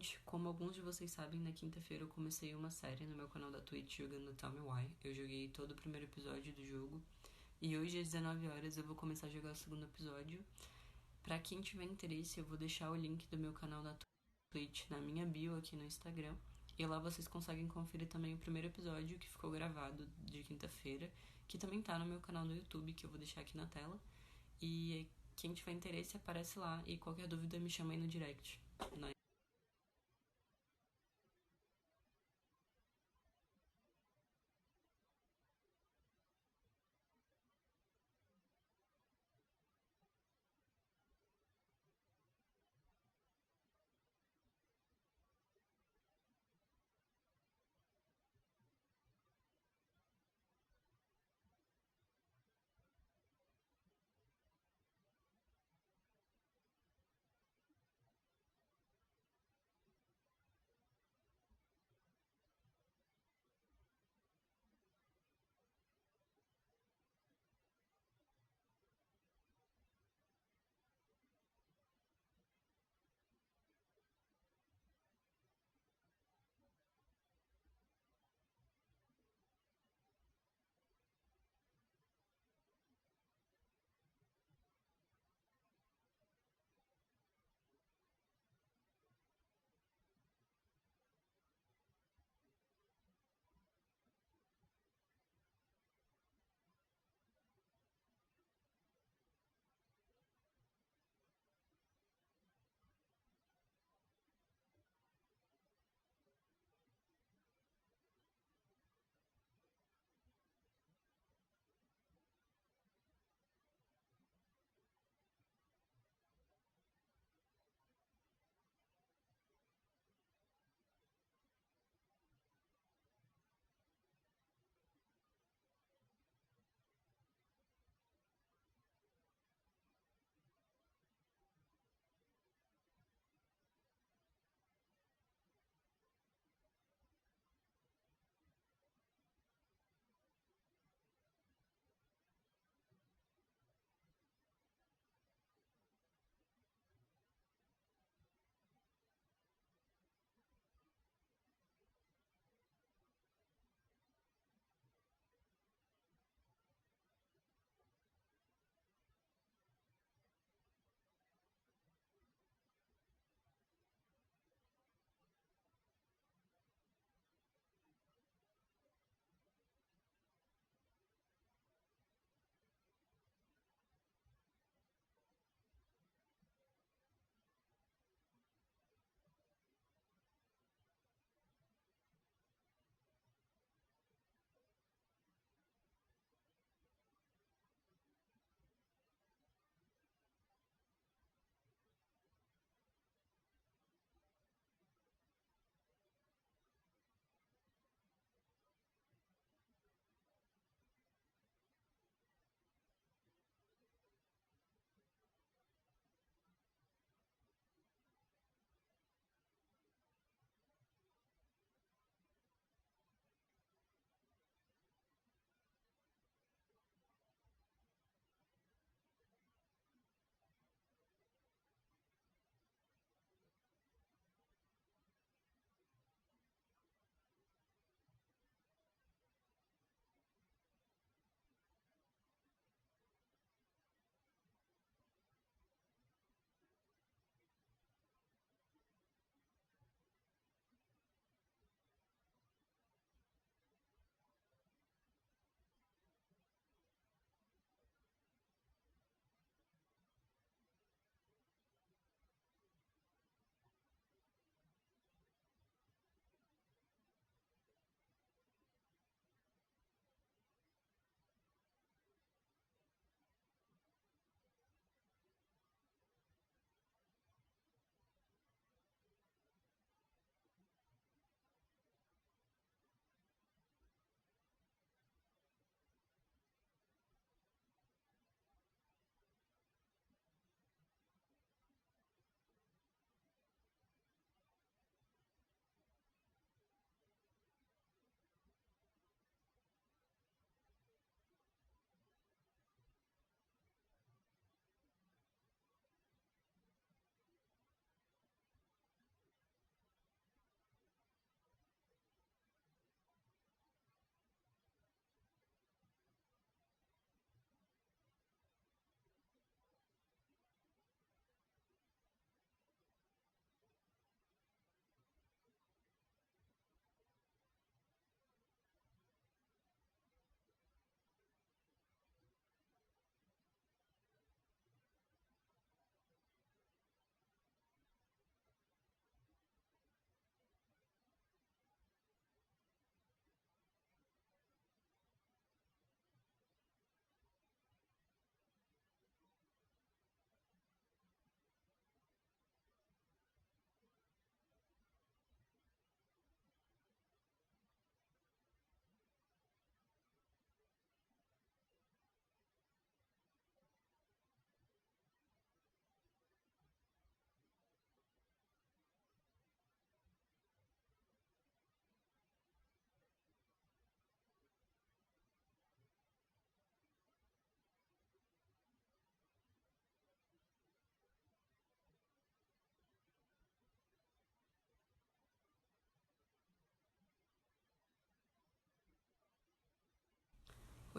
gente, como alguns de vocês sabem, na quinta-feira eu comecei uma série no meu canal da Twitch jogando Me Why. Eu joguei todo o primeiro episódio do jogo e hoje às 19 horas eu vou começar a jogar o segundo episódio. Pra quem tiver interesse, eu vou deixar o link do meu canal da Twitch na minha bio aqui no Instagram. E lá vocês conseguem conferir também o primeiro episódio que ficou gravado de quinta-feira, que também tá no meu canal no YouTube, que eu vou deixar aqui na tela. E quem tiver interesse, aparece lá e qualquer dúvida me chama aí no direct.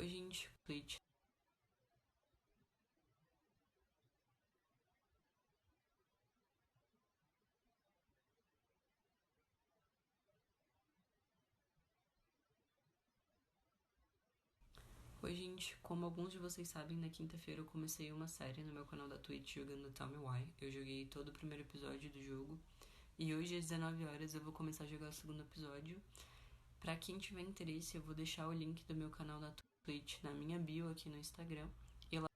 Oi, gente, complete. Oi, gente, como alguns de vocês sabem, na quinta-feira eu comecei uma série no meu canal da Twitch jogando Me Why. Eu joguei todo o primeiro episódio do jogo e hoje às 19 horas eu vou começar a jogar o segundo episódio. Pra quem tiver interesse, eu vou deixar o link do meu canal da Twitch na minha bio aqui no Instagram. E lá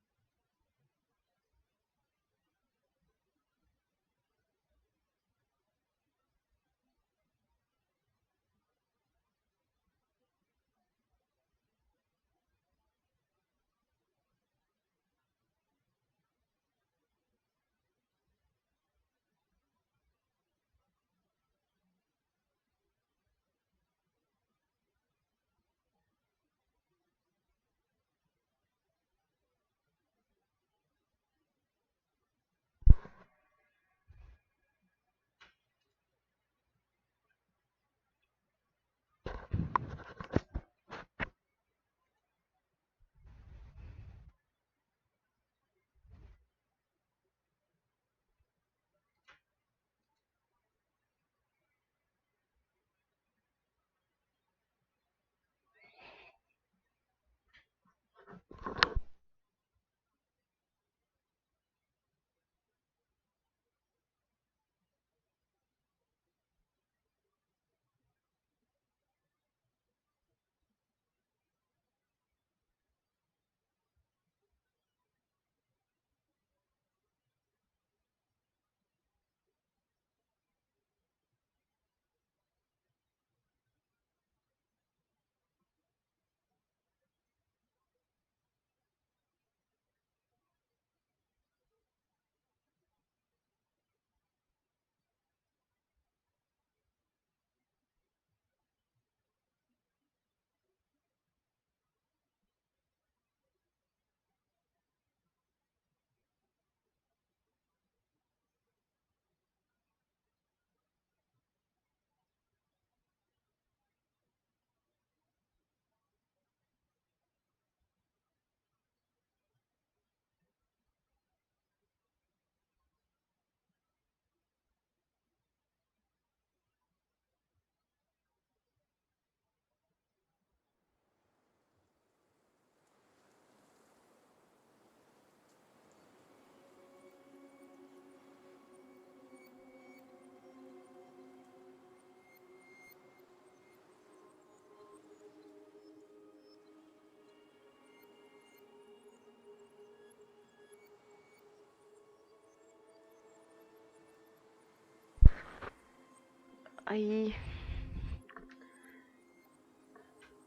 Aí,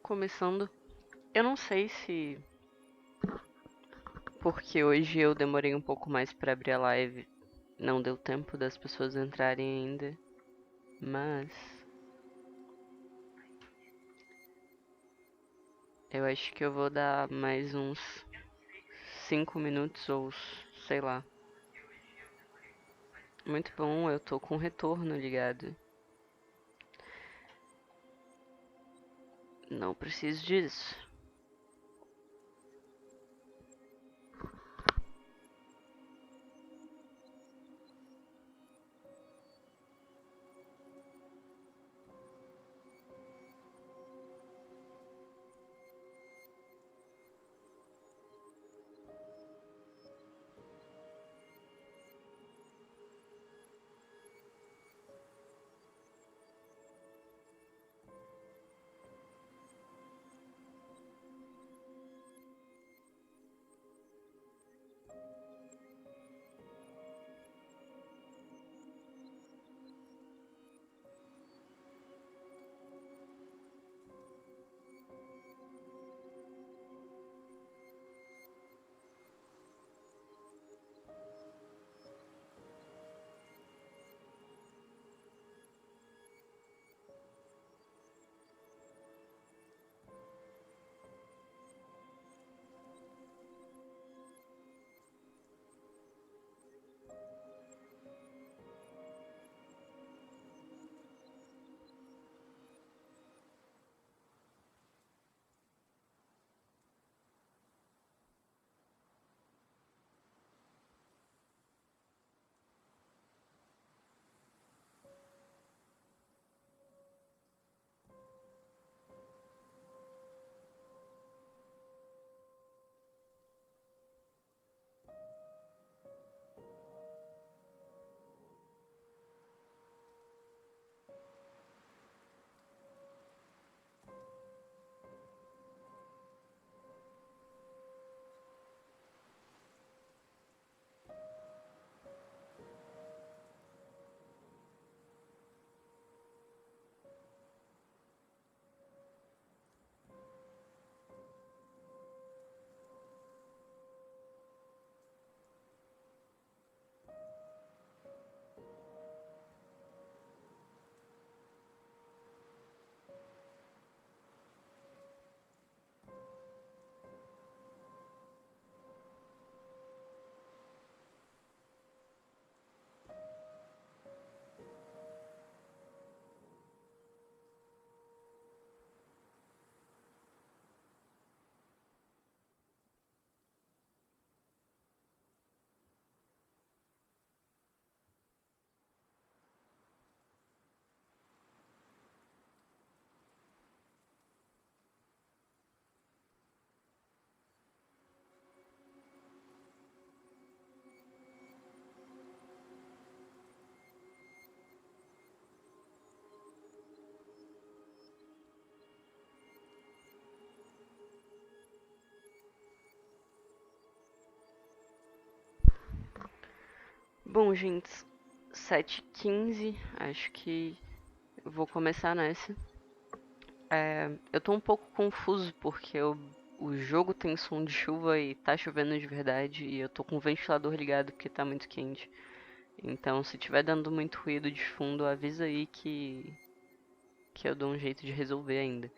começando, eu não sei se porque hoje eu demorei um pouco mais pra abrir a live, não deu tempo das pessoas entrarem ainda, mas eu acho que eu vou dar mais uns 5 minutos ou sei lá. Muito bom, eu tô com retorno ligado. Não preciso disso. Bom, gente, 7h15, acho que eu vou começar nessa. Eu tô um pouco confuso porque o jogo tem som de chuva e tá chovendo de verdade e eu tô com o ventilador ligado porque tá muito quente. Então, se tiver dando muito ruído de fundo, avisa aí que eu dou um jeito de resolver ainda.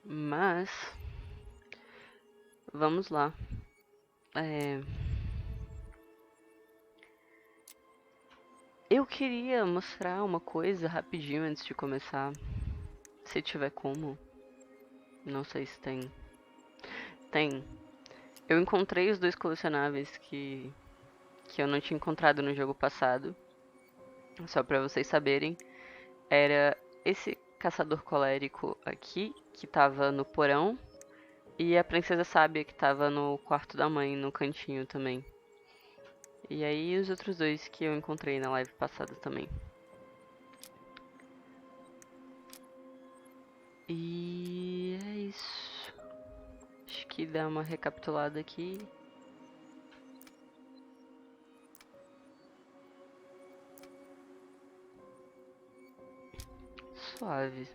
Mas, vamos lá. Eu queria mostrar uma coisa rapidinho antes de começar. Se tiver como. Não sei se tem. Tem. Eu encontrei os 2 colecionáveis que eu não tinha encontrado no jogo passado. Só pra vocês saberem. Era esse caçador colérico aqui, que tava no porão. E a princesa sábia, que tava no quarto da mãe, no cantinho também. E aí os outros 2 que eu encontrei na live passada também. E é isso. Acho que dá uma recapitulada aqui. Suave.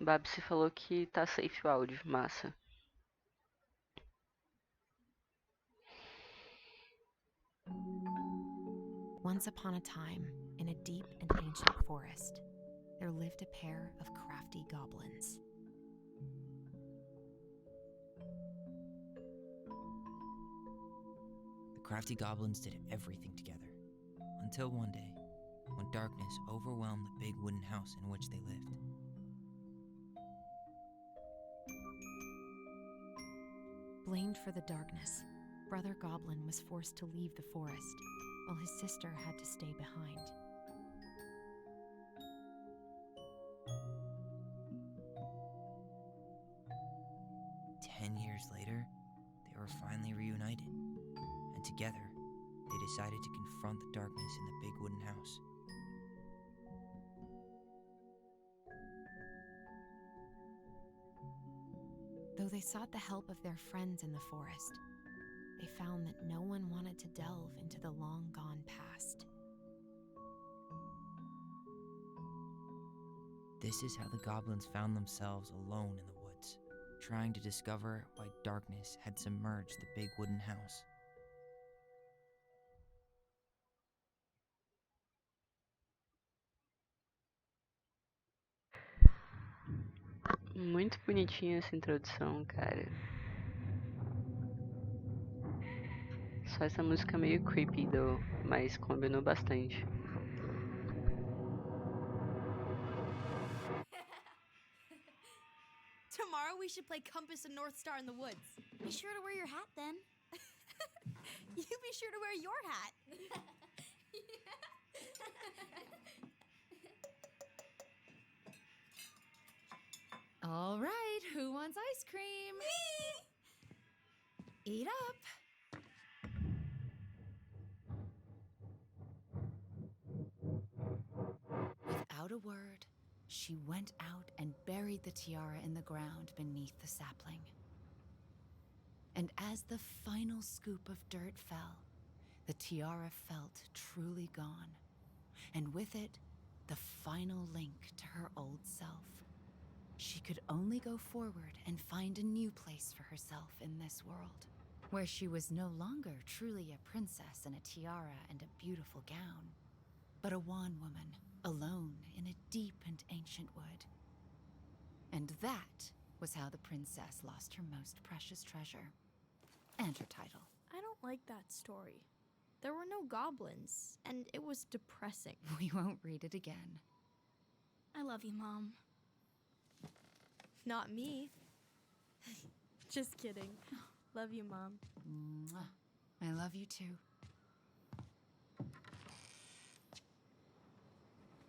Babsi falou que tá safe o áudio. Massa. Once upon a time, in a deep and ancient forest, there lived a pair of crafty goblins. The crafty goblins did everything together, until one day, when darkness overwhelmed the big wooden house in which they lived. Blamed for the darkness, Brother Goblin was forced to leave the forest, while his sister had to stay behind. Years later, they were finally reunited, and together, they decided to confront the darkness in the big wooden house. Though they sought the help of their friends in the forest, they found that no one wanted to delve into the long-gone past. This is how the goblins found themselves alone in the woods, trying to discover why darkness had submerged the big wooden house. Muito bonitinha essa introdução, cara. Só essa música meio creepy, mas combinou bastante. Tomorrow we should play Compass and North Star in the woods. Be sure to wear your hat then. You be sure to wear your hat. All right, who wants ice cream? Me! Eat up. Without a word, she went out and buried the tiara in the ground beneath the sapling. And as the final scoop of dirt fell, the tiara felt truly gone, and with it, the final link to her old self. She could only go forward and find a new place for herself in this world, where she was no longer truly a princess in a tiara and a beautiful gown, but a wan woman, alone in a deep and ancient wood. And that was how the princess lost her most precious treasure, and her title. I don't like that story. There were no goblins, and it was depressing. We won't read it again. I love you, Mom. Not me. Just kidding. Love you, Mom. Mwah. I love you too.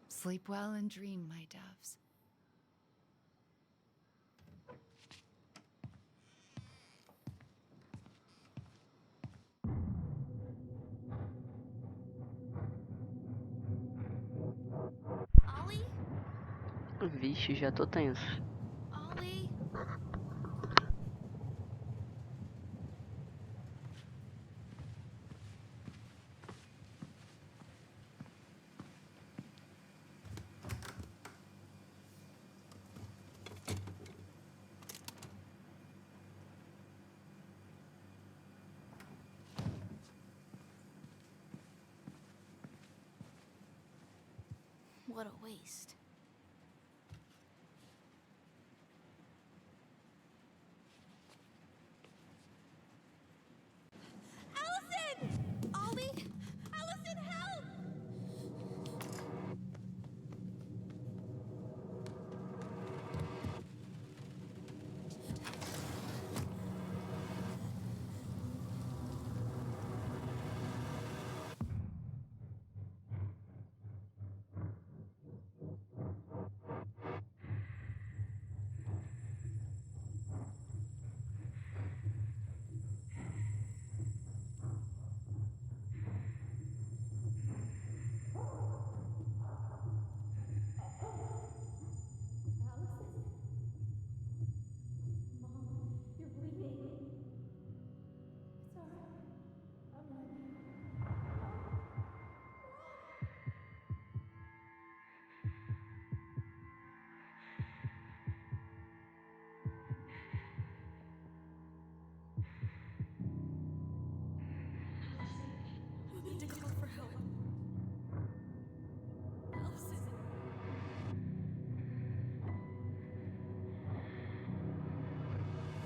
Sleep well and dream, my doves. Ollie? Vixe, já tô tenso. Ollie? What a waste. Allison! Ollie? Allison, help! We need to call for help. Allison.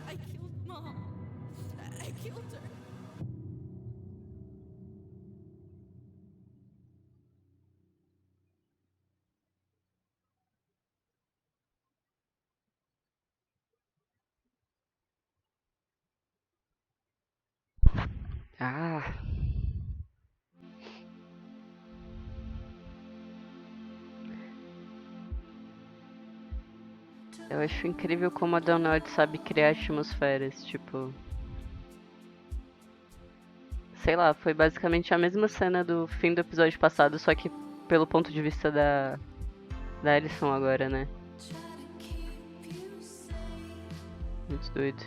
I killed Mom. I killed her. Ah, eu acho incrível como a Donald sabe criar atmosferas, tipo... Sei lá, foi basicamente a mesma cena do fim do episódio passado, só que pelo ponto de vista da Alison agora, né? Muito doido.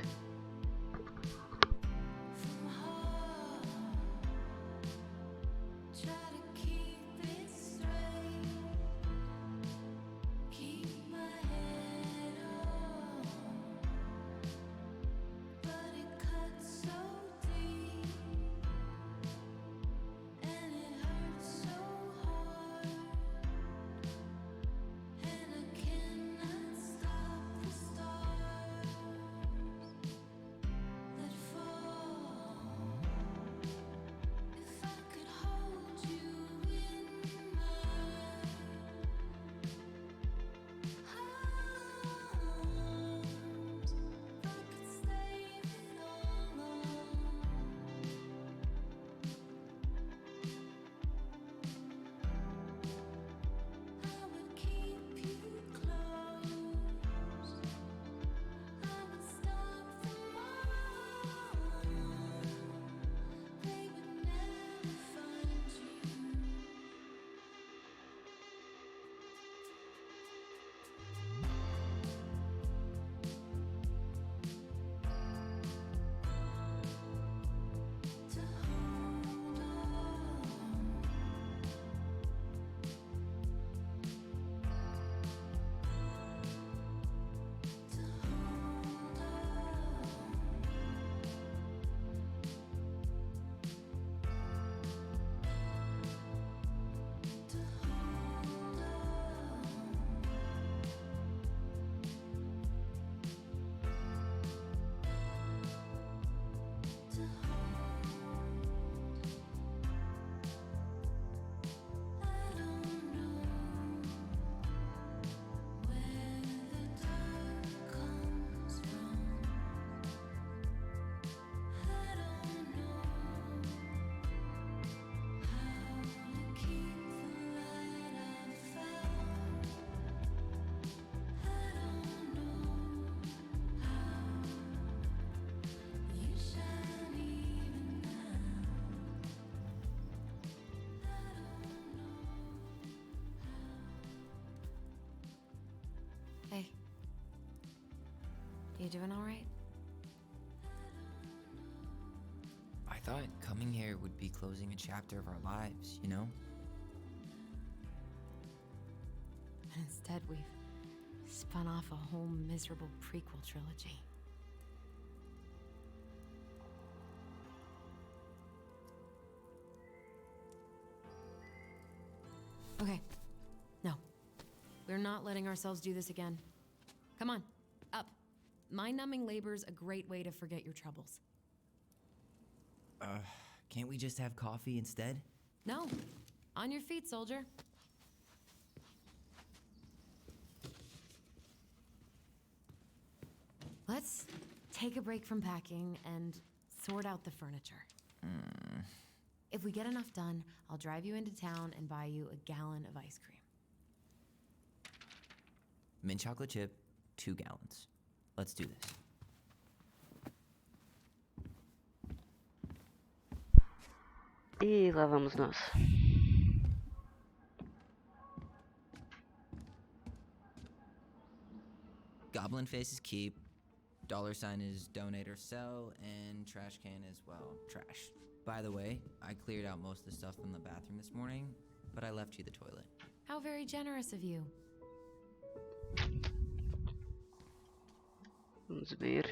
Hey. You doing all right? I thought coming here would be closing a chapter of our lives, you know? And instead, we've spun off a whole miserable prequel trilogy. Okay. No. We're not letting ourselves do this again. Come on, up. Mind-numbing labor's a great way to forget your troubles. Can't we just have coffee instead? No. On your feet, soldier. Let's take a break from packing and sort out the furniture. If we get enough done, I'll drive you into town and buy you a gallon of ice cream. Mint chocolate chip, 2 gallons. Let's do this. E lá vamos nós. Goblin face is keep, $sign is donate or sell, and trash can is, well, trash. By the way, I cleared out most of the stuff in the bathroom this morning, but I left you the toilet. How very generous of you. Vamos ver.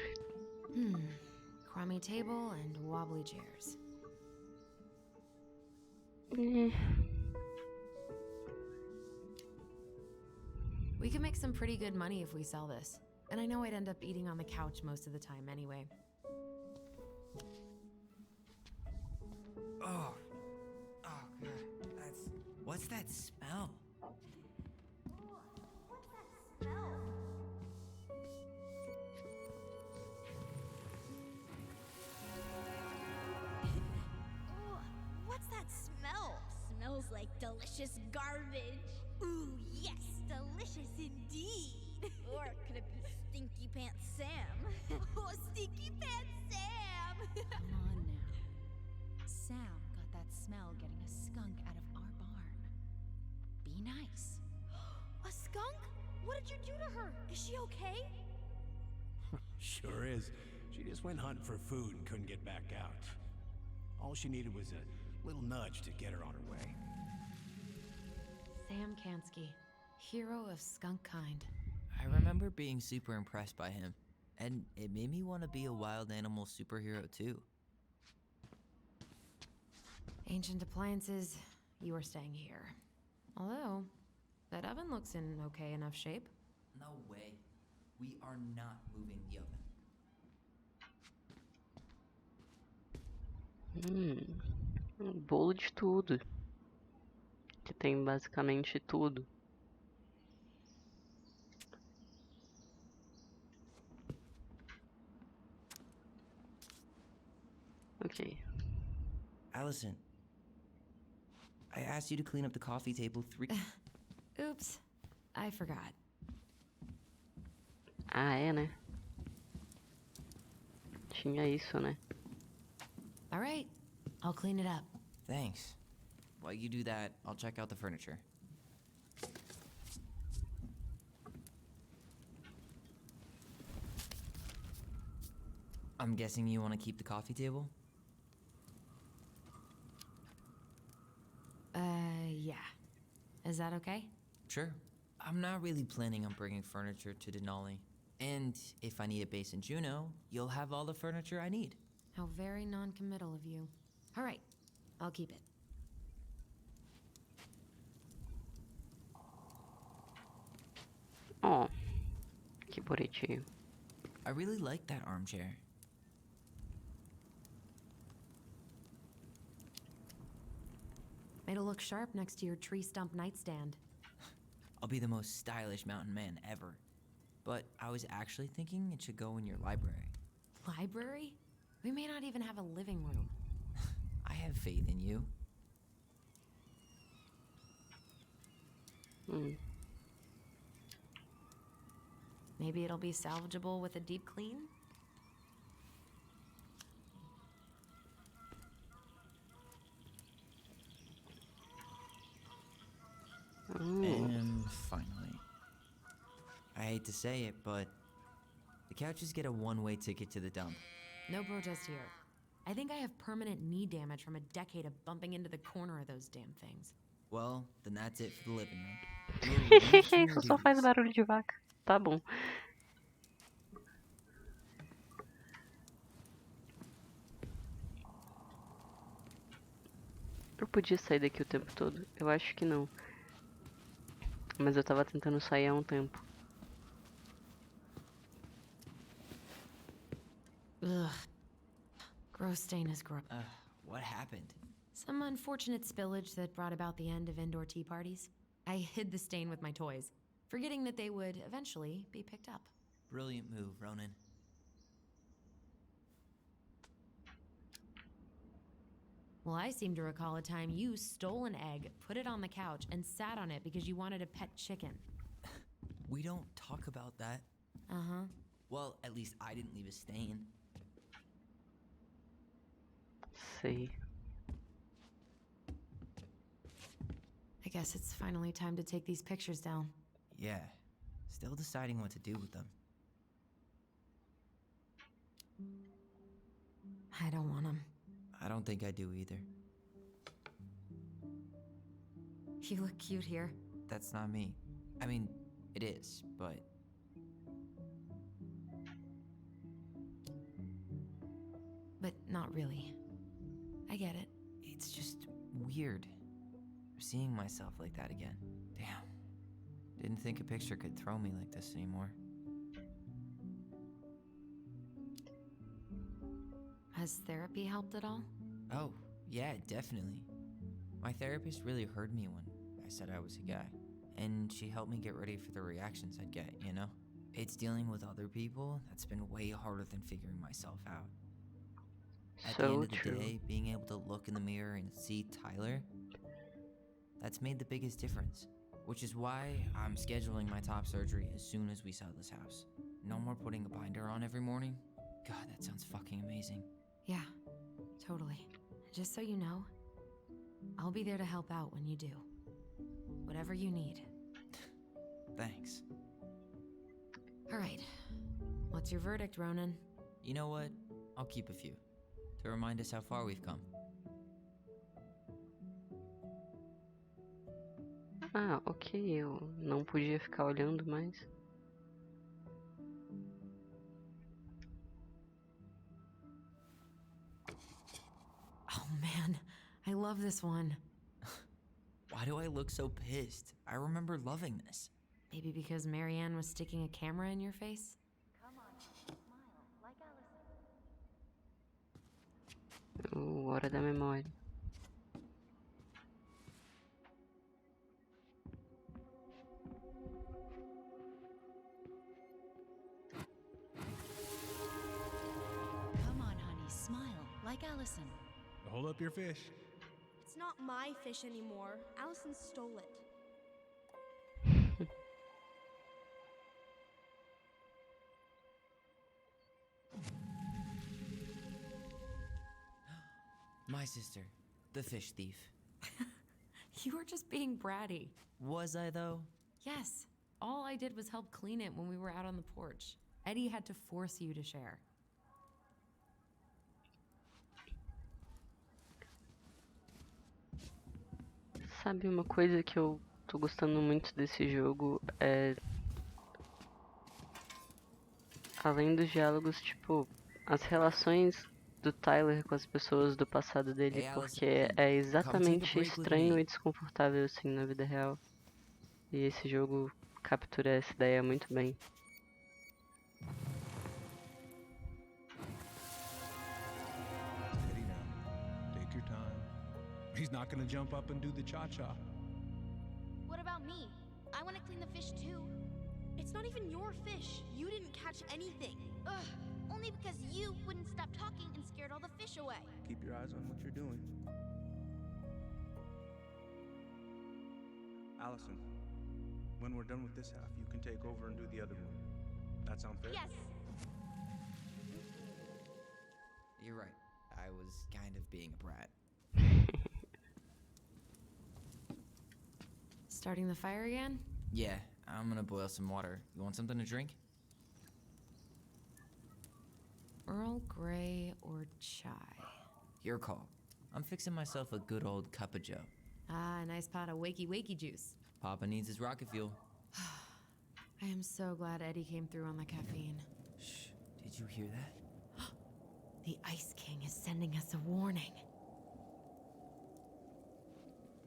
Crummy table and wobbly chairs. We could make some pretty good money if we sell this. And I know I'd end up eating on the couch most of the time anyway. Oh God, what's that smell? What's that smell? Smells like delicious garbage. Ooh, yes, delicious indeed. Or could it be Stinky Pants Sam? Oh, Stinky Pants Sam! Come on now. Sam got that smell getting a skunk out of our barn. Be nice. A skunk? What did you do to her? Is she okay? Sure is. She just went hunting for food and couldn't get back out. All she needed was a little nudge to get her on her way. Sam Kansky, hero of skunk kind. I remember being super impressed by him, and it made me want to be a wild animal superhero too. Ancient appliances, you are staying here. Although, that oven looks in okay enough shape. No way. We are not moving the oven. Um bolo de tudo. Que tem basicamente tudo. Okay. Allison, I asked you to clean up the coffee table 3... Oops, I forgot. Ah, é, né? Tinha isso, né? All right, I'll clean it up. Thanks. While you do that, I'll check out the furniture. I'm guessing you want to keep the coffee table? Yeah. Is that okay? Sure. I'm not really planning on bringing furniture to Denali. And if I need a base in Juneau, you'll have all the furniture I need. How very non-committal of you. All right, I'll keep it. Oh, que bonitinho. I really like that armchair. It'll look sharp next to your tree stump nightstand. I'll be the most stylish mountain man ever. But I was actually thinking it should go in your library. Library? We may not even have a living room. I have faith in you. Maybe it'll be salvageable with a deep clean? And finally, I hate to say it, but the couches get a one-way ticket to the dump. No protest here. I think I have permanent knee damage from a decade of bumping into the corner of those damn things. Well, then that's it for the living room. Isso só faz barulho de vaca. Tá bom. Eu podia sair daqui o tempo todo? Eu acho que não. Mas eu tava tentando sair há um tempo. Ugh. Gross stain is gross. What happened? Some unfortunate spillage that brought about the end of indoor tea parties. I hid the stain with my toys, forgetting that they would eventually be picked up. Brilliant move, Ronan. Well, I seem to recall a time you stole an egg, put it on the couch, and sat on it because you wanted a pet chicken. We don't talk about that. Uh-huh. Well, at least I didn't leave a stain. Sei. I guess it's finally time to take these pictures down. Yeah. Still deciding what to do with them. I don't want them. I don't think I do either. You look cute here. That's not me. I mean, it is, but... But not really. I get it. It's just weird. Seeing myself like that again. Damn. Didn't think a picture could throw me like this anymore. Has therapy helped at all? Oh, yeah, definitely. My therapist really heard me when I said I was a guy. And she helped me get ready for the reactions I'd get, you know? It's dealing with other people that's been way harder than figuring myself out. At the end of the day, being able to look in the mirror and see Tyler, that's made the biggest difference. Which is why I'm scheduling my top surgery as soon as we sell this house. No more putting a binder on every morning. God, that sounds fucking amazing. Yeah, totally. Just so you know, I'll be there to help out when you do. Whatever you need. Thanks. All right. What's your verdict, Ronan? You know what? I'll keep a few. To remind us how far we've come. Ah, ok, eu não podia ficar olhando mais. Oh man, I love this one. Why do I look so pissed? I remember loving this. Maybe because Marianne was sticking a camera in your face? Hora da memória. Come on, honey, smile like Allison. Hold up your fish. It's not my fish anymore. Allison stole it. My sister, the fish thief. You were just being bratty. Was I, though? Yes. All I did was help clean it when we were out on the porch. Eddie had to force you to share. Sabe, uma coisa que eu tô gostando muito desse jogo é... Além dos diálogos, tipo, as relações do Tyler com as pessoas do passado dele, porque é exatamente estranho e desconfortável assim na vida real. E esse jogo captura essa ideia muito bem. Steady now. Take your time. He's not gonna jump up and do the cha-cha. What about me? I want to clean the fish too. It's not even your fish. You didn't catch anything. Ugh. Only because you wouldn't stop talking and scared all the fish away. Keep your eyes on what you're doing. Allison, when we're done with this half, you can take over and do the other one. That sound fair? Yes. You're right. I was kind of being a brat. Starting the fire again? Yeah, I'm gonna boil some water. You want something to drink? Earl Grey or chai? Your call. I'm fixing myself a good old cup of joe. Ah, a nice pot of wakey juice. Papa needs his rocket fuel. I am so glad Eddie came through on the caffeine. Shh, did you hear that? The Ice King is sending us a warning.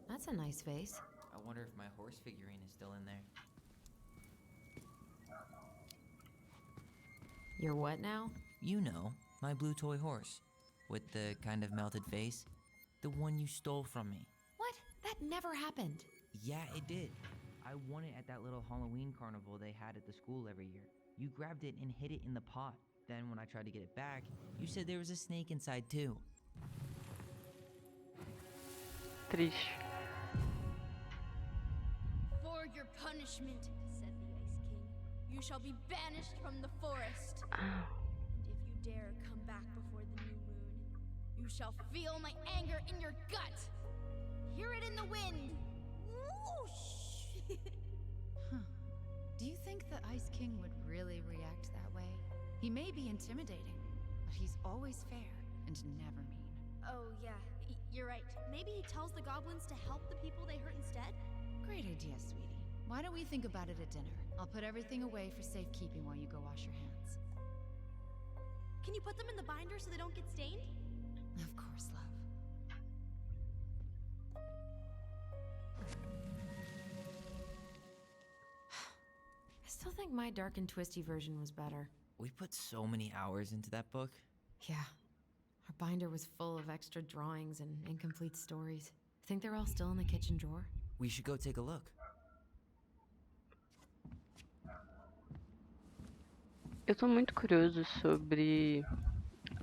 That's a nice face. wonder if my horse figurine is still in there. You're what now? You know, my blue toy horse. With the kind of melted face. The one you stole from me. What? That never happened. Yeah, it did. I won it at that little Halloween carnival they had at the school every year. You grabbed it and hid it in the pot. Then when I tried to get it back, you said there was a snake inside too. Triste. For your punishment, said the Ice King, you shall be banished from the forest. And if you dare come back before the new moon, you shall feel my anger in your gut. Hear it in the wind. Whoosh! Do you think the Ice King would really react that way? He may be intimidating, but he's always fair and never mean. Oh, yeah, you're right. Maybe he tells the goblins to help the people they hurt instead? Great idea, sweetie. Why don't we think about it at dinner? I'll put everything away for safekeeping while you go wash your hands. Can you put them in the binder so they don't get stained? Of course, love. I still think my dark and twisty version was better. We put so many hours into that book. Yeah. Our binder was full of extra drawings and incomplete stories. Think they're all still in the kitchen drawer? We should go take a look. Eu tô muito curioso sobre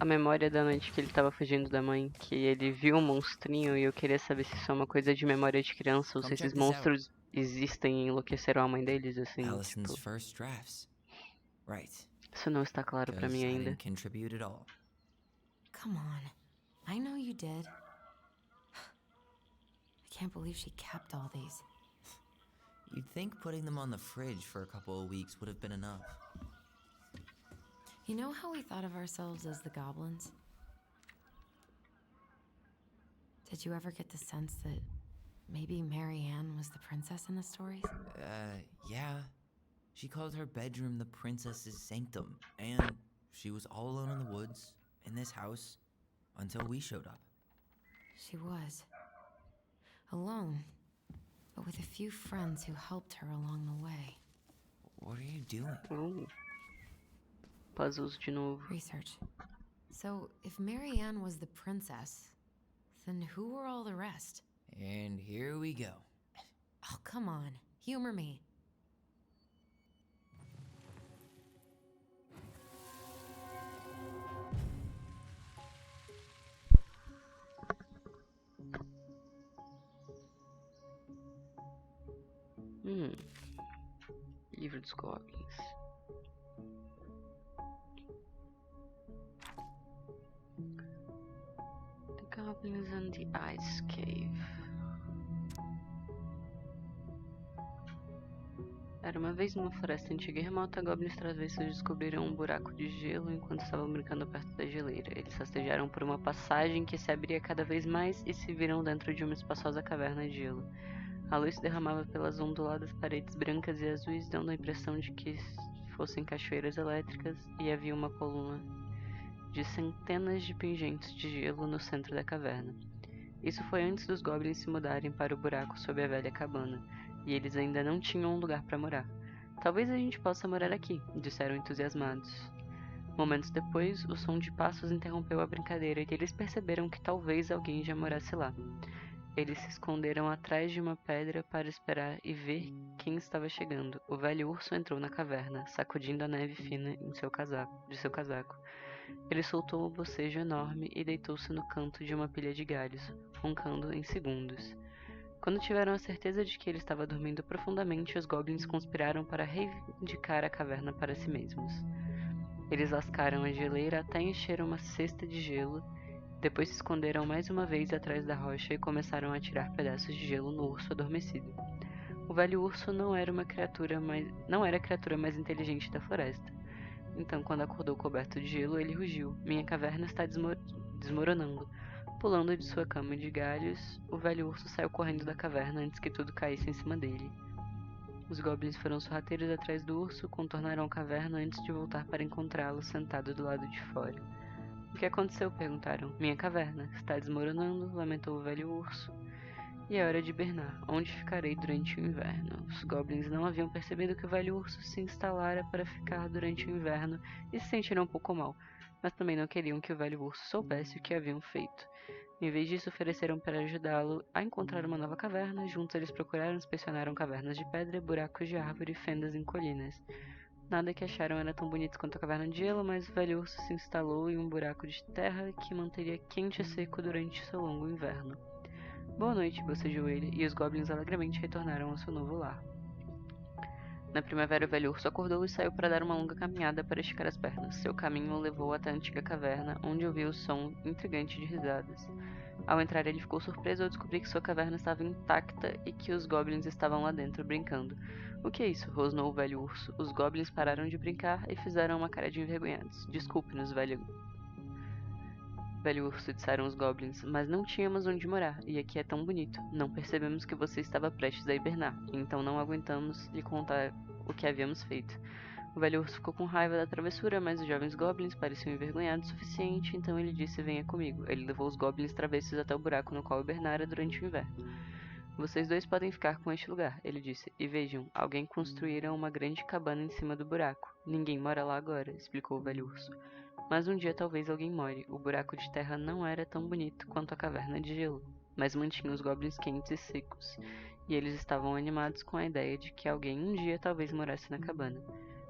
a memória da noite que ele tava fugindo da mãe, que ele viu um monstrinho e eu queria saber se isso é uma coisa de memória de criança ou se esses monstros existem e enlouqueceram a mãe deles, assim, Allison's tipo, first drafts. Right. isso não está claro pra 'Cause mim I ainda. didn't contribute at all. Come on. I know you did. I can't believe she kept all these. You'd think putting them on the fridge for a couple of weeks would have been enough. You know how we thought of ourselves as the goblins? Did you ever get the sense that maybe Mary Ann was the princess in the stories? Yeah. She called her bedroom the princess's sanctum, and she was all alone in the woods, in this house, until we showed up. She was. Alone, but with a few friends who helped her along the way. What are you doing? Puzzles de novo. Research. So, if Mary Ann was the princess, then who were all the rest? And here we go. Oh, come on. Humor me. Livro dos Goblins. The Goblins and the Ice Cave. Era uma vez numa floresta antiga e remota, goblins travessos descobriram um buraco de gelo enquanto estavam brincando perto da geleira. Eles rastejaram por uma passagem que se abria cada vez mais e se viram dentro de uma espaçosa caverna de gelo. A luz se derramava pelas onduladas paredes brancas e azuis, dando a impressão de que fossem cachoeiras elétricas, e havia uma coluna de centenas de pingentes de gelo no centro da caverna. Isso foi antes dos goblins se mudarem para o buraco sob a velha cabana, e eles ainda não tinham um lugar para morar. Talvez a gente possa morar aqui, disseram entusiasmados. Momentos depois, o som de passos interrompeu a brincadeira e eles perceberam que talvez alguém já morasse lá. Eles se esconderam atrás de uma pedra para esperar e ver quem estava chegando. O velho urso entrou na caverna, sacudindo a neve fina de seu casaco. Ele soltou um bocejo enorme e deitou-se no canto de uma pilha de galhos, roncando em segundos. Quando tiveram a certeza de que ele estava dormindo profundamente, os goblins conspiraram para reivindicar a caverna para si mesmos. Eles lascaram a geleira até encher uma cesta de gelo. Depois se esconderam mais uma vez atrás da rocha e começaram a atirar pedaços de gelo no urso adormecido. O velho urso não era a criatura mais inteligente da floresta. Então, quando acordou coberto de gelo, ele rugiu. Minha caverna está desmoronando. Pulando de sua cama de galhos, o velho urso saiu correndo da caverna antes que tudo caísse em cima dele. Os goblins foram sorrateiros atrás do urso, contornaram a caverna antes de voltar para encontrá-lo sentado do lado de fora. O que aconteceu? Perguntaram. Minha caverna está desmoronando, lamentou o velho urso. E é hora de hibernar. Onde ficarei durante o inverno? Os goblins não haviam percebido que o velho urso se instalara para ficar durante o inverno e se sentiram um pouco mal, mas também não queriam que o velho urso soubesse o que haviam feito. Em vez disso, ofereceram para ajudá-lo a encontrar uma nova caverna. Juntos eles procuraram e inspecionaram cavernas de pedra, buracos de árvore e fendas em colinas. Nada que acharam era tão bonito quanto a caverna de gelo, mas o velho urso se instalou em um buraco de terra que manteria quente e seco durante seu longo inverno. Boa noite, bocejou ele, e os goblins alegremente retornaram ao seu novo lar. Na primavera, o velho urso acordou e saiu para dar uma longa caminhada para esticar as pernas. Seu caminho o levou até a antiga caverna, onde ouviu o som intrigante de risadas. Ao entrar, ele ficou surpreso ao descobrir que sua caverna estava intacta e que os goblins estavam lá dentro brincando. O que é isso? Rosnou o velho urso. Os goblins pararam de brincar e fizeram uma cara de envergonhados. Desculpe-nos, velho urso, disseram os goblins, mas não tínhamos onde morar, e aqui é tão bonito. Não percebemos que você estava prestes a hibernar, então não aguentamos lhe contar o que havíamos feito. O velho urso ficou com raiva da travessura, mas os jovens goblins pareciam envergonhados o suficiente, então ele disse: venha comigo. Ele levou os goblins travessos até o buraco no qual hibernara durante o inverno. Vocês dois podem ficar com este lugar, ele disse. E vejam, alguém construíra uma grande cabana em cima do buraco. Ninguém mora lá agora, explicou o velho urso. Mas um dia talvez alguém more. O buraco de terra não era tão bonito quanto a caverna de gelo, mas mantinha os goblins quentes e secos, e eles estavam animados com a ideia de que alguém um dia talvez morasse na cabana.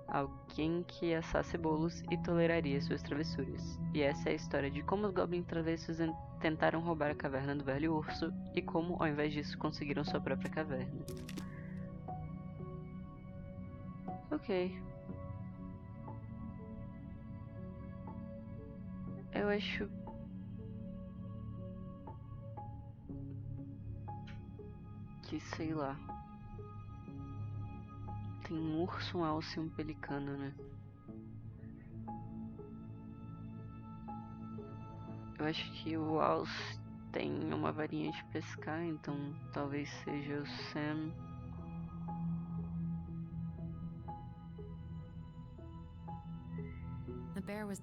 Alguém que assasse bolos e toleraria suas travessuras. E essa é a história de como os goblins travessos tentaram roubar a caverna do velho urso e como, ao invés disso, conseguiram sua própria caverna. Ok. Eu acho que, sei lá, tem um urso, um alce e um pelicano, né? Eu acho que o alce tem uma varinha de pescar, então talvez seja o Sam. The bear was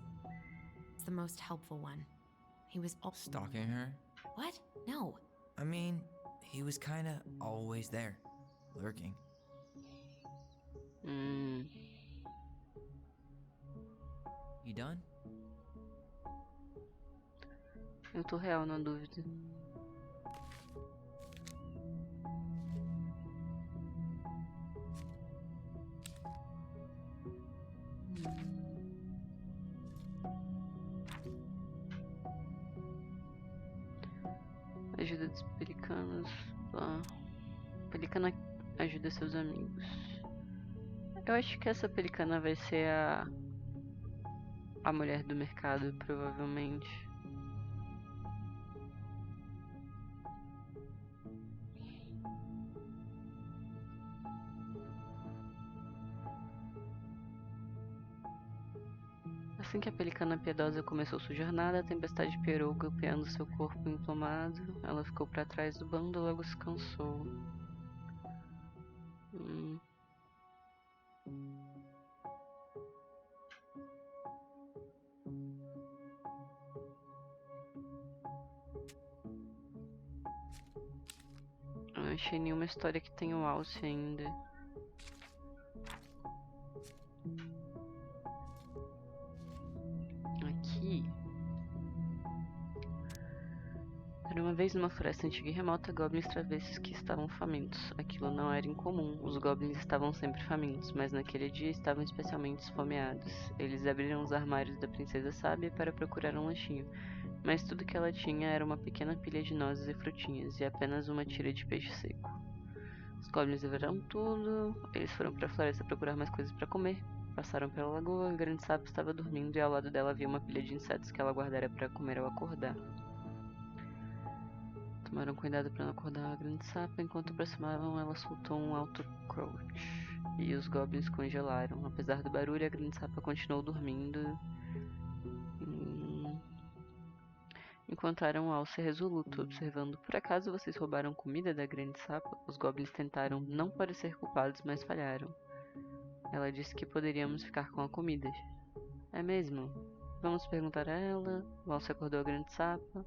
the most helpful one. He was Stalking her? What? No. I mean, he was kinda always there, lurking. You done? Eu tô real na dúvida. Ajuda dos pelicanos. Pelicana ajuda seus amigos. Eu acho que essa pelicana vai ser a mulher do mercado, provavelmente. Assim que a pelicana piedosa começou sua jornada, a tempestade piorou, golpeando seu corpo emplumado. Ela ficou para trás do bando e logo se cansou. Eu não achei nenhuma história que tenha o alce ainda. Aqui. Era uma vez numa floresta antiga e remota, goblins travessos que estavam famintos. Aquilo não era incomum, os goblins estavam sempre famintos, mas naquele dia estavam especialmente esfomeados. Eles abriram os armários da princesa sábia para procurar um lanchinho, mas tudo que ela tinha era uma pequena pilha de nozes e frutinhas, e apenas uma tira de peixe seco. Os goblins devoraram tudo, eles foram para a floresta procurar mais coisas para comer. Passaram pela lagoa, a grande sapo estava dormindo e ao lado dela havia uma pilha de insetos que ela guardara para comer ao acordar. Tomaram cuidado para não acordar a grande sapo. Enquanto aproximavam, ela soltou um alto crouch. E os goblins congelaram. Apesar do barulho, a grande sapa continuou dormindo. Encontraram o alce resoluto, observando: por acaso vocês roubaram comida da grande sapa? Os goblins tentaram não parecer culpados, mas falharam. Ela disse que poderíamos ficar com a comida. É mesmo? Vamos perguntar a ela. O alce acordou a grande sapa.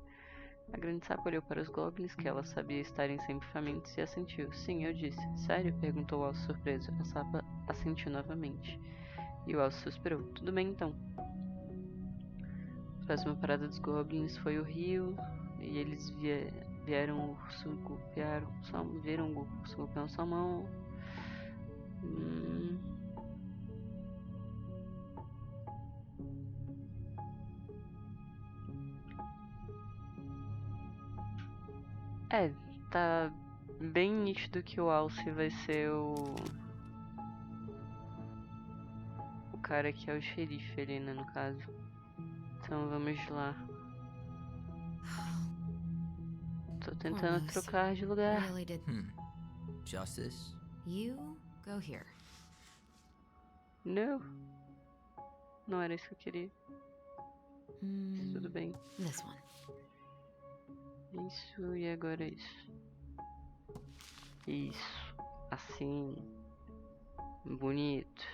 A grande sapo olhou para os goblins, que ela sabia estarem sempre famintos, e assentiu. Sim, eu disse. Sério? Perguntou o alce surpreso. A sapa assentiu novamente. E o alce suspirou. Tudo bem, então. A próxima parada dos goblins foi o rio, e eles viram o urso viram o urso golpeando sua mão. Tá bem nítido que o alce vai ser o cara que é o xerife ali, né, no caso. Então vamos lá. Tô tentando Almost. trocar de lugar. Really did. Justice? You go here. Não. Não era isso que eu queria. Tudo bem. This one. Isso, e agora isso. Isso. Assim. Bonito.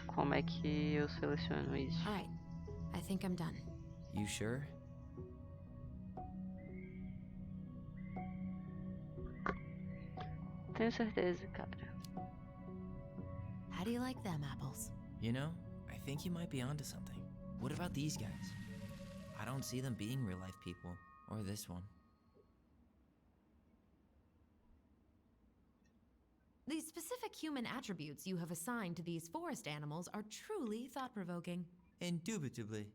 Como é que eu seleciono isso? Alright. I think I'm done. You sure? Tenho certeza, cara. How do you like them apples? You know, I think you might be onto something. What about these guys? I don't see them being real-life people, or this one. The specific human attributes you have assigned to these forest animals are truly thought-provoking. Indubitably.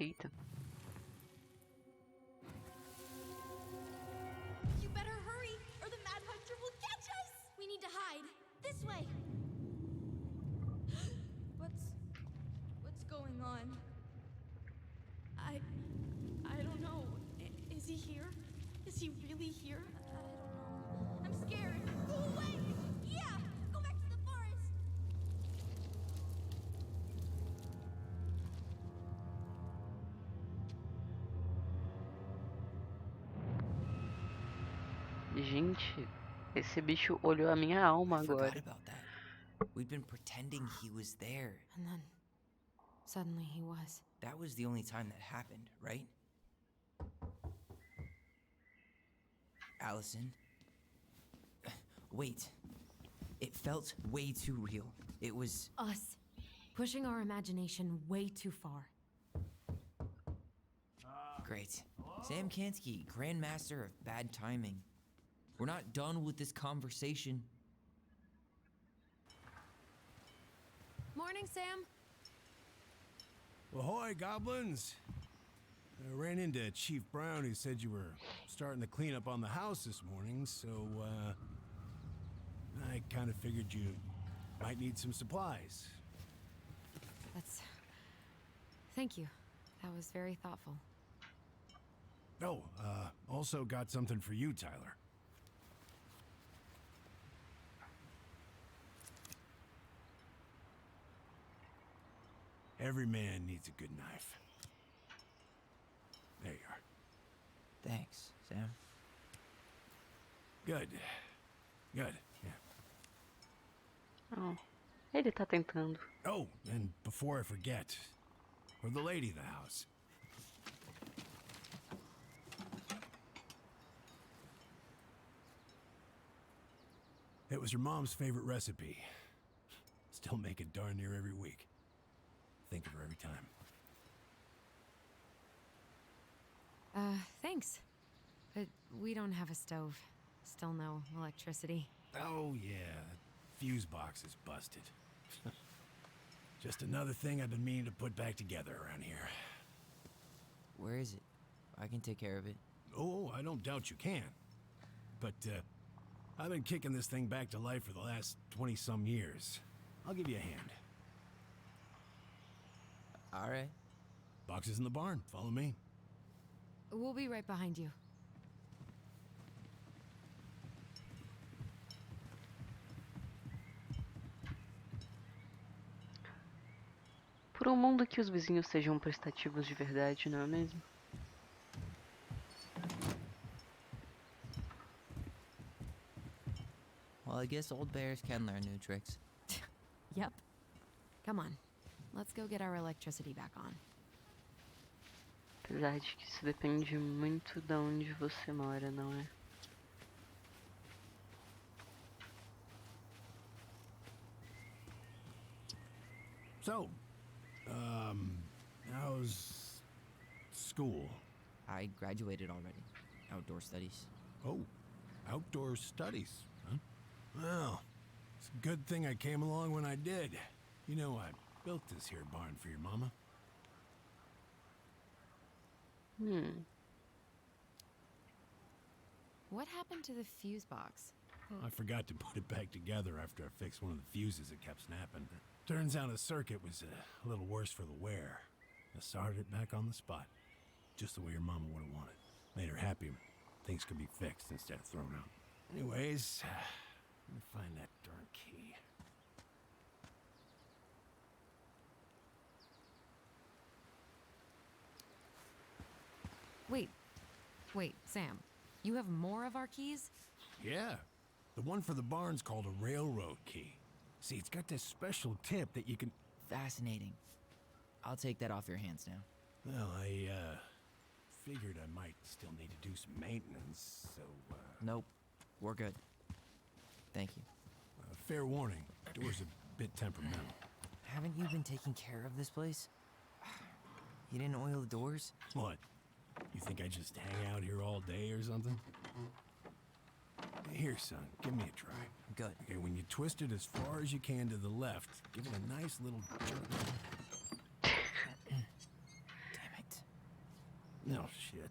Eita. You better hurry, or the Mad Hunter will catch us! We need to hide. This way. What's going on? I don't know. Is he here? Is he really here? I don't know. I'm scared. Go away! Yeah! Go back to the forest! Gente, esse bicho olhou a minha alma I forgot agora. about that. We'd been pretending he was there. And then, suddenly he was. That was the only time that happened, right? Allison? Wait. It felt way too real. It was... Us. Pushing our imagination way too far. Great. Sam Kansky, Grandmaster of Bad Timing. We're not done with this conversation. Morning, Sam. Ahoy, goblins! I ran into Chief Brown, who said you were starting the cleanup on the house this morning, so, I kind of figured you might need some supplies. Thank you. That was very thoughtful. Oh, also got something for you, Tyler. Every man needs a good knife. There you are. Thanks, Sam. Good. Good, yeah. Oh, ele tá tentando. Oh, and before I forget, for the lady of the house. It was her mom's favorite recipe. Still make it darn near every week. Think of her every time. Thanks. But we don't have a stove. Still no electricity. Oh, yeah. Fuse box is busted. Just another thing I've been meaning to put back together around here. Where is it? I can take care of it. Oh, I don't doubt you can. But, I've been kicking this thing back to life for the last 20-some years. I'll give you a hand. All right. Box is in the barn. Follow me. We'll be right behind you. Por um mundo que os vizinhos sejam prestativos de verdade, não é mesmo? Well, I guess old bears can learn new tricks. Yep. Come on. Let's go get our electricity back on. Apesar de que isso depende muito de onde você mora, não é? So, how's school? I graduated already. Outdoor studies. Oh, outdoor studies, huh? Well, it's a good thing I came along when I did. You know, I built this here barn for your mama. What happened to the fuse box? Oh, I forgot to put it back together after I fixed one of the fuses that kept snapping. Turns out the circuit was a little worse for the wear. I started it back on the spot, just the way your mama would have wanted. Made her happy. Things could be fixed instead of thrown out. Anyways, let me find that darn key. Wait, Sam. You have more of our keys? Yeah, the one for the barn's called a railroad key. See, it's got this special tip that you can... Fascinating. I'll take that off your hands now. Well, I, figured I might still need to do some maintenance, so, Nope. We're good. Thank you. fair warning, door's a bit temperamental. Haven't you been taking care of this place? You didn't oil the doors? What? You think I just hang out here all day or something? Here, son, give me a try. Good. Okay, when you twist it as far as you can to the left, give it a nice little jerk. Damn it. No shit.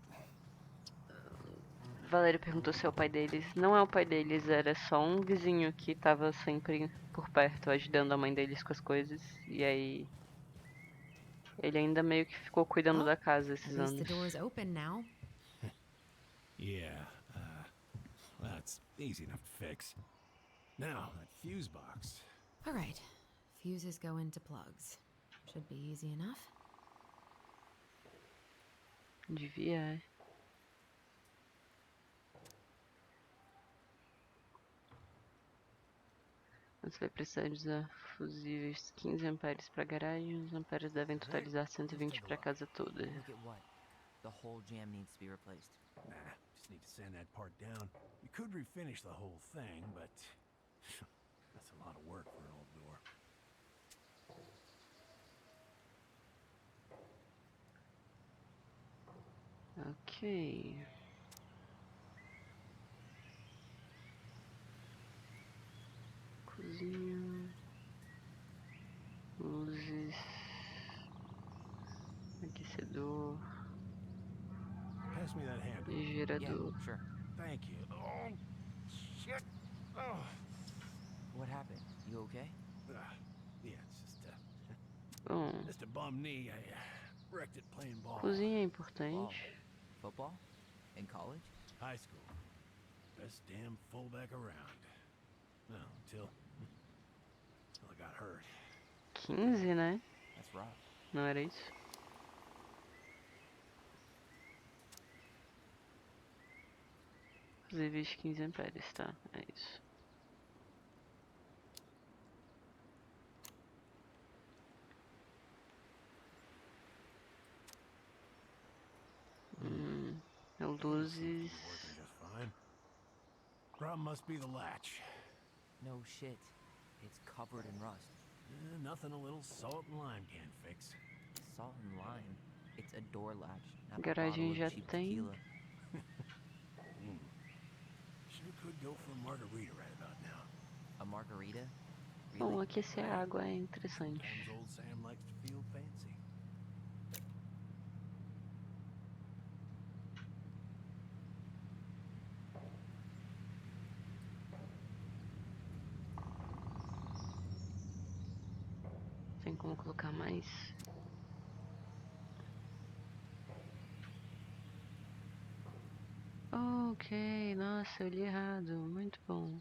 Valério perguntou se é o pai deles. Não é o pai deles, era só um vizinho que tava sempre por perto, ajudando a mãe deles com as coisas. E aí... ele ainda meio que ficou cuidando da casa At esses least the anos. door's open now. Yeah, that's easy enough to fix. Now, that fuse box. All right. Fuses go into plugs. Should be easy enough. Devia, é. Você vai precisar usar fusíveis 15 amperes para garagem. Os amperes devem totalizar 120 para casa toda. Look at what? The whole jam needs to be replaced. Nah, just need to sand that part down. You could refinish the whole thing, but that's a lot of work for an old door. Ok. Cozinha. Luzes. Aquecedor. Pass me that handle. Gerador. Yeah, sure. Thank you. Oh, shit. Oh. What happened? You okay? Yeah, it's Bom, just a bum knee. I wrecked it playing ball. cozinha é Ball. importante. Football? In college? High school. Best damn fullback around. Well, until I got hurt. 15, né? That's rough. Não era isso? Fusíveis 15 amperes, tá? É isso. Luzes. Working just fine. Problem must be the latch. No shit. It's covered in rust. Nothing a little salt and lime can't fix. Salt and lime. It's a door latch, not a Garagem bottle já of cheap tem. tequila. Sure could go for a margarita right about now. A margarita? Bom, Really? aquecer a água é interessante. Sometimes old Sam likes to feel fancy. Tem como colocar mais? Ok, nossa, eu li errado. Muito bom.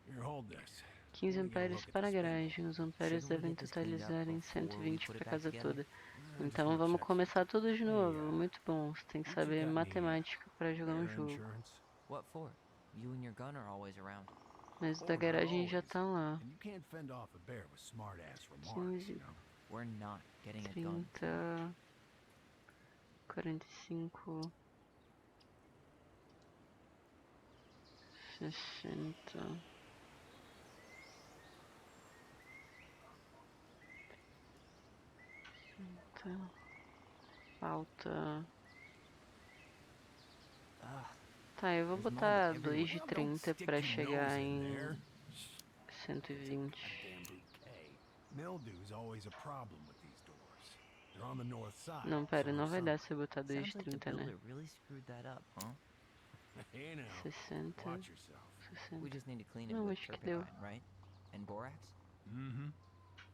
Here, hold this. 15 amperes para a garagem. Os amperes devem totalizar em 120 para a casa toda. Então vamos começar tudo de novo. Muito bom. Você tem que saber matemática para jogar um jogo. What for? You and your gun are always around. Mas o da garagem já tá lá. 15, We're not getting a gun. 30, 45, 60. Falta. Tá, eu vou botar 2 de 30 pra chegar em 120. Não, pera, não vai dar se eu botar 2 de 30, né? 60. 60. Não, acho que deu. Right? And borax?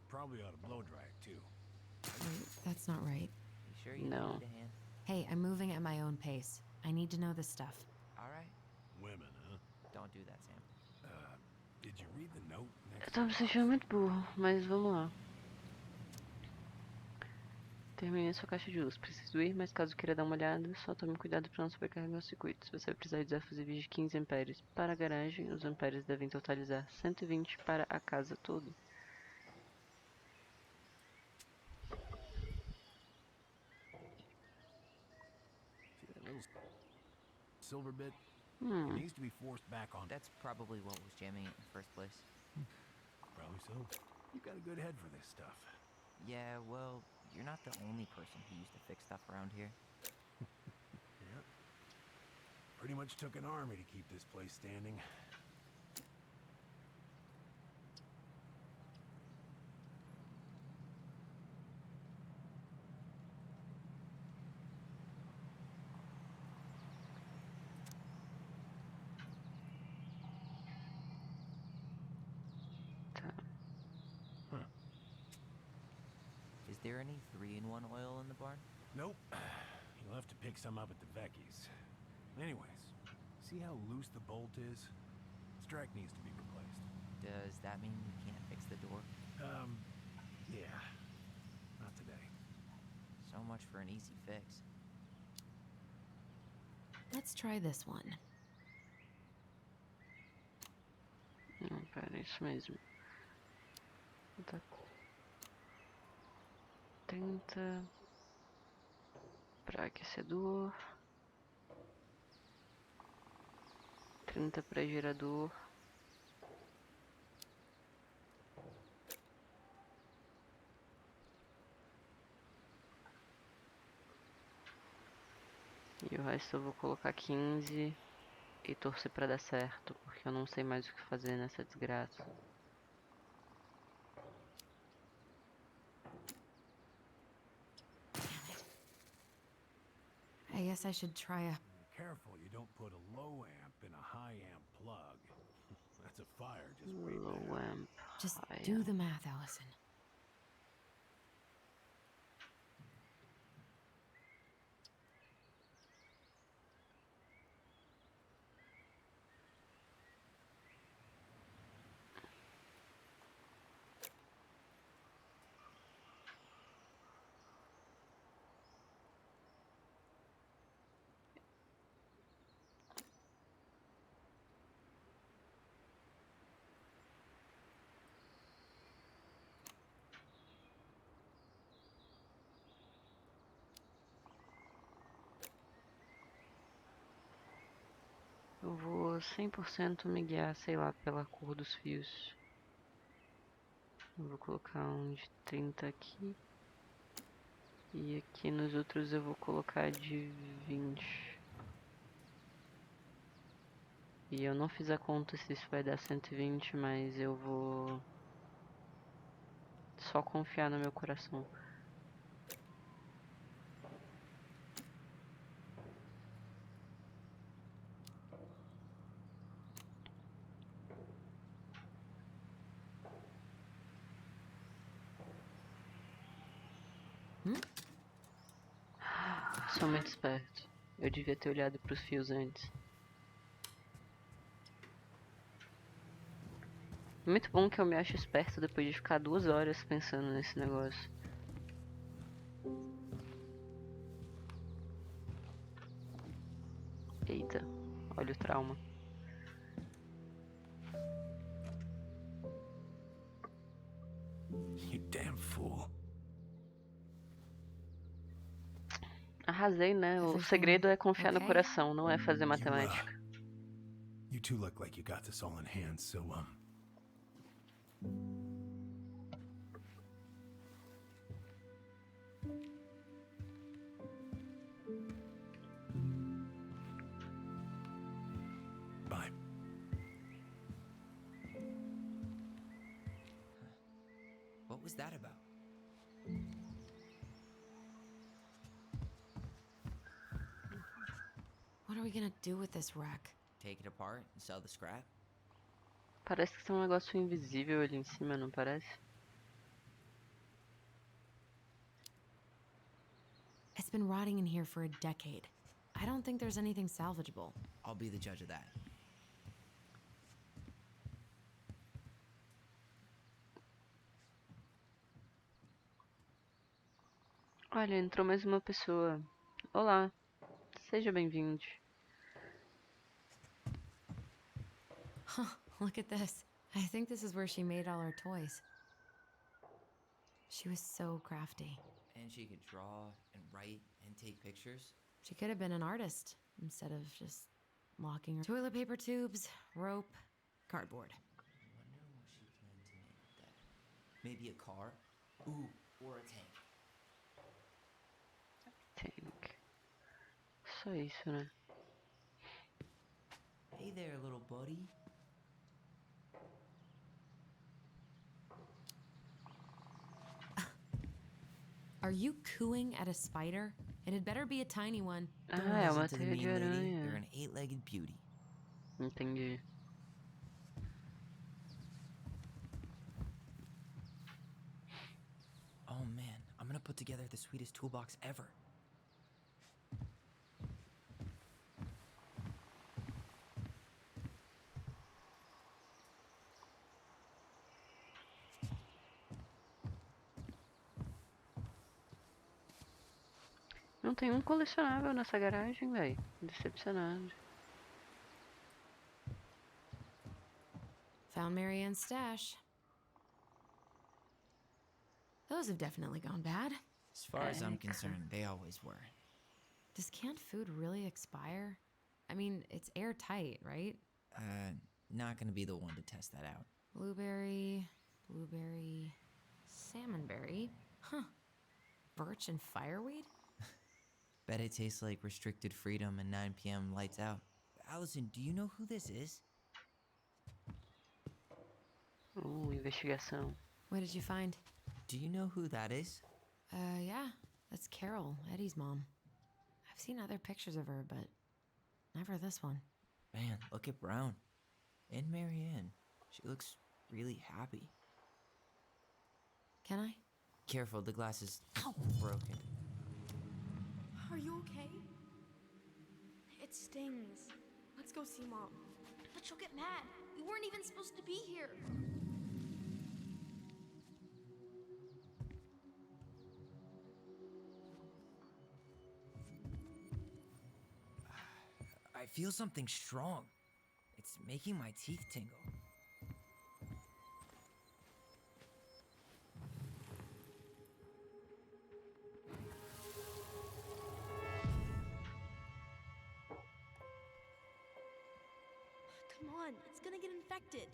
Probably ought to blow dry it too. Wait, that's not right. You sure you No. need a hand? Hey, I'm moving at my own pace. I need to know this stuff. All right. Women, huh? Don't do that, Sam. Did you read the note Eu next tô me sentindo muito burro, mas vamos lá. Terminei sua caixa de luz. Preciso ir, mas caso queira dar uma olhada, só tome cuidado para não sobrecarregar o circuito. Se você precisar de desafusíveis de 15 amperes para a garagem, os amperes devem totalizar 120 para a casa toda. See that little silver bit? It Hmm. needs to be forced back on. That's probably what was jamming it in the first place. Probably so. You got a good head for this stuff. Yeah, well, you're not the only person who used to fix stuff around here. Yeah. Pretty much took an army to keep this place standing. Is there any 3-in-1 oil in the barn? Nope. You'll have to pick some up at the Vecchi's. Anyways, see how loose the bolt is? Strike needs to be replaced. Does that mean you can't fix the door? Yeah. Not today. So much for an easy fix. Let's try this one. Não, pera, isso mesmo. Tá. 30 para aquecedor, 30 para gerador, e o resto eu vou colocar 15 e torcer para dar certo, porque eu não sei mais o que fazer nessa desgraça. I guess I should try a... Careful you don't put a low amp in a high amp plug. That's a fire just waiting to Low happen. amp. Just high do amp. the math, Allison. Eu vou 100% me guiar, sei lá, pela cor dos fios. Eu vou colocar um de 30 aqui. E aqui nos outros eu vou colocar de 20. E eu não fiz a conta se isso vai dar 120, mas eu vou só confiar no meu coração. Sou muito esperto. Eu devia ter olhado pros fios antes. Muito bom que eu me acho esperto depois de ficar 2 horas pensando nesse negócio. Eita, olha o trauma. You damn fool. Arrasei, né? O segredo é confiar no coração, não é fazer matemática. You two look like you got this all in hand, so, bye. What was that about? What are we gonna do with this wreck? Take it apart and sell the scrap? Parece que tem um negócio invisível ali em cima, não parece? It's been rotting in here for a decade. I don't think there's anything salvageable. I'll be the judge of that. Olha, entrou mais uma pessoa. Olá, seja bem-vindo. Huh, look at this. I think this is where she made all her toys. She was so crafty. And she could draw and write and take pictures. She could have been an artist instead of just locking her. Toilet paper tubes, rope, cardboard. I wonder what she planned to make with that. Maybe a car? Ooh, or a tank. Tank. Só isso, né? Hey there, little buddy. Are you cooing at a spider? It had better be a tiny one. Ah, Don't é listen uma to the teia de mean lady. aranha. You're an 8-legged beauty. Entendi. Oh man, I'm gonna put together the sweetest toolbox ever. Não tem um colecionável nessa garagem, véi. Decepcionado. Found Marianne's stash. Those have definitely gone bad. As far as I'm concerned, they always were. Does canned food really expire? I mean, it's airtight, right? Not gonna be the one to test that out. Blueberry, salmonberry. Huh. Birch and fireweed? Bet it tastes like restricted freedom and 9 p.m. lights out. Allison, do you know who this is? Investigação. What did you find? Do you know who that is? Yeah, that's Carol, Eddie's mom. I've seen other pictures of her, but never this one. Man, look at Brown. And Marianne. She looks really happy. Can I? Careful, the glass is broken. Are you okay? It stings. Let's go see Mom. But she'll get mad. We weren't even supposed to be here. I feel something strong. It's making my teeth tingle. Come on, it's gonna get infected.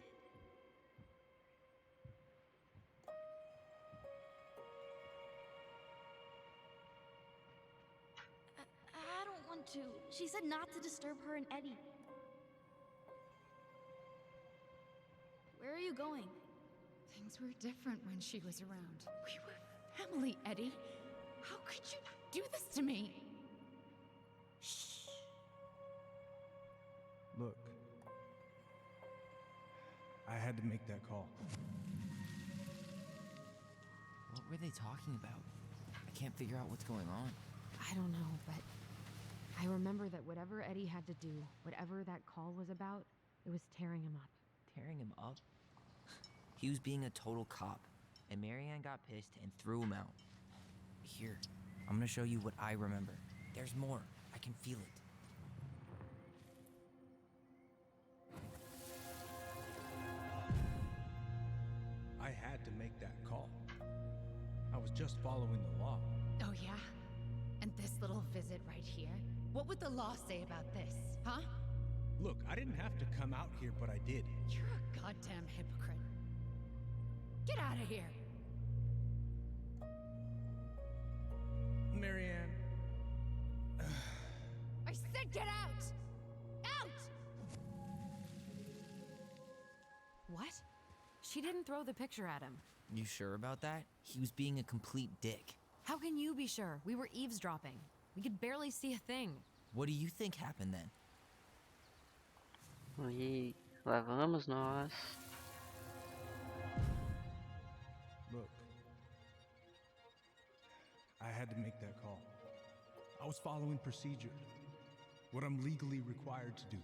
I don't want to. She said not to disturb her and Eddie. Where are you going? Things were different when she was around. We were family, Eddie. How could you do this to me? Shh. Look, I had to make that call. What were they talking about? I can't figure out what's going on. I don't know, but I remember that whatever Eddie had to do, whatever that call was about, it was tearing him up. Tearing him up? He was being a total cop, and Marianne got pissed and threw him out. Here, I'm gonna show you what I remember. There's more. I can feel it. I had to make that call. I was just following the law. Oh, yeah? And this little visit right here? What would the law say about this, huh? Look, I didn't have to come out here, but I did. You're a goddamn hypocrite. Get out of here! Marianne. I said get out! Out! What? She didn't throw the picture at him. You sure about that? He was being a complete dick. How can you be sure? We were eavesdropping. We could barely see a thing. What do you think happened then? E lá vamos nós. Look, I had to make that call. I was following procedure, what I'm legally required to do.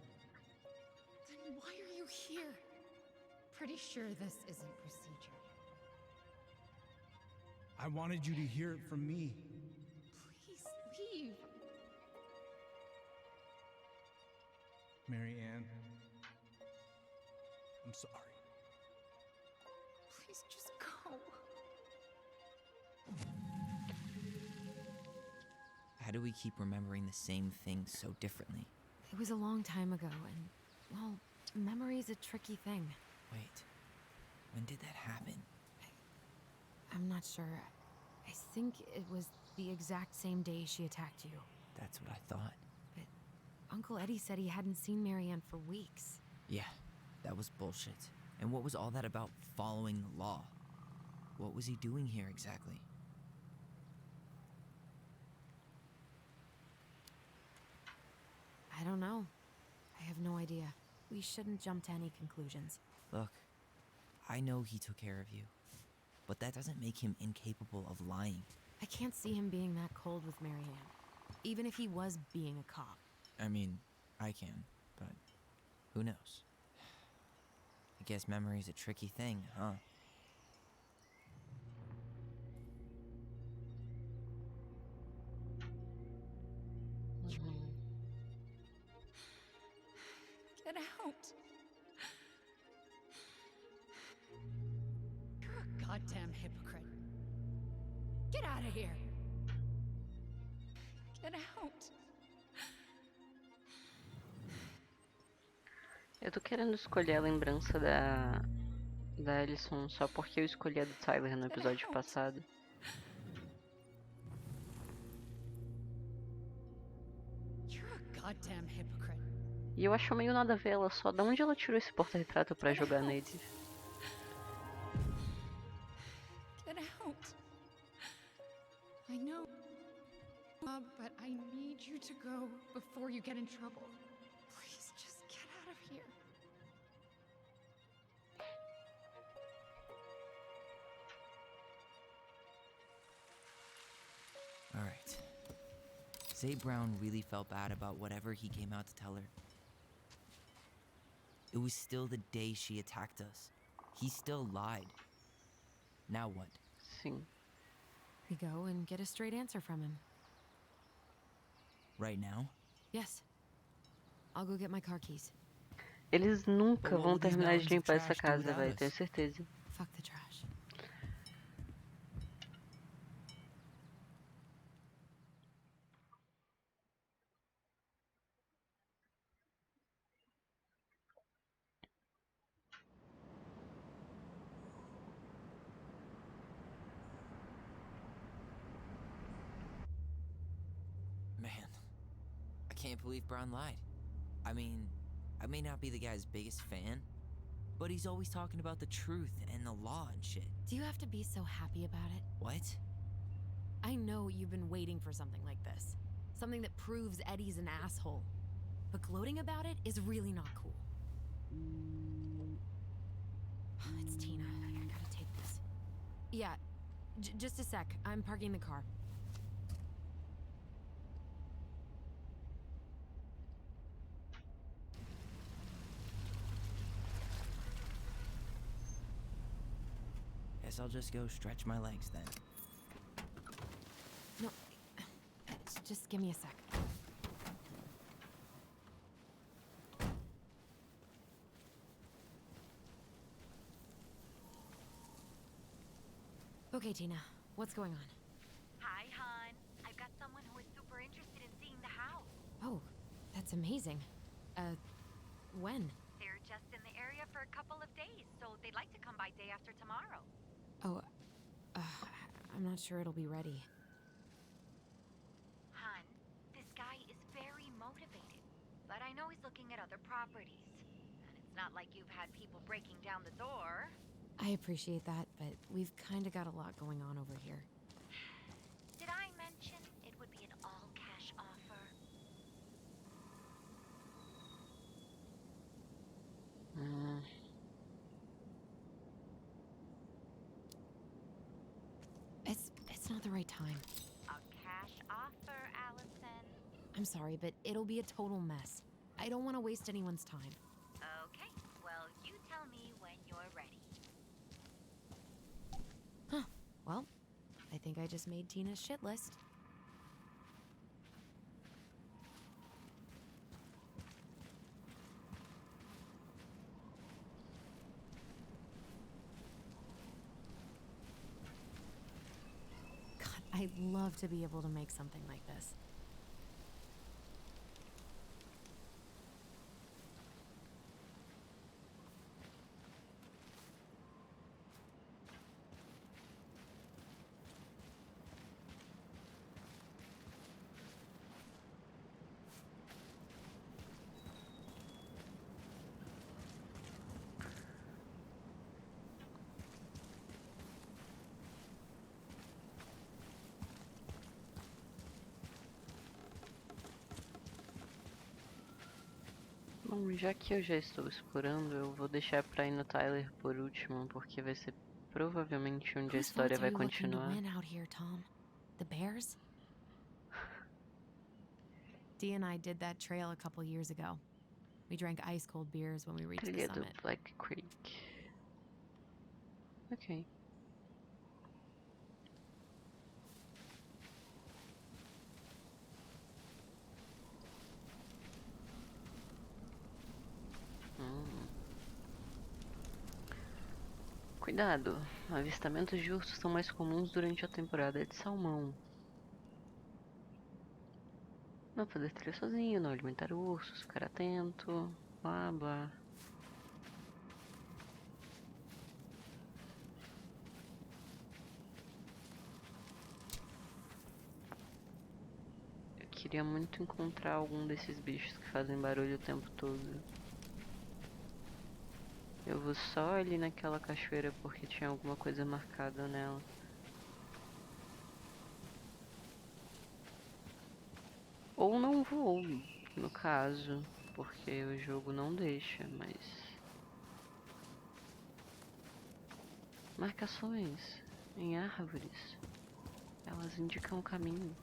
Then why are you here? Pretty sure this isn't procedure. I wanted you to hear it from me. Please leave. Marianne, I'm sorry. Please just go. How do we keep remembering the same things so differently? It was a long time ago, and, well, memory's a tricky thing. Wait, when did that happen? I'm not sure. I think it was the exact same day she attacked you. That's what I thought. But Uncle Eddie said he hadn't seen Marianne for weeks. Yeah, that was bullshit. And what was all that about following the law? What was he doing here exactly? I don't know. I have no idea. We shouldn't jump to any conclusions. Look, I know he took care of you, but that doesn't make him incapable of lying. I can't see him being that cold with Marianne, even if he was being a cop. I mean, I can, but who knows? I guess memory's a tricky thing, huh? Get out. You're a goddamn hypocrite. Get out of here. Get out. Eu tô querendo escolher a lembrança da Alison só porque eu escolhi a do Tyler no episódio passado. You're a goddamn hypocrite. E eu acho meio nada a ver ela só. Da onde ela tirou esse porta-retrato pra jogar nele? Get out. I know, but I need you to go before you get in trouble. Please just get out of here. All right. Say Brown really felt bad about whatever he came out to tell her. It was still the day she attacked us. He still lied. Now what? Sim. We go and get a straight answer from him. Right now? Yes. I'll go get my car keys. Eles nunca vão terminar de limpar essa casa, velho. Tenho certeza. Fuck the trash. Man, I can't believe Brown lied. I mean, I may not be the guy's biggest fan, but he's always talking about the truth and the law and shit. Do you have to be so happy about it? What? I know you've been waiting for something like this. Something that proves Eddie's an asshole. But gloating about it is really not cool. It's Tina. I gotta take this. Yeah, just a sec. I'm parking the car. Guess I'll just go stretch my legs then. No, just give me a sec. Okay, Tina, what's going on? Hi, hon. I've got someone who is super interested in seeing the house. Oh, that's amazing. When? They're just in the area for a couple of days, so they'd like to come by day after tomorrow. Oh, I'm not sure it'll be ready. Hun, this guy is very motivated, but I know he's looking at other properties. And it's not like you've had people breaking down the door. I appreciate that, but we've kind of got a lot going on over here. Did I mention it would be an all-cash offer? It's not the right time. A cash offer, Allison. I'm sorry, but it'll be a total mess. I don't want to waste anyone's time. Okay, well, you tell me when you're ready. Huh. Well, I think I just made Tina's shit list. God, I'd love to be able to make something like this. Bom, já que eu já estou explorando, eu vou deixar pra ir no Tyler por último, porque vai ser provavelmente onde a Whose história thoughts vai are you looking to continuar. win out here, Tom? The bears? Dee and I did that trail a couple years ago. We drank ice-cold beers when we reached the Trilha do summit. Black Creek. Ok. Cuidado, avistamentos de ursos são mais comuns durante a temporada de salmão. Não fazer trilha sozinho, não alimentar ursos, ficar atento, blá blá. Eu queria muito encontrar algum desses bichos que fazem barulho o tempo todo. Eu vou só ali naquela cachoeira porque tinha alguma coisa marcada nela. Ou não vou, no caso, porque o jogo não deixa, mas... Marcações em árvores, elas indicam o caminho.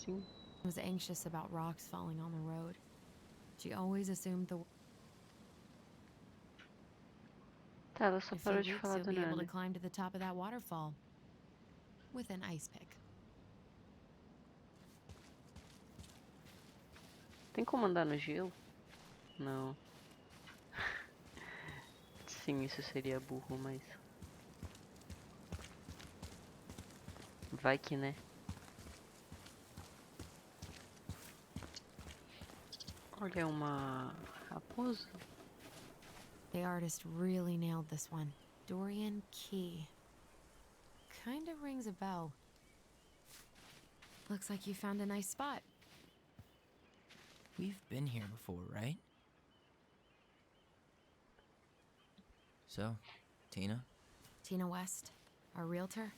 Sim. Was anxious about rocks falling on the road. She always assumed the Tá, ela só in a parou few de weeks falar you'll do be able to nada. climb to the top of that waterfall with an ice pick. Tem como andar no gelo? Não. Sim, isso seria burro, mas... Vai que, né? Olha, uma raposa. The artist really nailed this one. Dorian Key. Kinda rings a bell. Looks like you found a nice spot. We've been here before, right? So, Tina? Tina West, our realtor.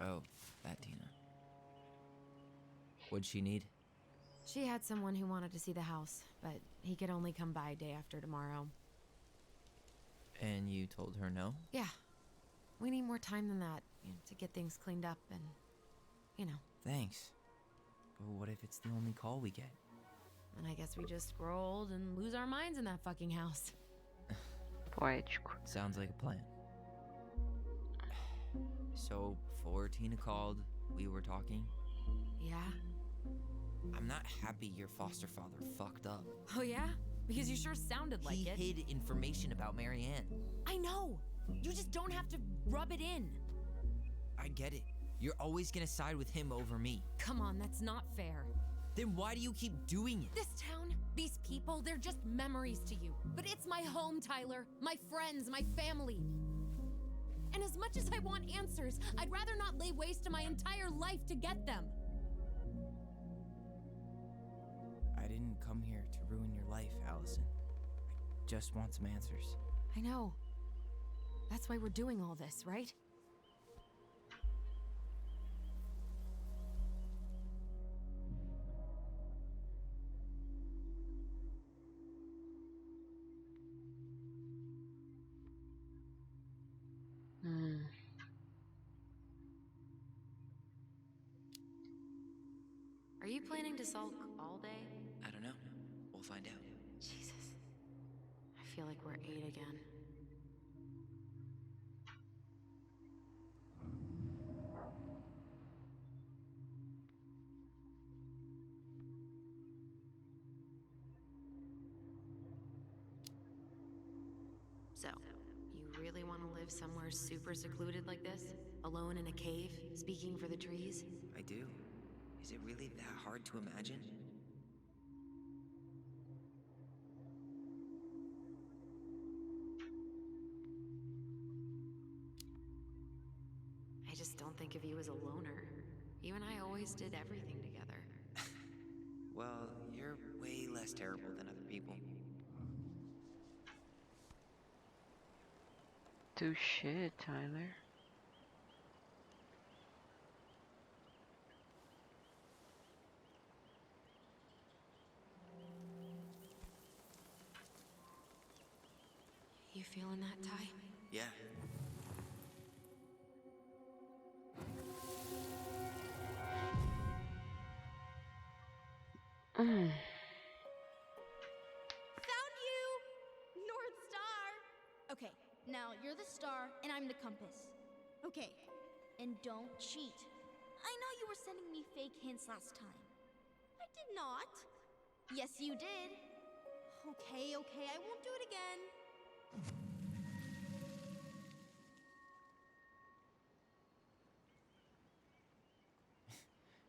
Oh, that Tina. What'd she need? She had someone who wanted to see the house, but he could only come by day after tomorrow. And you told her no? Yeah. We need more time than that, to get things cleaned up and, Thanks. But what if it's the only call we get? And I guess we just grow old and lose our minds in that fucking house. Poético. Sounds like a plan. So, before Tina called, we were talking. Yeah? I'm not happy your foster father fucked up. Oh yeah? Because you sure sounded like it. He hid information about Marianne. I know! You just don't have to rub it in. I get it. You're always gonna side with him over me. Come on, that's not fair. Then why do you keep doing it? This town, these people, they're just memories to you. But it's my home, Tyler. My friends, my family. And as much as I want answers, I'd rather not lay waste to my entire life to get them. I didn't come here to ruin your life, Allison. I just want some answers. I know. That's why we're doing all this, right? Are you planning to sulk all day? I don't know. We'll find out. Jesus. I feel like we're 8 again. So, you really want to live somewhere super secluded like this? Alone in a cave, speaking for the trees? I do. Is it really that hard to imagine? I just don't think of you as a loner. You and I always did everything together. Well, you're way less terrible than other people. Touché, Tyler. You feeling that, Ty? Yeah. Found you! North Star! Okay, now you're the star and I'm the compass. Okay, and don't cheat. I know you were sending me fake hints last time. I did not. Yes, you did. Okay, I won't do it again.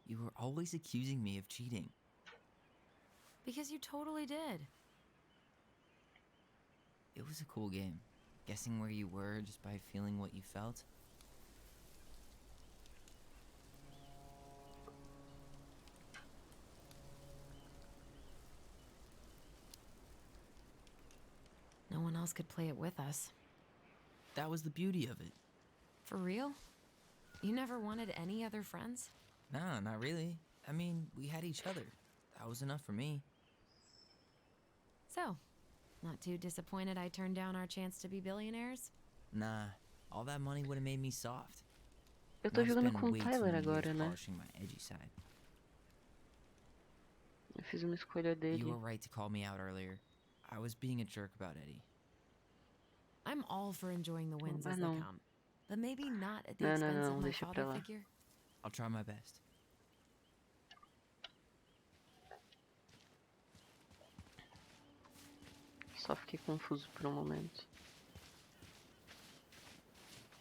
You were always accusing me of cheating. Because you totally did. It was a cool game. Guessing where you were just by feeling what you felt. No one else could play it with us. That was the beauty of it. For real? You never wanted any other friends? Nah, not really. I mean, we had each other. That was enough for me. So, not too disappointed I turned down our chance to be billionaires? Nah, all that money would have made me soft. Eu tô I've jogando spent com o way too Tyler many agora, years né? polishing my edgy side. Eu fiz uma escolha You dele. were right to call me out earlier. I was being a jerk about Eddie. I'm all for enjoying the wins Ah, as não. they come. But maybe not at the Não, expense não, of my deixa pra father lá. figure. I'll try my best. Só fiquei confuso por um momento.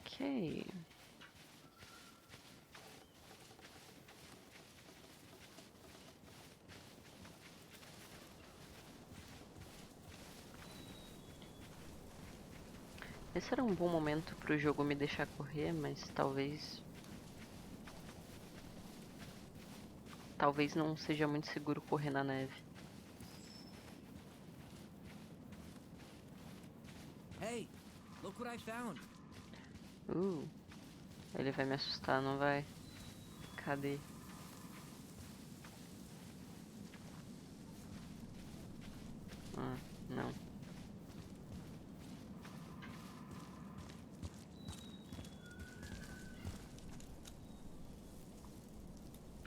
Ok. Esse era um bom momento pro jogo me deixar correr, mas talvez não seja muito seguro correr na neve. Hey, look what I found. Ele vai me assustar, não vai? Cadê? Não.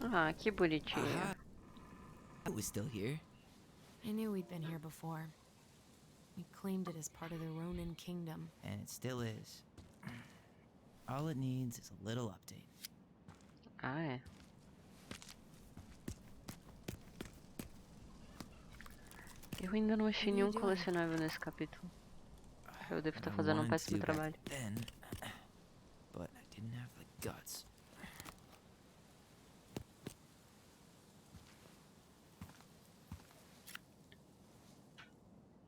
Ah, que bonitinho. Aha. It was still here. I knew we'd been here before. We claimed it as part of the Ronin kingdom. And it still is. All it needs is a little update. Ah, é. Eu ainda não achei nenhum colecionável nesse capítulo. Eu devo estar fazendo um péssimo trabalho. Then, but I didn't have the guts.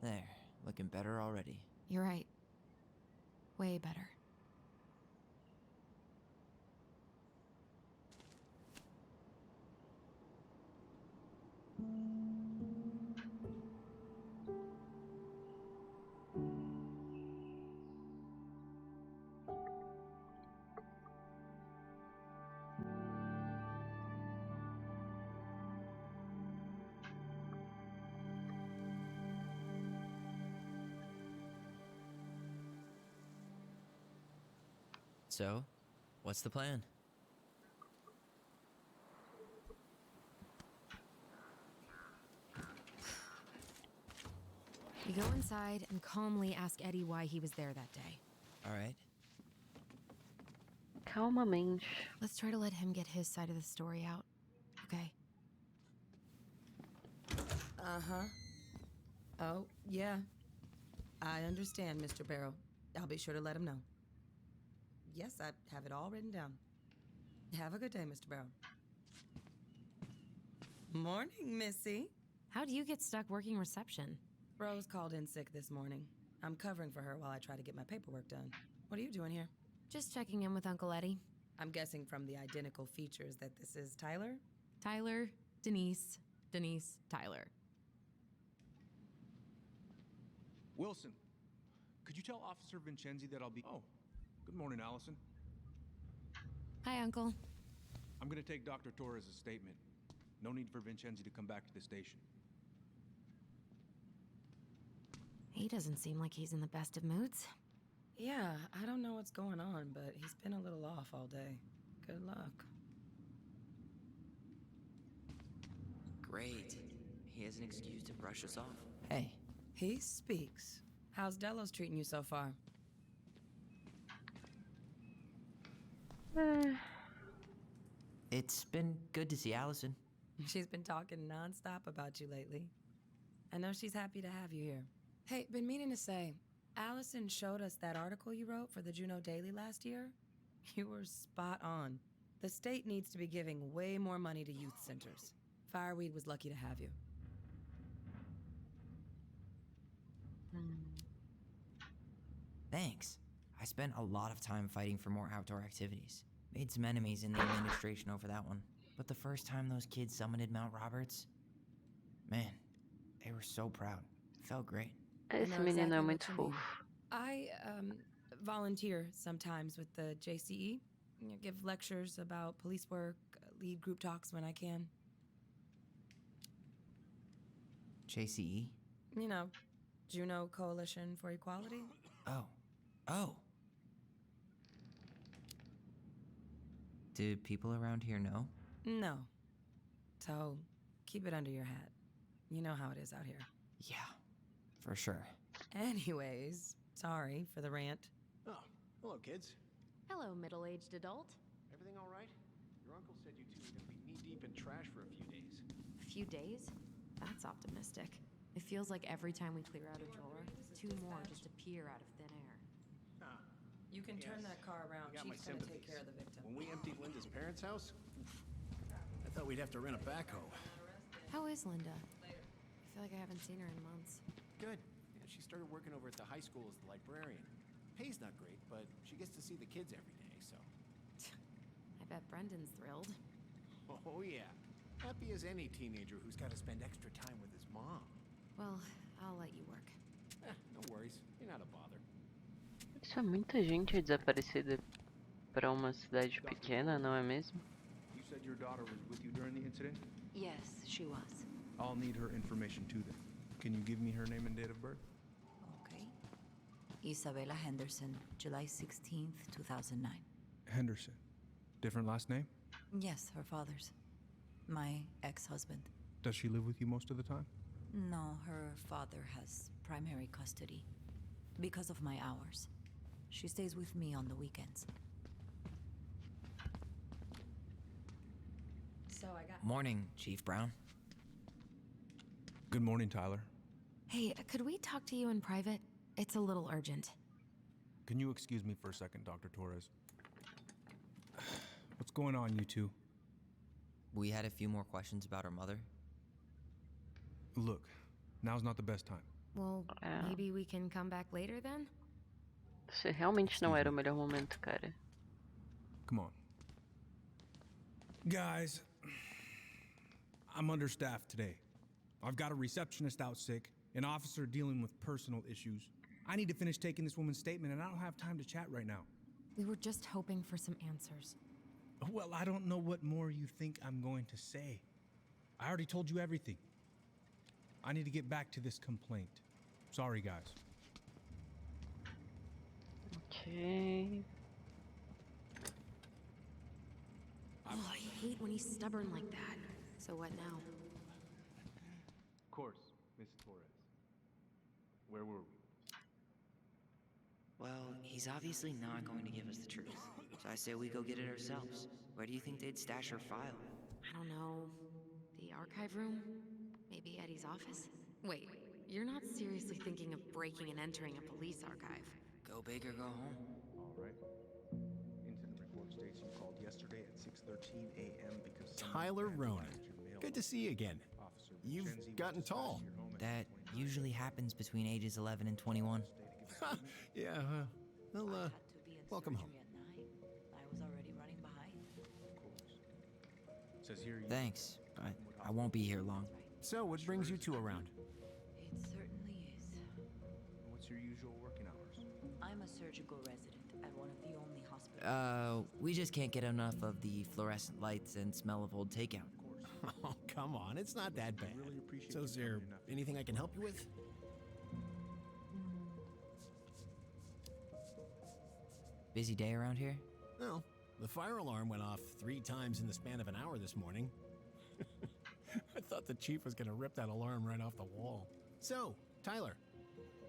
There, looking better already. You're right. Way better. So, what's the plan? We go inside and calmly ask Eddie why he was there that day. All right. Calmamente. Let's try to let him get his side of the story out, okay? Uh-huh. Oh, yeah. I understand, Mr. Barrow. I'll be sure to let him know. Yes, I have it all written down. Have a good day, Mr. Barrow. Morning, Missy. How do you get stuck working reception? Rose called in sick this morning. I'm covering for her while I try to get my paperwork done. What are you doing here? Just checking in with Uncle Eddie. I'm guessing from the identical features that this is Tyler? Tyler, Denise, Denise, Tyler. Wilson, could you tell Officer Vincenzi that I'll be... Oh, good morning, Allison. Hi, Uncle. I'm gonna take Dr. Torres' statement. No need for Vincenzi to come back to the station. He doesn't seem like he's in the best of moods. Yeah, I don't know what's going on, but he's been a little off all day. Good luck. Great. He has an excuse to brush us off. Hey. He speaks. How's Delos treating you so far? It's been good to see Allison. She's been talking nonstop about you lately. I know she's happy to have you here. Hey, been meaning to say, Allison showed us that article you wrote for the Juneau Daily last year. You were spot on. The state needs to be giving way more money to youth centers. Fireweed was lucky to have you. Thanks. I spent a lot of time fighting for more outdoor activities. Made some enemies in the administration over that one. But the first time those kids summited Mount Roberts, man, they were so proud. It felt great. Esse menino é muito fofo. I volunteer sometimes with the JCE. Give lectures about police work, lead group talks when I can. JCE? You know, Juneau Coalition for Equality. Oh. Do people around here know? No. So, keep it under your hat. You know how it is out here. Yeah, for sure. Anyways, sorry for the rant. Oh, hello, kids. Hello, middle-aged adult. Everything all right? Your uncle said you two were going to be knee-deep in trash for a few days. A few days? That's optimistic. It feels like every time we clear out a drawer, two more just appear out of thin air. You can turn that car around. Chief's gonna take care of the victim. When we emptied Linda's parents' house, I thought we'd have to rent a backhoe. How is Linda? I feel like I haven't seen her in months. Good. Yeah, she started working over at the high school as the librarian. Pay's not great, but she gets to see the kids every day, so... I bet Brendan's thrilled. Oh, yeah. Happy as any teenager who's got to spend extra time with his mom. Well, I'll let you work. No worries. You're not a bother. Isso é muita gente desaparecida pra uma cidade pequena, não é mesmo? You said your daughter was with you during the incident? Yes, she was. I'll need her information too then. Can you give me her name and date of birth? Okay. Isabella Henderson, July 16th, 2009. Henderson. Different last name? Yes, her father's. My ex-husband. Does she live with you most of the time? No, her father has primary custody. Because of my hours. She stays with me on the weekends. So I got... Morning, Chief Brown. Good morning, Tyler. Hey, could we talk to you in private? It's a little urgent. Can you excuse me for a second, Dr. Torres? What's going on, you two? We had a few more questions about our mother. Look, now's not the best time. Well, maybe we can come back later then? Esse realmente não era o melhor momento, cara. Come on. Guys, I'm understaffed today. I've got a receptionist out sick, an officer dealing with personal issues. I need to finish taking this woman's statement, and I don't have time to chat right now. We were just hoping for some answers. Well, I don't know what more you think I'm going to say. I already told you everything. I need to get back to this complaint. Sorry, guys. Ok. Oh, I hate when he's stubborn like that. So what now? Of course, Miss Torres. Where were we? Well, he's obviously not going to give us the truth. So I say we go get it ourselves. Where do you think they'd stash her file? I don't know. The archive room? Maybe Eddie's office? Wait, you're not seriously thinking of breaking and entering a police archive? Go big or go home. All right. Incident report states you called yesterday at 6:13 a.m. because Tyler Ronan. Good to see you again. You've gotten tall. That usually happens between ages 11 and 21. Yeah, well, welcome home. I was already running behind. Says here you Thanks, but I won't be here long. So, what brings you two around? It certainly is. What's your usual working hours? I'm a surgical resident at one of the only hospitals. We just can't get enough of the fluorescent lights and smell of old takeout. Oh, come on, it's not that bad. So, is there anything I can help you with? Busy day around here? No, the fire alarm went off 3 times in the span of an hour this morning. I thought the chief was gonna rip that alarm right off the wall. So, Tyler,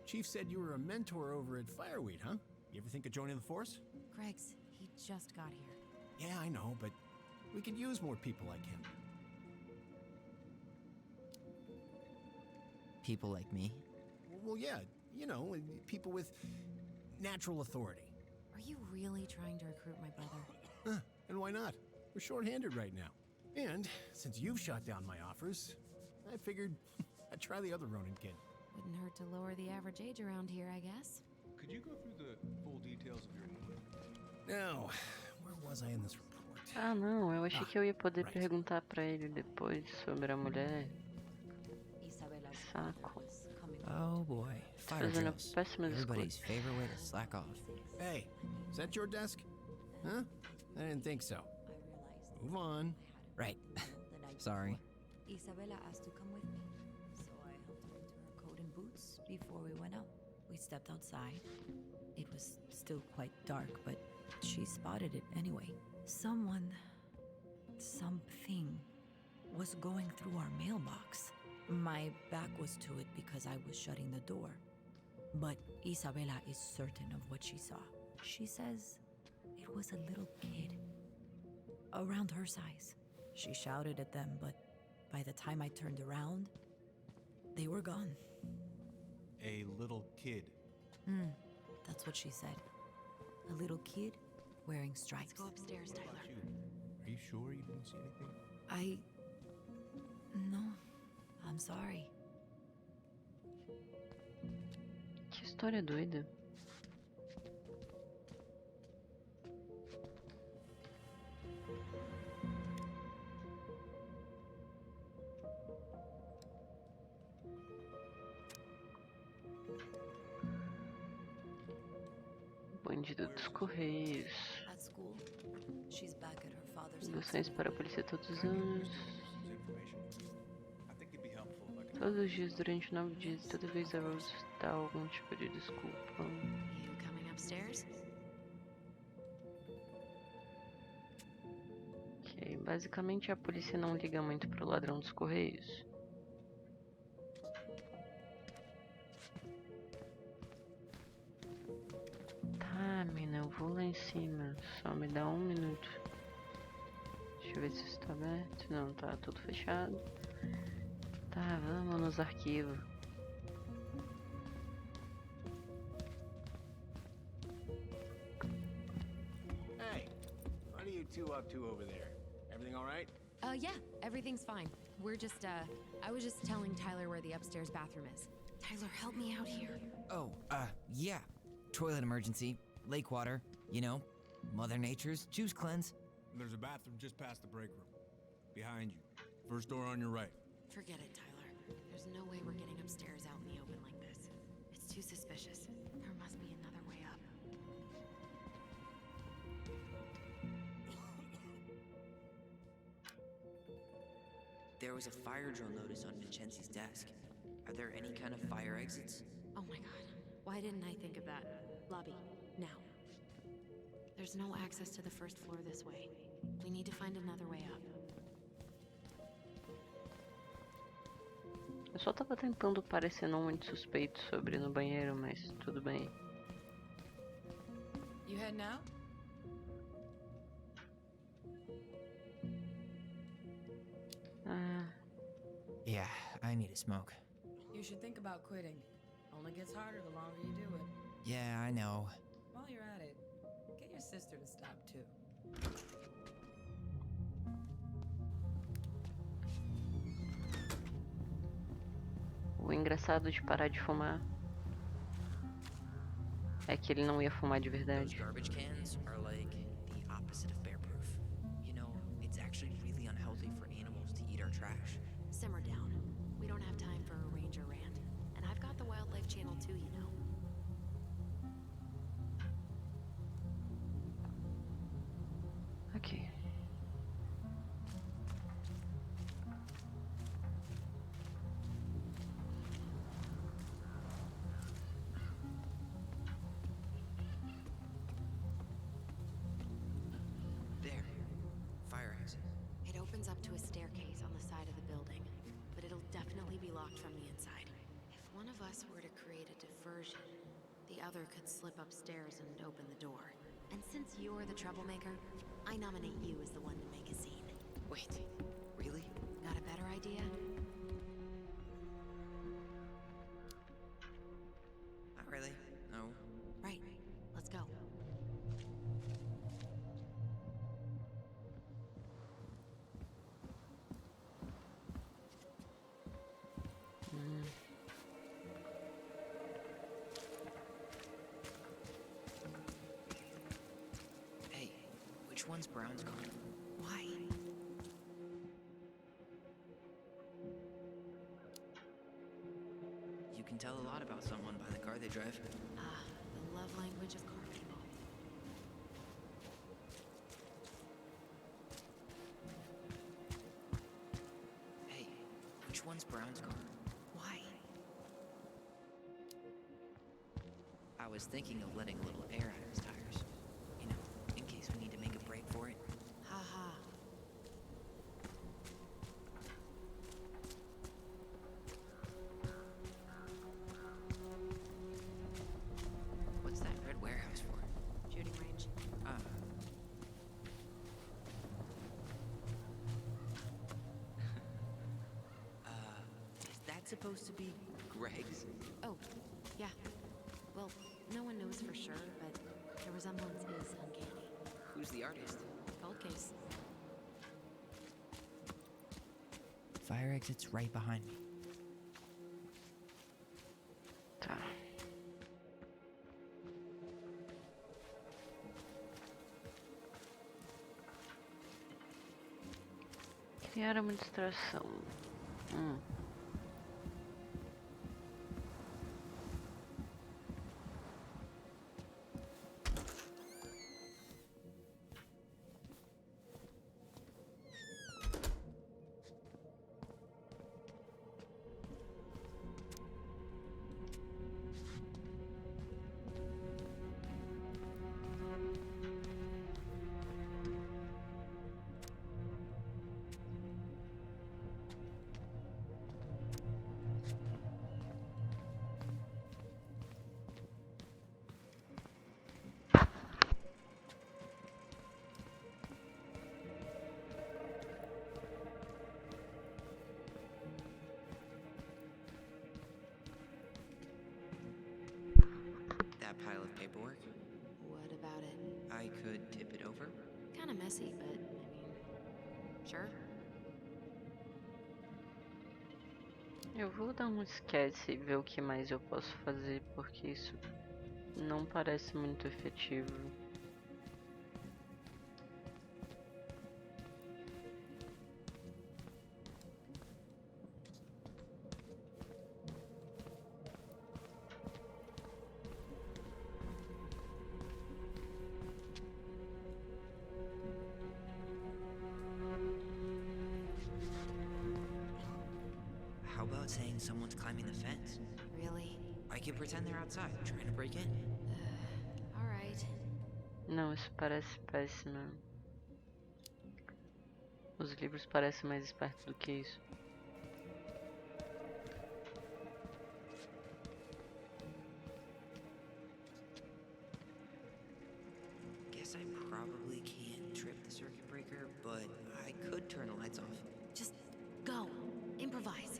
Chief said you were a mentor over at Fireweed, huh? You ever think of joining the force? Greg's, he just got here. Yeah, I know, but we could use more people like him. People like me? Well, yeah, you know, people with natural authority. Are you really trying to recruit my brother? And why not? We're short-handed right now. And since you've shot down my offers, I figured I'd try the other Ronin kid. Wouldn't hurt to lower the average age around here, I guess. Could you go through the full details of your Now, where was I in this report? Ah, não, eu achei que eu ia poder perguntar pra ele depois sobre a mulher. Saco. Oh boy, fire Fazendo drills. péssimas Everybody's escolhas. favorite way to slack off. Hey, is that your desk? Huh? I didn't think so. Move on. Right. Sorry. Isabella asked to come with me, so I helped her into her coat and boots before we went out. We stepped outside. It was still quite dark, but she spotted it anyway. Something was going through our mailbox. My back was to it because I was shutting the door. But Isabella is certain of what she saw. She says it was a little kid, around her size. She shouted at them, but by the time I turned around, they were gone. A little kid. That's what she said. A little kid wearing stripes. Let's go upstairs, Tyler. Are you sure you didn't see anything? No, I'm sorry. Que história doida. Bandido dos Correios. At school, she's back at her father's house. Lições para a polícia todos os anos. I think it'd be helpful if I could... Todos os dias durante 9 dias, toda vez a Rose dá algum tipo de desculpa. You coming upstairs? Ok, basicamente a polícia não liga muito pro ladrão dos Correios. Ah, mina, eu vou lá em cima. Só me dá 1 minuto. Deixa eu ver se isso tá aberto. Não, tá tudo fechado. Tá, vamos nos arquivos. Hey, what are you two up to over there? Everything all right? Yeah, everything's fine. We're just, I was just telling Tyler where the upstairs bathroom is. Tyler, help me out here. Oh, yeah. Toilet emergency, lake water, you know, Mother Nature's juice cleanse. There's a bathroom just past the break room. Behind you. First door on your right. Forget it, Tyler. There's no way we're getting upstairs out in the open like this. It's too suspicious. There must be another way up. There was a fire drill notice on Vincenzi's desk. Are there any kind of fire exits? Oh my god. Why didn't I think of that? Lobby, now. There's no access to the first floor this way. We need to find another way up. Eu só tava tentando parecer não muito suspeito sobre ir no banheiro, mas tudo bem. You heading out? Yeah, I need a smoke. You should think about quitting. Only gets harder the longer you do it. Yeah, I know. While you're at it, get your sister to stop too. O engraçado de parar de fumar é que ele não ia fumar de Those verdade. garbage cans are like the opposite of bear proof. You know, it's actually really unhealthy for animals to eat our trash. Simmer down. We don't have time for a ranger rant. And I've got the Wildlife Channel too, you know. Ok. There. Fire exit. It opens up to a staircase on the side of the building, but it'll definitely be locked from the inside. If one of us were to create a diversion, the other could slip upstairs and open the door. And since you're the troublemaker, I nominate you as the one to make a scene. Wait, really? Got a better idea? Not really. No. Right. Let's go. Hey, which one's Brown's car? Why? You can tell a lot about someone by the car they drive. Ah, the love language of car people. Hey, which one's Brown's car? Why? I was thinking of letting a little air out of his tires. You know, in case we need to make a break for it. Haha. What's that red warehouse for? Shooting range. Ah. Is that supposed to be Greg's? Oh, yeah. Well, no one knows for sure, but the resemblance is uncanny. Who's the artist? Cold case. Fire exit's right behind me. Tá. Criar uma distração. pile of paperwork. What about it? I could tip it over. Kinda messy, but, sure. Eu vou dar um esquece e ver o que mais eu posso fazer, porque isso não parece muito efetivo. How about saying someone's climbing the fence? Really? I could pretend they're outside, trying to break in. Alright. Não, isso parece péssimo. Os livros parecem mais espertos do que isso. Guess I probably can't trip the circuit breaker, but I could turn the lights off. Just go. Improvise.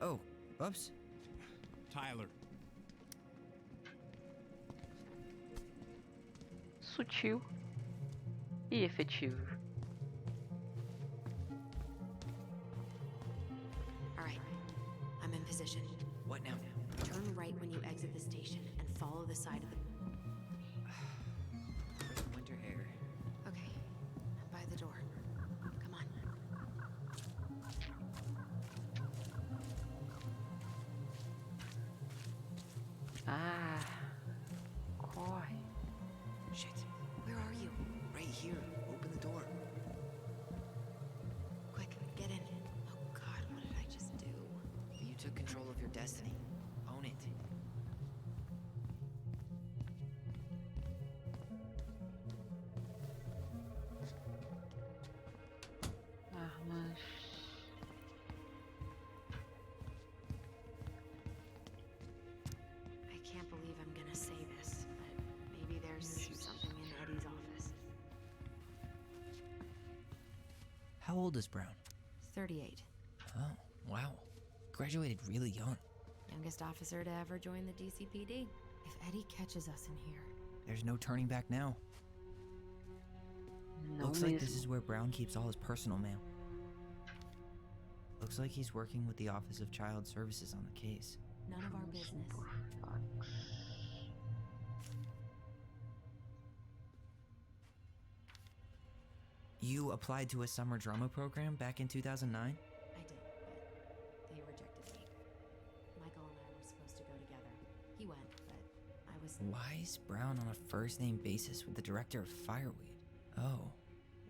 Oh, oops. Tyler. Sutil e efetivo. Alright. I'm in position. What now? Turn right when you exit the station and follow the side of the... Crisp winter air. Okay. I'm by the door. Come on. Ah, corre. Shit. Where are you? Right here. Open the door. Quick, get in. Oh god, what did I just do? You took control of your destiny. Own it. Armas. I can't believe I'm gonna say this, but maybe there's something in Eddie's office. How old is Brown? 38. Oh, wow. Graduated really young. Youngest officer to ever join the DCPD. If Eddie catches us in here... There's no turning back now. Não Looks like mesmo. this is where Brown keeps all his personal mail. Looks like he's working with the Office of Child Services on the case. None of our business. You applied to a summer drama program back in 2009? I did, but they rejected me. Michael and I were supposed to go together. He went, but I was... Why is Brown on a first-name basis with the director of Fireweed? Oh,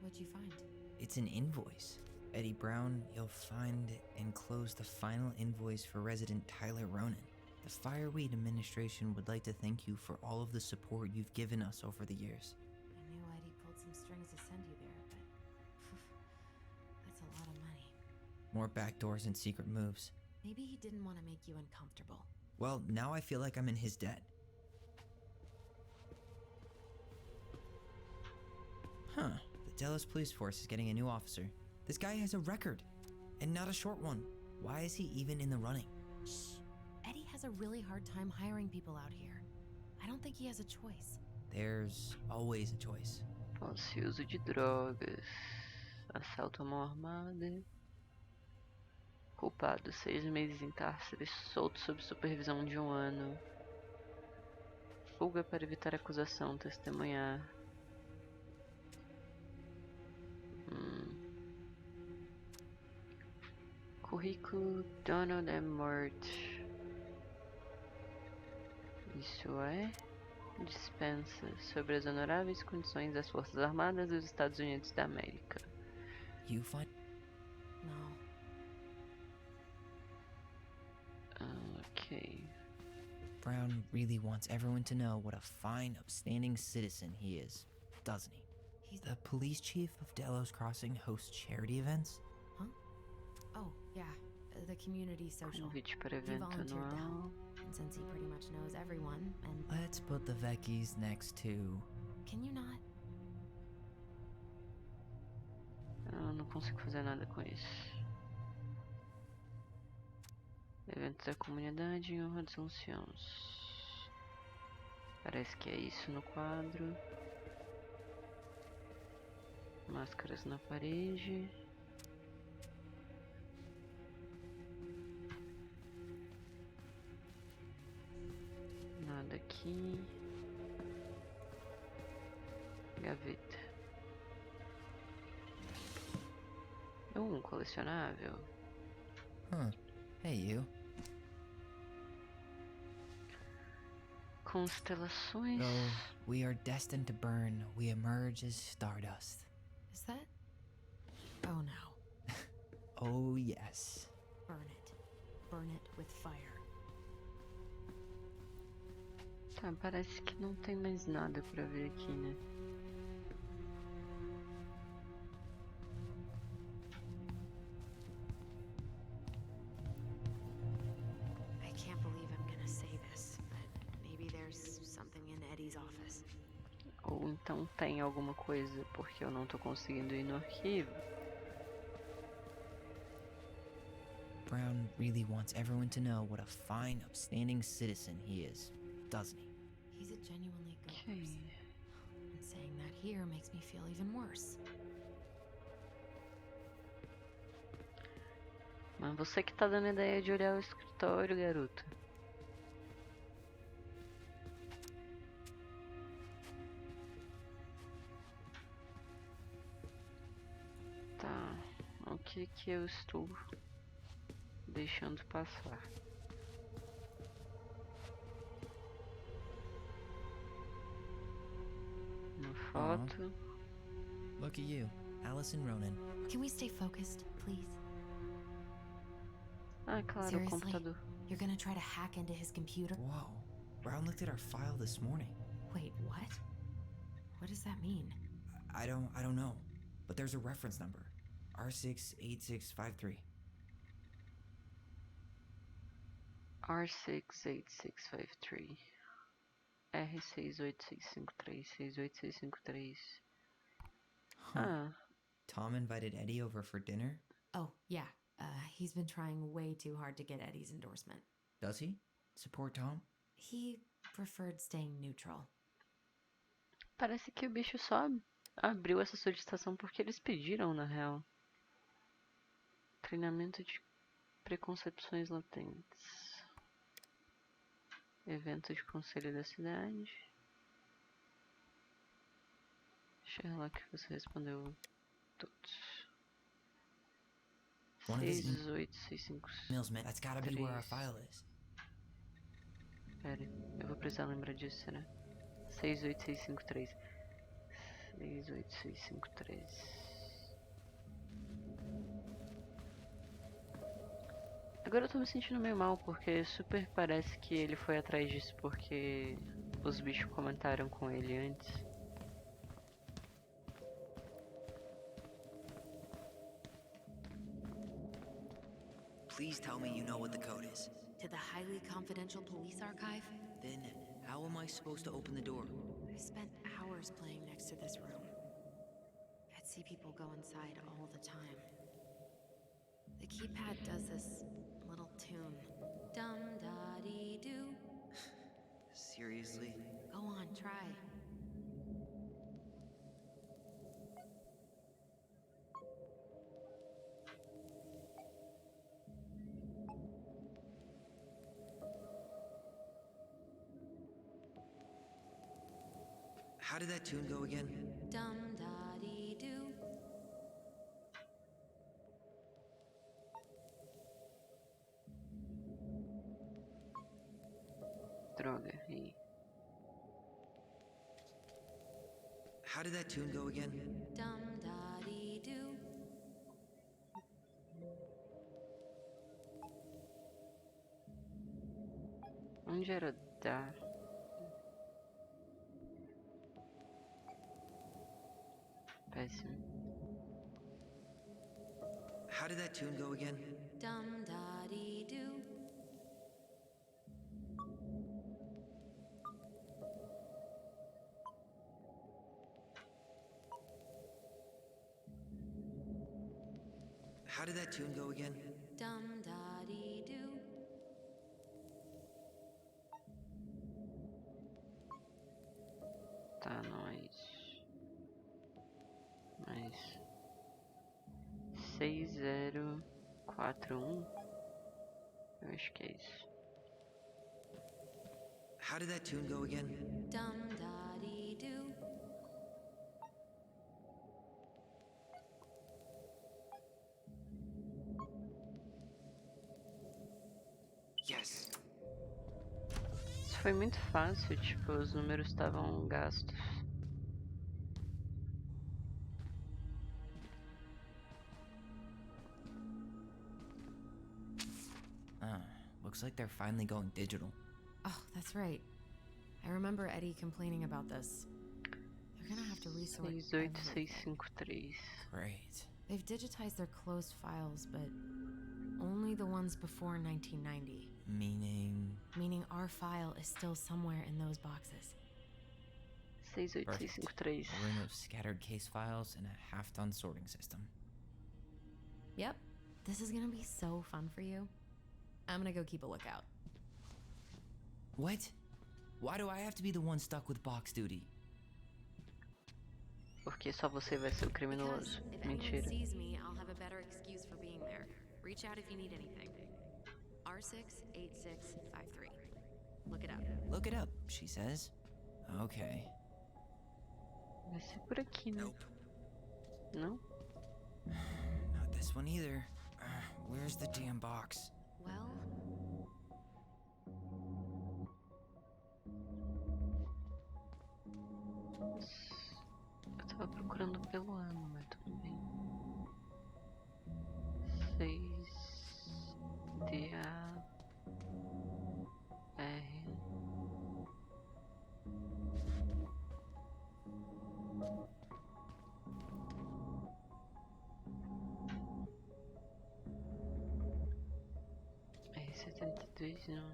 What'd you find? it's an invoice. Eddie Brown, you'll find enclosed the final invoice for resident Tyler Ronan. The Fireweed administration would like to thank you for all of the support you've given us over the years. I knew Eddie pulled some strings to send you there, but... that's a lot of money. More backdoors and secret moves. Maybe he didn't want to make you uncomfortable. Well, now I feel like I'm in his debt. Huh. The Dallas Police Force is getting a new officer. This guy has a record, and not a short one. Why is he even in the running? Shh. Eddie has a really hard time hiring people out here. I don't think he has a choice. There's always a choice. Falso uso de drogas. Assalto à mão armada. Culpado, 6 meses em cárcere, solto sob supervisão de 1 ano. Fuga para evitar acusação, testemunhar. Currículo dono de morte. Isso é dispensa sobre as honoráveis condições das Forças Armadas dos Estados Unidos da América. You find... No. Ok. Brown really wants everyone to know what a fine, upstanding citizen he is, doesn't he? He's The police chief of Delos Crossing hosts charity events? Oh, yeah. The community social. Convite para He evento volunteered to help. anual. And since he pretty much knows everyone, and... Let's put the Vecchies next to... Can you not? Eu não consigo fazer nada com isso. Eventos da comunidade em honra dos anciãos. Parece que é isso no quadro. Máscaras na parede. Nada aqui. Gaveta. Um colecionável. Huh. Hey, you. Constelações. Though we are destined to burn, we emerge as stardust. Is that? Oh no. Oh, yes. Burn it. Burn it with fire. Tá, parece que não tem mais nada pra ver aqui, né? I can't believe I'm gonna say this, but maybe there's something in Eddie's office. Ou então tem alguma coisa, porque eu não tô conseguindo ir no arquivo. Brown really wants everyone to know what a fine, upstanding citizen he is, doesn't he? He's a genuinely good person. And saying that here makes me feel even worse. Mas você que tá dando ideia de olhar o escritório, garota. Tá, o que que eu estou deixando passar? Uma foto. Look at you, Allison Ronan. Can we stay focused, please? Ah, claro, o Seriously? computador. You're gonna try to hack into his computer? Whoa. Brown looked at our file this morning. Wait, what? What does that mean? I don't know. But there's a reference number. R68653. R68653. R68653. 68653. Ah. Tom invited Eddie over for dinner? Oh, yeah. He's been trying way too hard to get Eddie's endorsement. Does he? Support Tom? He preferred staying neutral. Parece que o bicho só abriu essa solicitação porque eles pediram, na real. Treinamento de preconcepções latentes. Evento de conselho da cidade. Sherlock, você respondeu todos. 68653. That's gotta be where our file is. Pera, eu vou precisar lembrar disso, será? 68653. 68653. Agora eu tô me sentindo meio mal, porque super parece que ele foi atrás disso porque os bichos comentaram com ele antes. Please tell me you know what the code is. To the highly confidential police archive? Then, how am I supposed to open the door? I spent hours playing next to this room. I'd see people go inside all the time. The keypad does this little tune. Dum-da-dee-doo. Seriously? Go on, try. How did that tune go again? Dum-da-dee-doo. Droga, aí. How did that tune go again? Dum-da-dee-doo. Onde era dar? Péssimo. How did that tune go again? Dum-da-dee-doo. How did that tune go again? Dum da dee doo. Tá, nós. Mais 6041. Eu acho que é isso. How did that tune go again? Dum da dee doo. Yes. Isso foi muito fácil, tipo, os números estavam gastos. Looks like they're finally going digital. Oh, that's right. I remember Eddie complaining about this. They're gonna have to resort everything. 68653. Great. They've digitized their closed files, but only the ones before 1990. Meaning? Meaning our file is still somewhere in those boxes. 68653. A room of scattered case files and a half-done sorting system. Yep. This is gonna be so fun for you. I'm gonna go keep a lookout. What? Why do I have to be the one stuck with box duty? Porque só você vai ser o Because criminoso. if anyone Mentira. sees me, I'll have a better excuse for being there. Reach out if you need anything. R68653. Look it up. Look it up, she says. Okay. Vai ser por aqui, né? Nope. Não? Not this one either. Where's the damn box? Well, Eu tava procurando pelo ano, mas tudo bem. 6DAR. R72 não.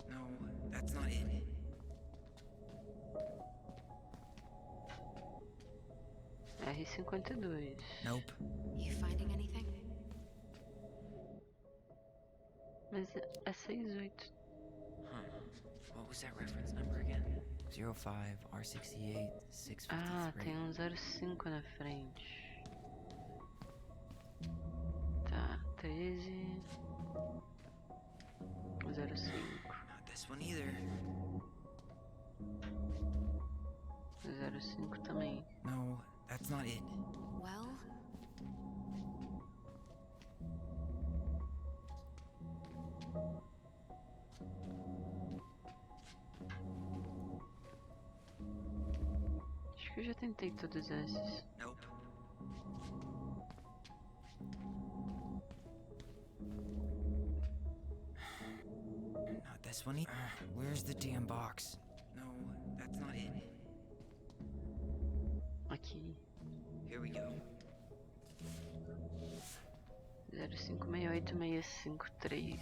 No, that's not it. R52. Nope. you finding anything? Mas é 68. What was that reference number again? 05 R68 653. Ah, tem um 05 na frente. Tá, 13 05. Not this one either. 05 também. No, that's not it. Well, Acho que eu já tentei todos esses. Nope. Not this one either. Where's the damn box? No, that's not it. Aqui. Here we go. 0568653.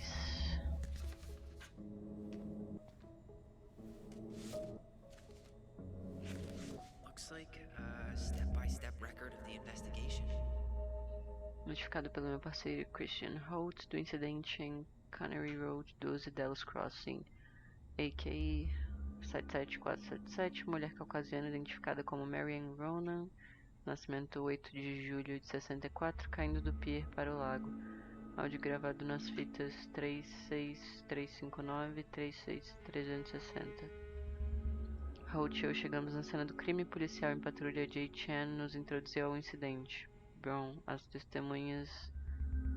Looks like a step-by-step record of the investigation. Notificado pelo meu parceiro Christian Holt do incidente em Canary Road 12 Dallas Crossing, a.k.a. 77477, mulher caucasiana identificada como Marianne Ronan, nascimento 8 de julho de 64, caindo do pier para o lago. Áudio gravado nas fitas 36359 e 36360. Holt e eu chegamos na cena do crime. Policial em patrulha Jay Chan nos introduziu ao incidente. Brown, as testemunhas,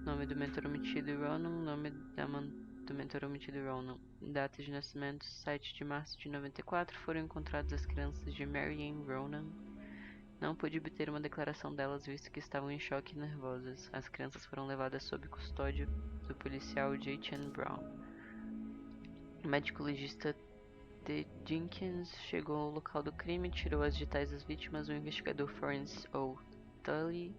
nome do mentor omitido Ronan, nome do mentor omitido Ronan. Data de nascimento 7 de março de 94. Foram encontradas as crianças de Marianne Ronan. Não pude obter uma declaração delas, visto que estavam em choque e nervosas. As crianças foram levadas sob custódia do policial J. Chan Brown. O médico legista T. Jenkins chegou ao local do crime, tirou as digitais das vítimas. O investigador Florence O. Tully,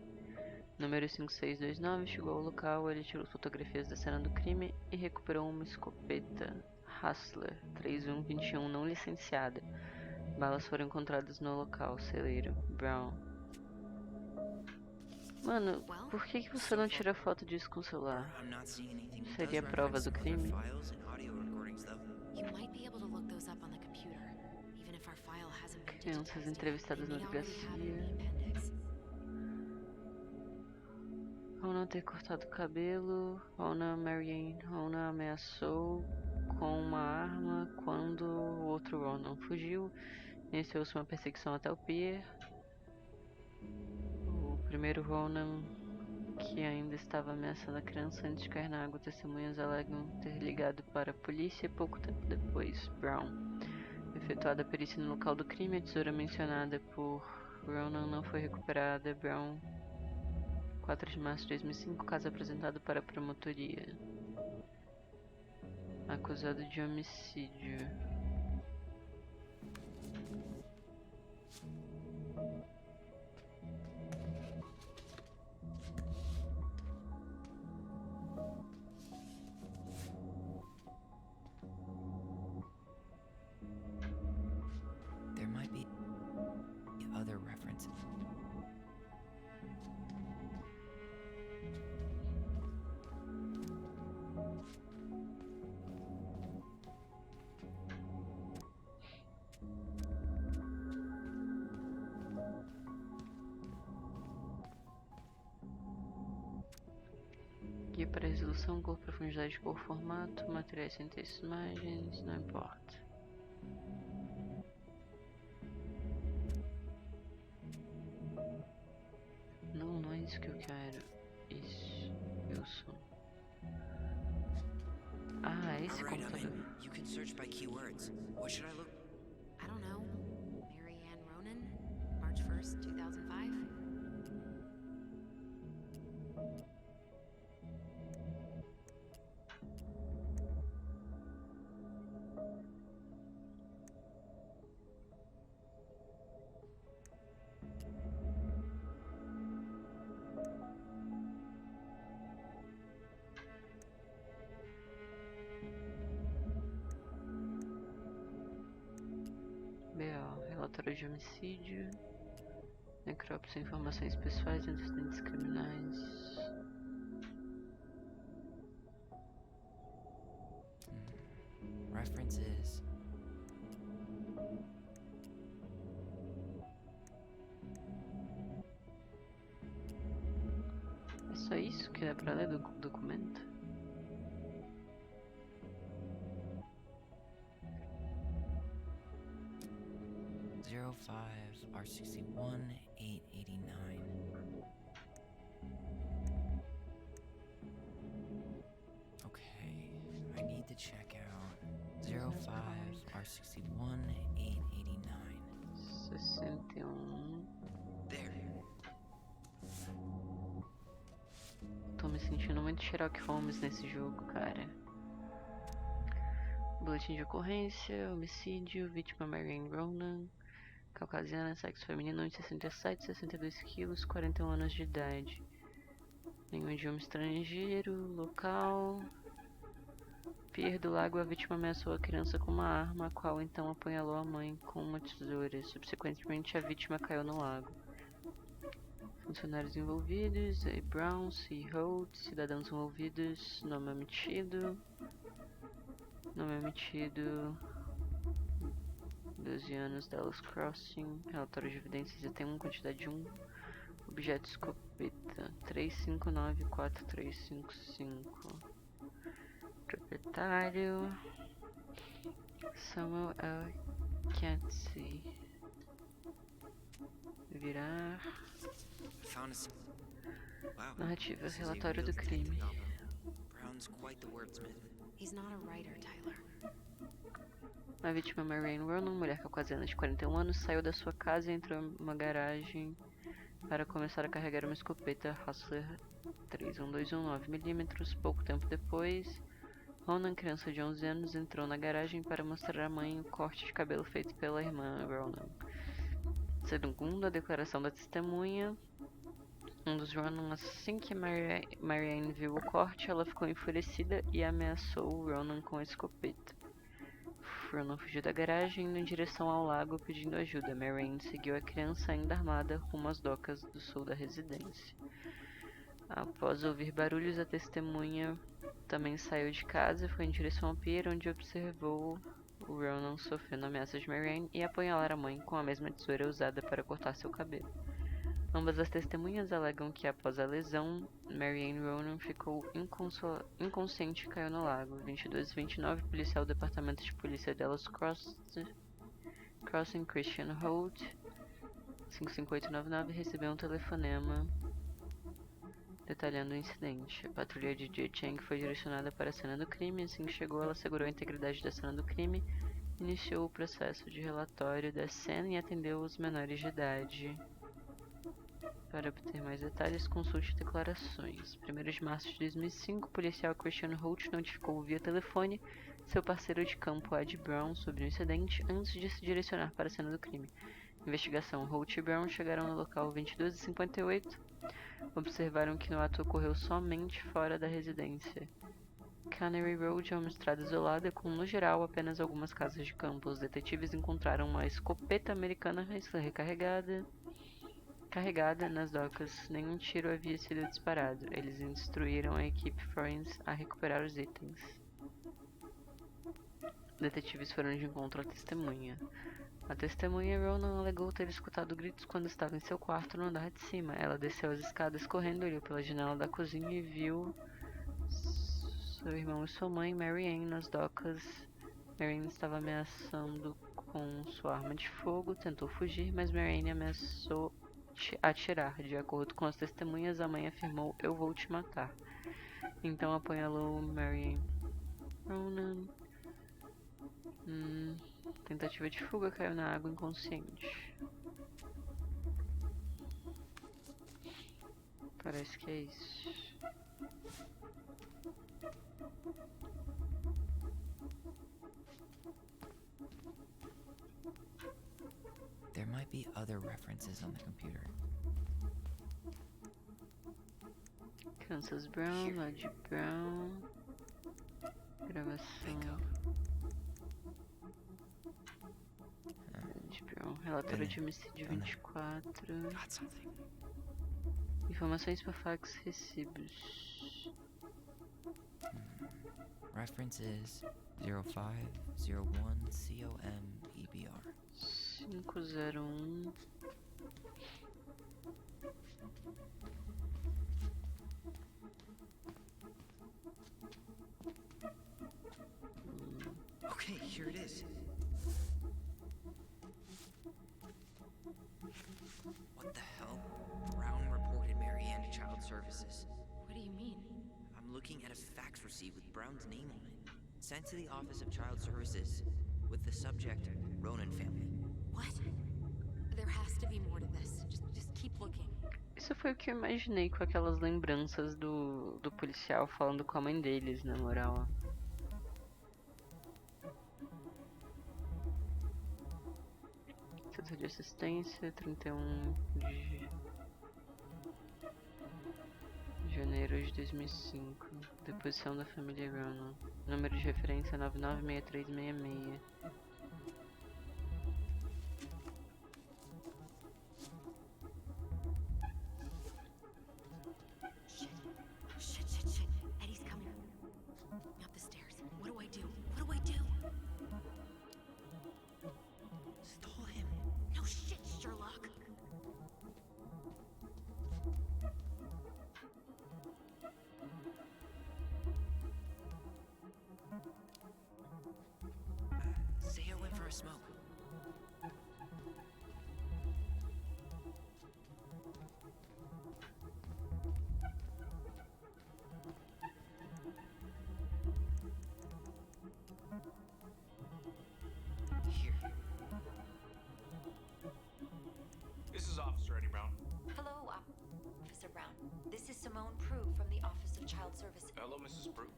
número 5629, chegou ao local. Ele tirou fotografias da cena do crime e recuperou uma escopeta Hustler 3121 não licenciada. Balas foram encontradas no local. Celeiro Brown. Mano, por que você não tira foto disso com o celular? Seria prova do crime? Crianças entrevistadas na delegacia. Ronan ter cortado o cabelo. Ronan ameaçou com uma arma quando o outro Ronan fugiu. Iniciou-se uma perseguição até o pier. O primeiro Ronan, que ainda estava ameaçando a criança antes de cair na água, testemunhas alegam ter ligado para a polícia pouco tempo depois. Brown. Efetuada a perícia no local do crime, a tesoura mencionada por Ronan não foi recuperada. Brown, 4 de março de 2005, caso apresentado para a promotoria. Acusado de homicídio. There might be other references. Guia para resolução, cor, profundidade, cor, formato, materiais sem texto, imagens, não importa. Não é isso que eu quero. Isso, eu sou. Ah, esse computador. You can search by keywords. What should I look? I don't know. Mary Ann Ronan, March 1st, 2005. BO, relatório de homicídio. Necrópsia, informações pessoais de antecedentes criminais. References. É só isso que dá pra ler do documento? R61,889. Okay, I need to check out 05 R61,889. 61. There. Tô me sentindo muito Sherlock Holmes nesse jogo, cara. Boletim de ocorrência, homicídio, vítima Mary Ann Ronan, caucasiana, sexo feminino, 1,67, 62 quilos, 41 anos de idade. Nenhum idioma estrangeiro, local. Pier do Lago, a vítima ameaçou a criança com uma arma, a qual então apunhalou a mãe com uma tesoura. Subsequentemente, a vítima caiu no lago. Funcionários envolvidos: A. Brown, C. Holt, cidadãos envolvidos, nome omitido. 12 anos, Dallas Crossing. Relatório de evidências, item 1, quantidade de 1. Objeto escopeta 3594355. Proprietário Samuel L. Canty. Virar. Narrativa, relatório do crime. Brown's quite the wordsmith. He's not a writer, Tyler. A vítima Mary Ann Ronan, mulher caucasiana de 41 anos, saiu da sua casa e entrou em uma garagem para começar a carregar uma escopeta Hustler 31219 mm. Pouco tempo depois, Ronan, criança de 11 anos, entrou na garagem para mostrar à mãe o corte de cabelo feito pela irmã Ronan. Segundo a declaração da testemunha, um dos Ronan, assim que Mary Ann viu o corte, ela ficou enfurecida e ameaçou Ronan com a escopeta. Ronan fugiu da garagem indo em direção ao lago pedindo ajuda. Marianne seguiu a criança ainda armada rumo às docas do sul da residência. Após ouvir barulhos, a testemunha também saiu de casa e foi em direção ao pier, onde observou o Ronan sofrendo ameaças de Marianne e apunhalar a mãe com a mesma tesoura usada para cortar seu cabelo. Ambas as testemunhas alegam que após a lesão, Marianne Ronan ficou inconsciente e caiu no lago. 22:29, policial do departamento de polícia Dallas Crossing Christian Holt 55899 recebeu um telefonema detalhando o incidente. A patrulha de Jay Chang foi direcionada para a cena do crime. Assim que chegou, ela assegurou a integridade da cena do crime, iniciou o processo de relatório da cena e atendeu os menores de idade. Para obter mais detalhes, consulte declarações. 1º de março de 2005, o policial Christian Holt notificou via telefone seu parceiro de campo Ed Brown sobre o incidente antes de se direcionar para a cena do crime. Investigação. Holt e Brown chegaram no local 22:58. Observaram que o ato ocorreu somente fora da residência. Cannery Road é uma estrada isolada com, no geral, apenas algumas casas de campo. Os detetives encontraram uma escopeta americana carregada nas docas. Nenhum tiro havia sido disparado. Eles instruíram a equipe forense a recuperar os itens. Detetives foram de encontro à testemunha. A testemunha Ronan alegou ter escutado gritos quando estava em seu quarto no andar de cima. Ela desceu as escadas correndo, olhou pela janela da cozinha e viu seu irmão e sua mãe, Marianne, nas docas. Marianne estava ameaçando com sua arma de fogo, tentou fugir, mas Marianne ameaçou atirar. De acordo com as testemunhas, a mãe afirmou: "Eu vou te matar." Então apunhalou Marianne. Ronan. Tentativa de fuga, caiu na água inconsciente. Parece que é isso. There might be other references on the computer. Kansas Brown, Lodge Brown. Gravação. Lodge Brown, relatório de homicídio 24. Informações por fax, recibos. References 0501 COMEBR. 501. Okay, here it is. What the hell? Brown reported Marianne to Child Services. What do you mean? I'm looking at a fax receipt with Brown's name on it. Sent to the Office of Child Services with the subject, Ronan family. What? There has to be more to this. Just keep looking. Isso foi o que eu imaginei com aquelas lembranças do policial falando com a mãe deles, na moral. Centro de assistência, 31 de janeiro de 2005. Deposição da família Ronan. Número de referência 996366. Shit. Eddie's coming. Up the stairs. What do I do? Stall him. No shit, Sherlock. Say I went for a smoke. Here. This is Officer Eddie Brown. Hello, Officer Brown. This is Simone Prue from the Office of Child Services. Hello, Mrs. Prue.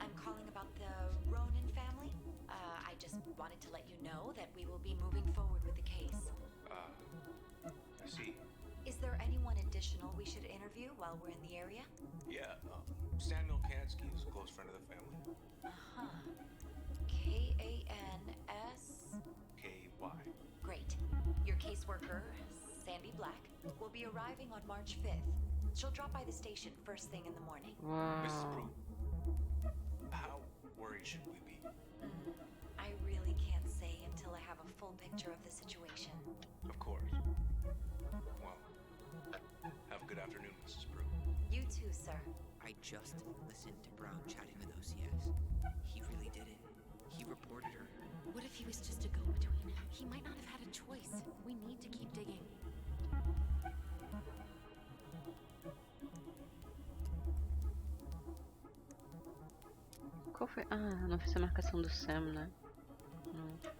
I'm calling about the Ronan family. I just wanted to let you know that we will be moving forward with the case. I see. Is there anyone additional we should interview while we're in the area? Yeah, Samuel Kansky is a close friend of the family. Uh-huh. Kansky. Candy Black, will be arriving on March 5th. She'll drop by the station first thing in the morning. Mrs. Uau. Brew, how worried should we be? I really can't say until I have a full picture of the situation. Of course. Well, have a good afternoon, Mrs. Brew. You too, sir. I just listened to Brown chatting with OCS. He really did it. He reported her. What if he was just a go-between? He might not have had a choice. We need to keep digging. Qual foi? Ah, não fiz a marcação do Sam, né? Não.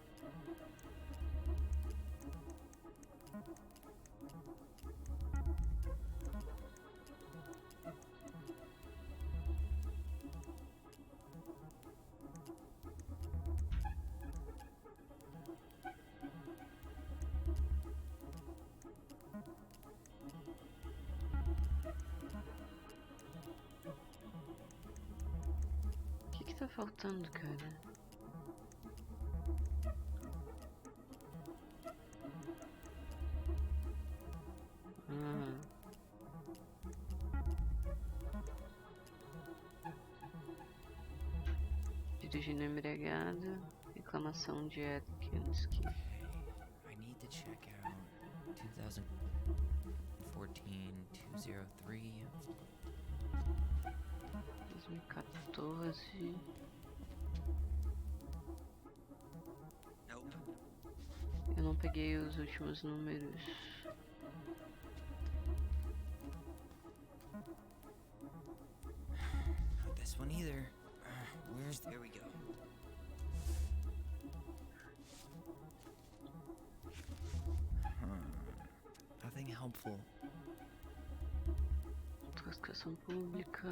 O que tá faltando, cara? Dirigindo embriagado, reclamação de Atkins. I need to check out 2014-203. 2014. Nope. Eu não peguei os últimos números. Not this one either. There we go. Nothing helpful. Classificação pública.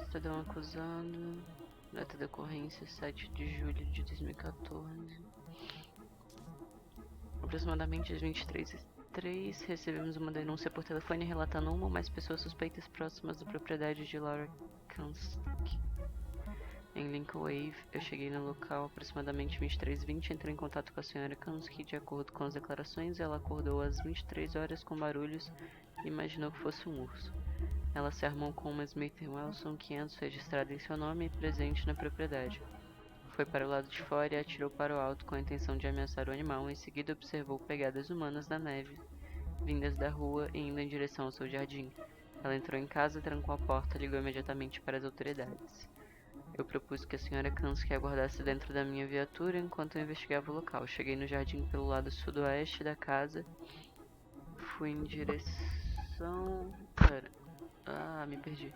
Cidadão acusado. Data de ocorrência 7 de julho de 2014. Aproximadamente às 23h03, recebemos uma denúncia por telefone relatando uma ou mais pessoas suspeitas próximas da propriedade de Laura Kansky em Lincoln Wave. Eu cheguei no local aproximadamente 23h20, entrei em contato com a senhora Kansky. De acordo com as declarações, ela acordou às 23 horas com barulhos e imaginou que fosse um urso. Ela se armou com uma Smith & Wesson 500 registrada em seu nome e presente na propriedade. Foi para o lado de fora e atirou para o alto com a intenção de ameaçar o animal. Em seguida observou pegadas humanas na neve, vindas da rua e indo em direção ao seu jardim. Ela entrou em casa, trancou a porta e ligou imediatamente para as autoridades. Eu propus que a senhora Kansky aguardasse dentro da minha viatura enquanto eu investigava o local. Cheguei no jardim pelo lado sudoeste da casa. Fui em direção... Pera. Ah, me perdi.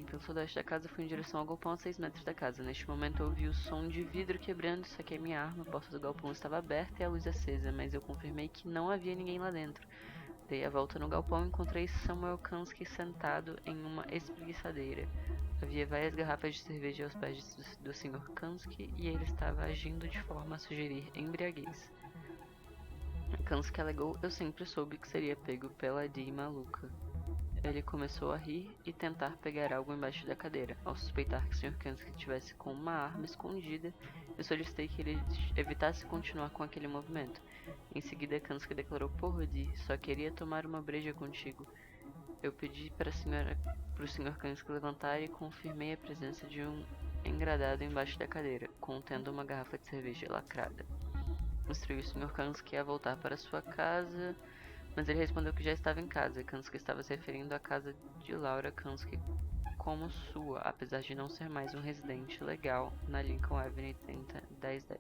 Pelo sudoeste da casa, fui em direção ao galpão a 6 metros da casa. Neste momento, ouvi o som de vidro quebrando, saquei minha arma. A porta do galpão estava aberta e a luz acesa, mas eu confirmei que não havia ninguém lá dentro. Dei a volta no galpão e encontrei Samuel Kansky sentado em uma espreguiçadeira. Havia várias garrafas de cerveja aos pés do Sr. Kansky e ele estava agindo de forma a sugerir embriaguez. Kansky alegou: eu sempre soube que seria pego pela Dee maluca. Ele começou a rir e tentar pegar algo embaixo da cadeira. Ao suspeitar que o Sr. Kansky estivesse com uma arma escondida, eu solicitei que ele evitasse continuar com aquele movimento. Em seguida, Kansky declarou: porra, Dee, só queria tomar uma breja contigo. Eu pedi para o Sr. Kansky levantar e confirmei a presença de um engradado embaixo da cadeira, contendo uma garrafa de cerveja lacrada. Instruí o Sr. Kansky a voltar para sua casa, mas ele respondeu que já estava em casa. Kansky estava se referindo à casa de Laura Kansky como sua, apesar de não ser mais um residente legal na Lincoln Avenue 1010.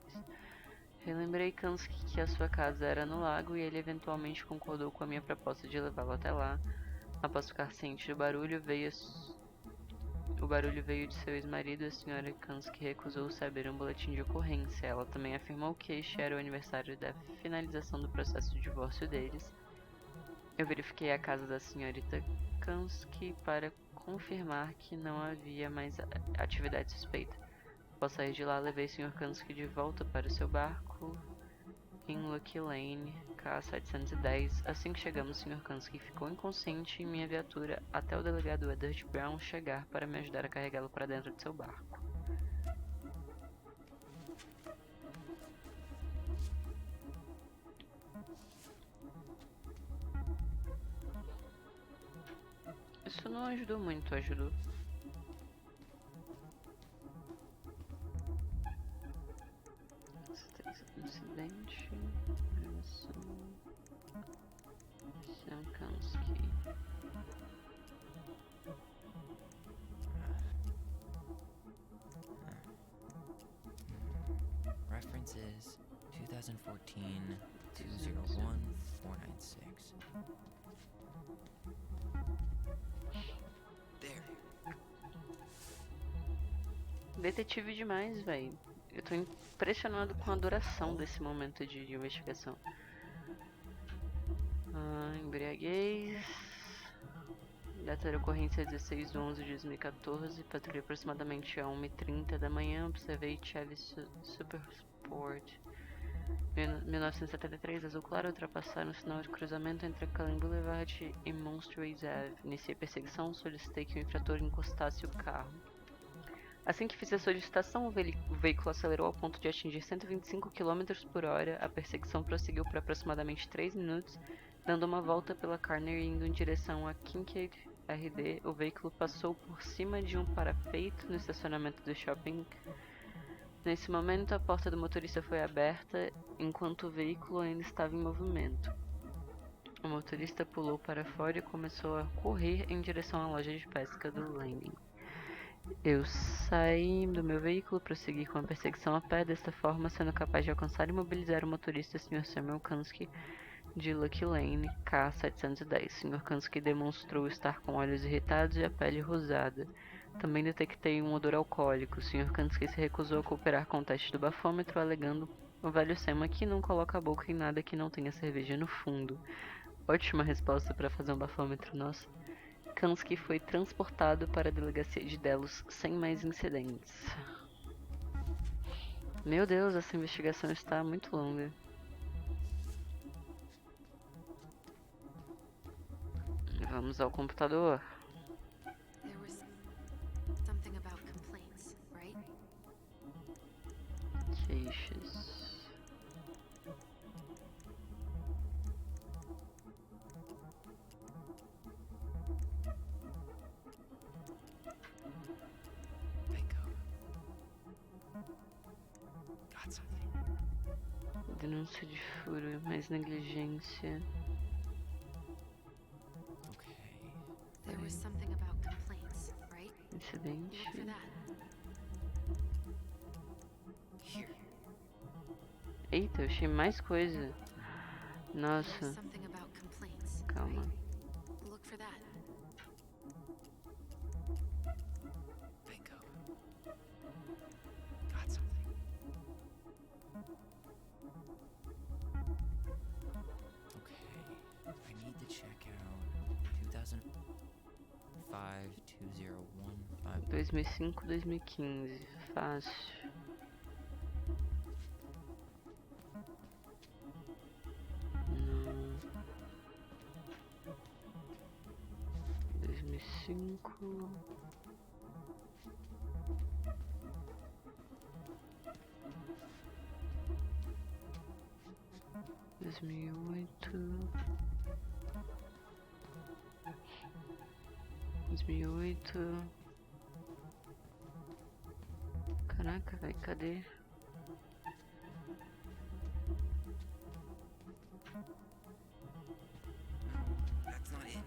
Relembrei Kansky que a sua casa era no lago e ele eventualmente concordou com a minha proposta de levá-lo até lá. Após ficar ciente do barulho, o barulho veio de seu ex-marido. A senhora Kansky recusou-se a abrir um boletim de ocorrência. Ela também afirmou que este era o aniversário da finalização do processo de divórcio deles. Eu verifiquei a casa da senhorita Kansky para confirmar que não havia mais atividade suspeita. Após sair de lá, levei o Sr. Kansky de volta para o seu barco em Lucky Lane, K710. Assim que chegamos, o Sr. Kansky ficou inconsciente em minha viatura até o delegado Edward Brown chegar para me ajudar a carregá-lo para dentro de seu barco. Isso não ajudou muito, ajudou. Incidente, gravação, Kanski. References 2014 201 496. There. Detetive demais, velho. Eu tô impressionado com a duração desse momento de investigação. Embriaguez. Data de ocorrência 16/11/2014. Patrulha aproximadamente a 1h30 da manhã. Observei Chevy Supersport. 1973, azul claro, ultrapassaram o sinal de cruzamento entre Cullen Boulevard e Monsters Ave. Iniciei perseguição, solicitei que o infrator encostasse o carro. Assim que fiz a solicitação, o veículo acelerou ao ponto de atingir 125 km por hora. A perseguição prosseguiu por aproximadamente 3 minutos, dando uma volta pela Carner e indo em direção a Kincaid RD. O veículo passou por cima de um parapeito no estacionamento do shopping. Nesse momento, a porta do motorista foi aberta enquanto o veículo ainda estava em movimento. O motorista pulou para fora e começou a correr em direção à loja de pesca do Landing. Eu saí do meu veículo, prossegui com a perseguição a pé, desta forma sendo capaz de alcançar e mobilizar o motorista Sr. Samuel Kanski de Lucky Lane, K710. Sr. Kanski demonstrou estar com olhos irritados e a pele rosada. Também detectei um odor alcoólico. O Sr. Kanski se recusou a cooperar com o teste do bafômetro, alegando o velho Sam que não coloca a boca em nada que não tenha cerveja no fundo. Ótima resposta para fazer um bafômetro, nossa. Kanski foi transportado para a delegacia de Delos sem mais incidentes. Meu Deus, essa investigação está muito longa. Vamos ao computador. There was something about complaints, right? Queixas. Denúncia de furo, mais negligência. There was something about complaints, right? Incidente. Look for that. Here. Eita, eu achei mais coisa. Nossa. There was something about complaints, Calma. right? Look for that. Bingo. Got something. Okay. I need to check out 2005 2015. 2005, 2015. Fácil. Não. 2005. 2008. 2008. Caraca, velho, cadê? That's not it.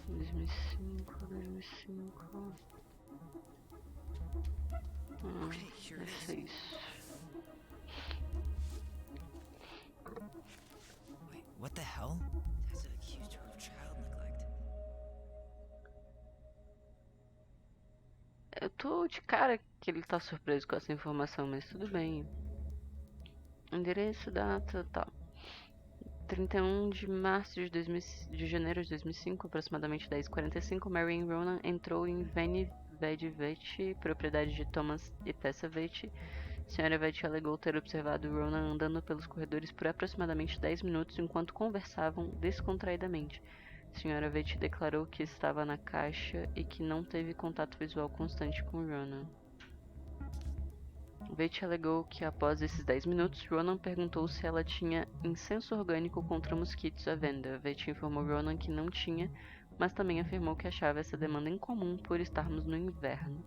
2005, 2005. Okay, here it Deve ser is. isso. Wait, what the hell? Has accused her of child neglect. Eu tô de cara que ele tá surpreso com essa informação, mas tudo bem. Endereço, data, tal. 31 de março de janeiro de 2005, aproximadamente 10h45, Marion Ronan entrou em Veni Vedi, propriedade de Thomas e Tessa Veti. Senhora Veti alegou ter observado Ronan andando pelos corredores por aproximadamente 10 minutos enquanto conversavam descontraidamente. Senhora Veti declarou que estava na caixa e que não teve contato visual constante com Ronan. Veit alegou que após esses 10 minutos, Ronan perguntou se ela tinha incenso orgânico contra mosquitos à venda. Veit informou Ronan que não tinha, mas também afirmou que achava essa demanda incomum por estarmos no inverno.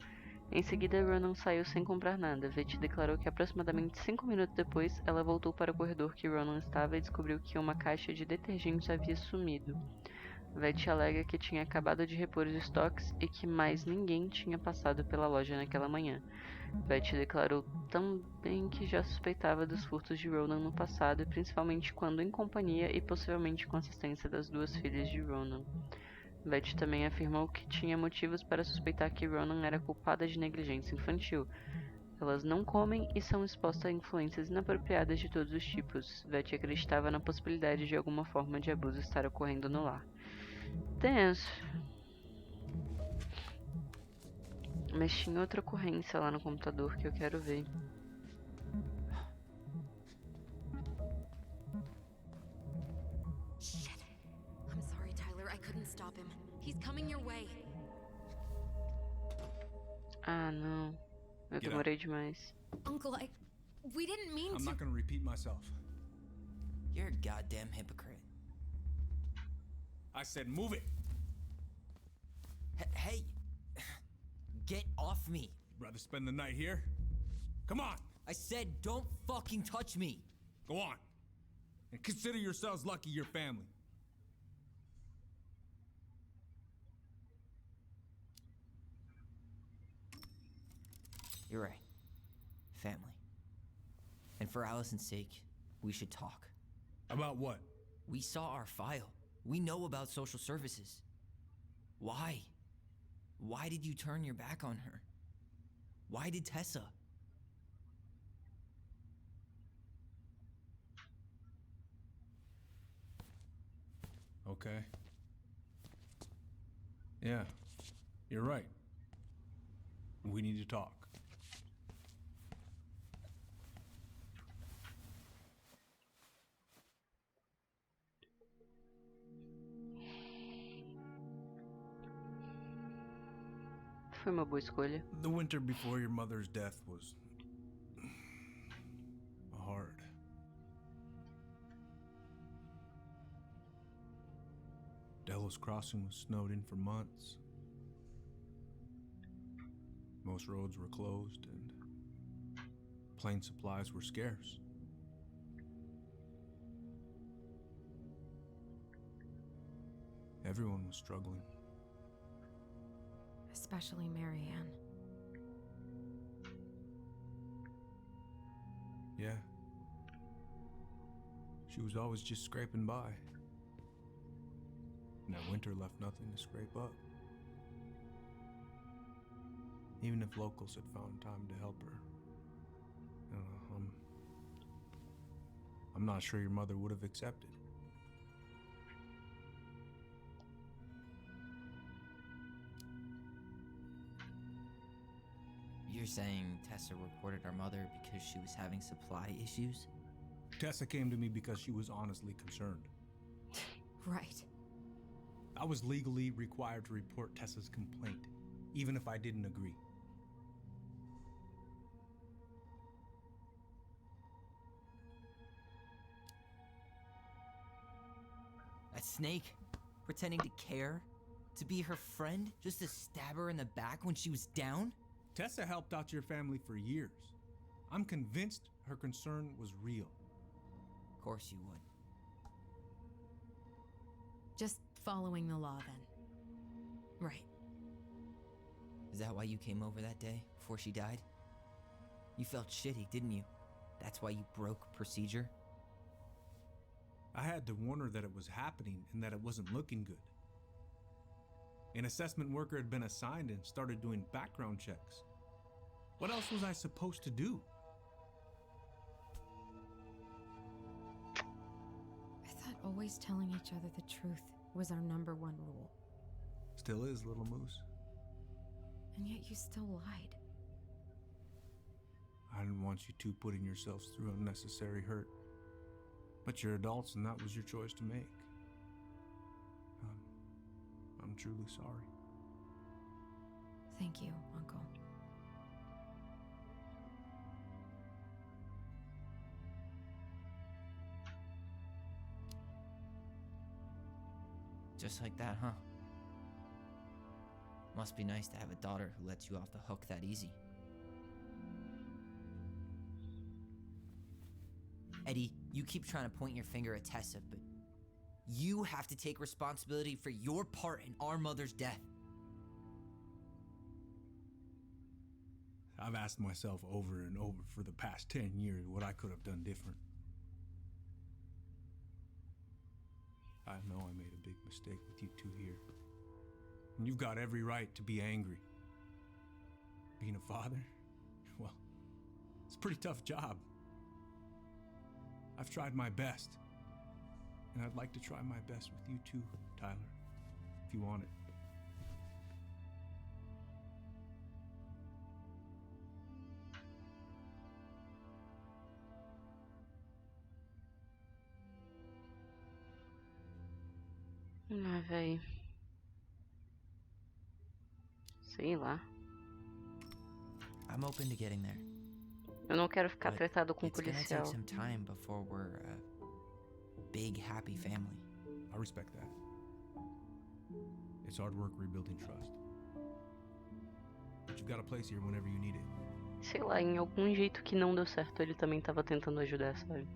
Em seguida, Ronan saiu sem comprar nada. Veit declarou que aproximadamente 5 minutos depois, ela voltou para o corredor que Ronan estava e descobriu que uma caixa de detergente havia sumido. Veit alega que tinha acabado de repor os estoques e que mais ninguém tinha passado pela loja naquela manhã. Veit declarou também que já suspeitava dos furtos de Ronan no passado, principalmente quando em companhia e possivelmente com assistência das duas filhas de Ronan. Veit também afirmou que tinha motivos para suspeitar que Ronan era culpada de negligência infantil. Elas não comem e são expostas a influências inapropriadas de todos os tipos. Veit acreditava na possibilidade de alguma forma de abuso estar ocorrendo no lar. Tenso. Mas tinha outra ocorrência lá no computador que eu quero ver. Shit. I'm sorry, Tyler. I couldn't stop him. He's coming your way. Ah, não. Eu demorei demais. Uncle, we didn't mean to. I'm not gonna repeat myself. You're a goddamn hypocrite. I said move it. Hey! Get off me! Rather spend the night here? Come on! I said don't fucking touch me! Go on. And consider yourselves lucky you're family. You're right. Family. And for Allison's sake, we should talk. About what? We saw our file. We know about social services. Why? Why did you turn your back on her? Why did Tessa? Okay. Yeah, you're right. We need to talk. Foi uma boa escolha. The winter before your mother's death was hard. Delos Crossing was snowed in for months. Most roads were closed and plane supplies were scarce. Everyone was struggling. Especially Marianne. Yeah. She was always just scraping by. And that winter left nothing to scrape up. Even if locals had found time to help her. I'm not sure your mother would have accepted. You're saying Tessa reported our mother because she was having supply issues? Tessa came to me because she was honestly concerned. Right. I was legally required to report Tessa's complaint, even if I didn't agree. That snake? Pretending to care? To be her friend? Just to stab her in the back when she was down? Tessa helped out your family for years. I'm convinced her concern was real. Of course you would. Just following the law then. Right. Is that why you came over that day, before she died? You felt shitty, didn't you? That's why you broke procedure? I had to warn her that it was happening and that it wasn't looking good. An assessment worker had been assigned and started doing background checks. What else was I supposed to do? I thought always telling each other the truth was our number one rule. Still is, little moose. And yet you still lied. I didn't want you two putting yourselves through unnecessary hurt. But you're adults and that was your choice to make. I'm truly sorry. Thank you, Uncle. Just like that, huh? Must be nice to have a daughter who lets you off the hook that easy. Eddie, you keep trying to point your finger at Tessa, but you have to take responsibility for your part in our mother's death. I've asked myself over and over for the past 10 years what I could have done different. I know I made a big mistake with you two here. And you've got every right to be angry. Being a father? Well, it's a pretty tough job. I've tried my best. And I'd like to try my best with you too, Tyler, if you want it. Ah, véi. Sei lá. I'm open to getting there. Eu não quero ficar But tratado com it's gonna policial. take some time before we're a big, happy family. I respect that. It's hard work rebuilding trust. But you've got a place here whenever you need it. Sei lá, em algum jeito que não deu certo, ele também tava tentando ajudar, sabe?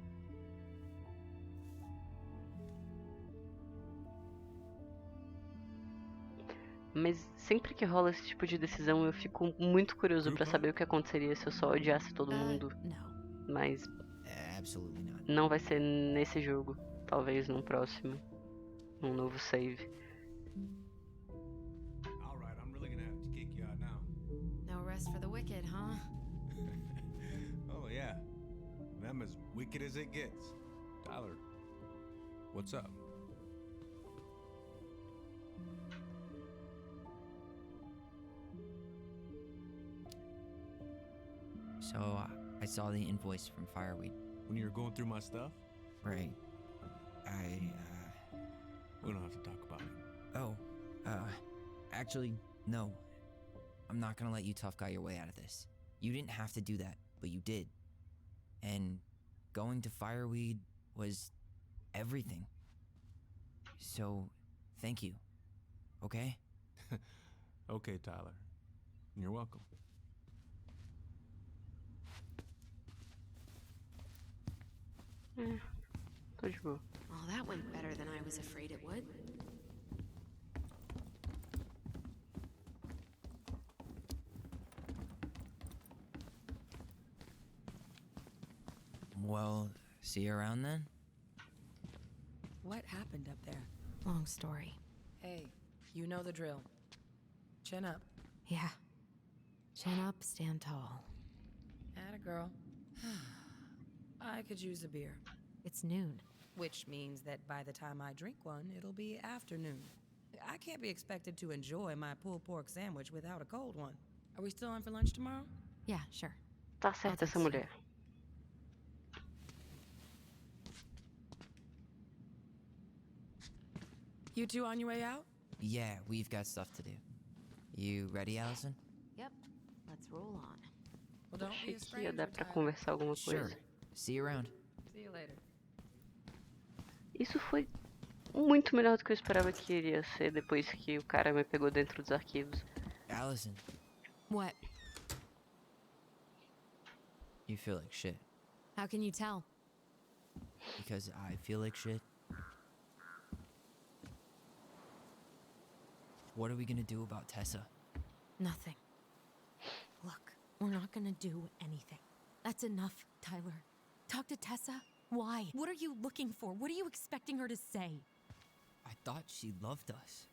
Mas sempre que rola esse tipo de decisão, eu fico muito curioso pra saber o que aconteceria se eu só odiasse todo mundo. Mas Absolutely not. não vai ser nesse jogo. Talvez num próximo. Num novo save. Alright, I'm really gonna have to kick you out now. No rest for the wicked, huh? Oh yeah. Them as wicked as it gets. Tyler, what's up? So, I saw the invoice from Fireweed. When you were going through my stuff? Right. We don't have to talk about it. Oh, actually, no. I'm not gonna let you tough guy your way out of this. You didn't have to do that, but you did. And going to Fireweed was everything. So, thank you. Okay? Okay, Tyler. You're welcome. Tô de boa. Well, that went better than I was afraid it would. Well, see you around then? What happened up there? Long story. Hey, you know the drill. Chin up. Yeah. Chin up, stand tall. Atta girl. I could use a beer. It's noon. Which means that by the time I drink one, it'll be afternoon. I can't be expected to enjoy my pulled pork sandwich without a cold one. Are we still on for lunch tomorrow? Yeah, sure. Tá certa essa mulher. You two on your way out? Yeah, we've got stuff to do. You ready, Allison? Yep. Let's roll on. Well, don't be Achei a que ia stranger, dar pra Tyler. conversar alguma Sure. coisa. See you around. See you later. Isso foi muito melhor do que eu esperava que iria ser depois que o cara me pegou dentro dos arquivos. Allison, What? you feel like shit. How can you tell? Because I feel like shit. What are we gonna do about Tessa? Nothing. Look, we're not gonna do anything. That's enough, Tyler. Talk to Tessa? Why? What are you looking for? What are you expecting her to say? I thought she loved us.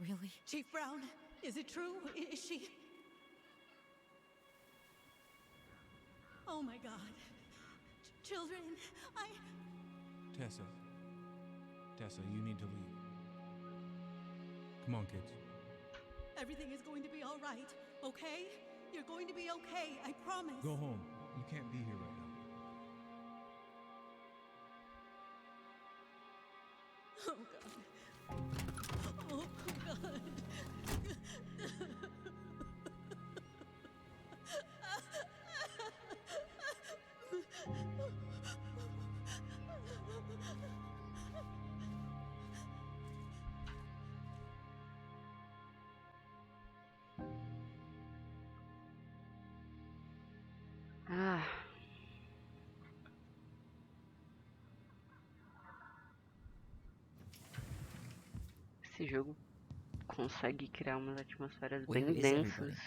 Really? Chief Brown, is it true? Is she... Oh my God. Children, Tessa, you need to leave. Come on, kids. Everything is going to be all right, okay? You're going to be okay, I promise. Go home. You can't be here right now. Oh God. Oh God. esse jogo consegue criar umas atmosferas Where bem is densas. everybody?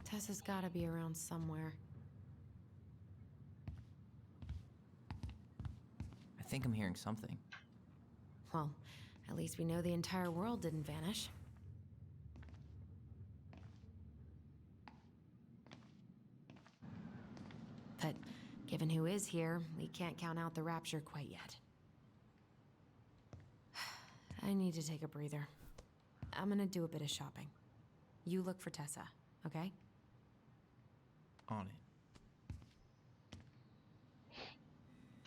Tessa's gotta be around somewhere. I think I'm hearing something. Well, at least we know the entire world didn't vanish. But given who is here, we can't count out the rapture quite yet. I need to take a breather. I'm gonna do a bit of shopping. You look for Tessa, okay? On it.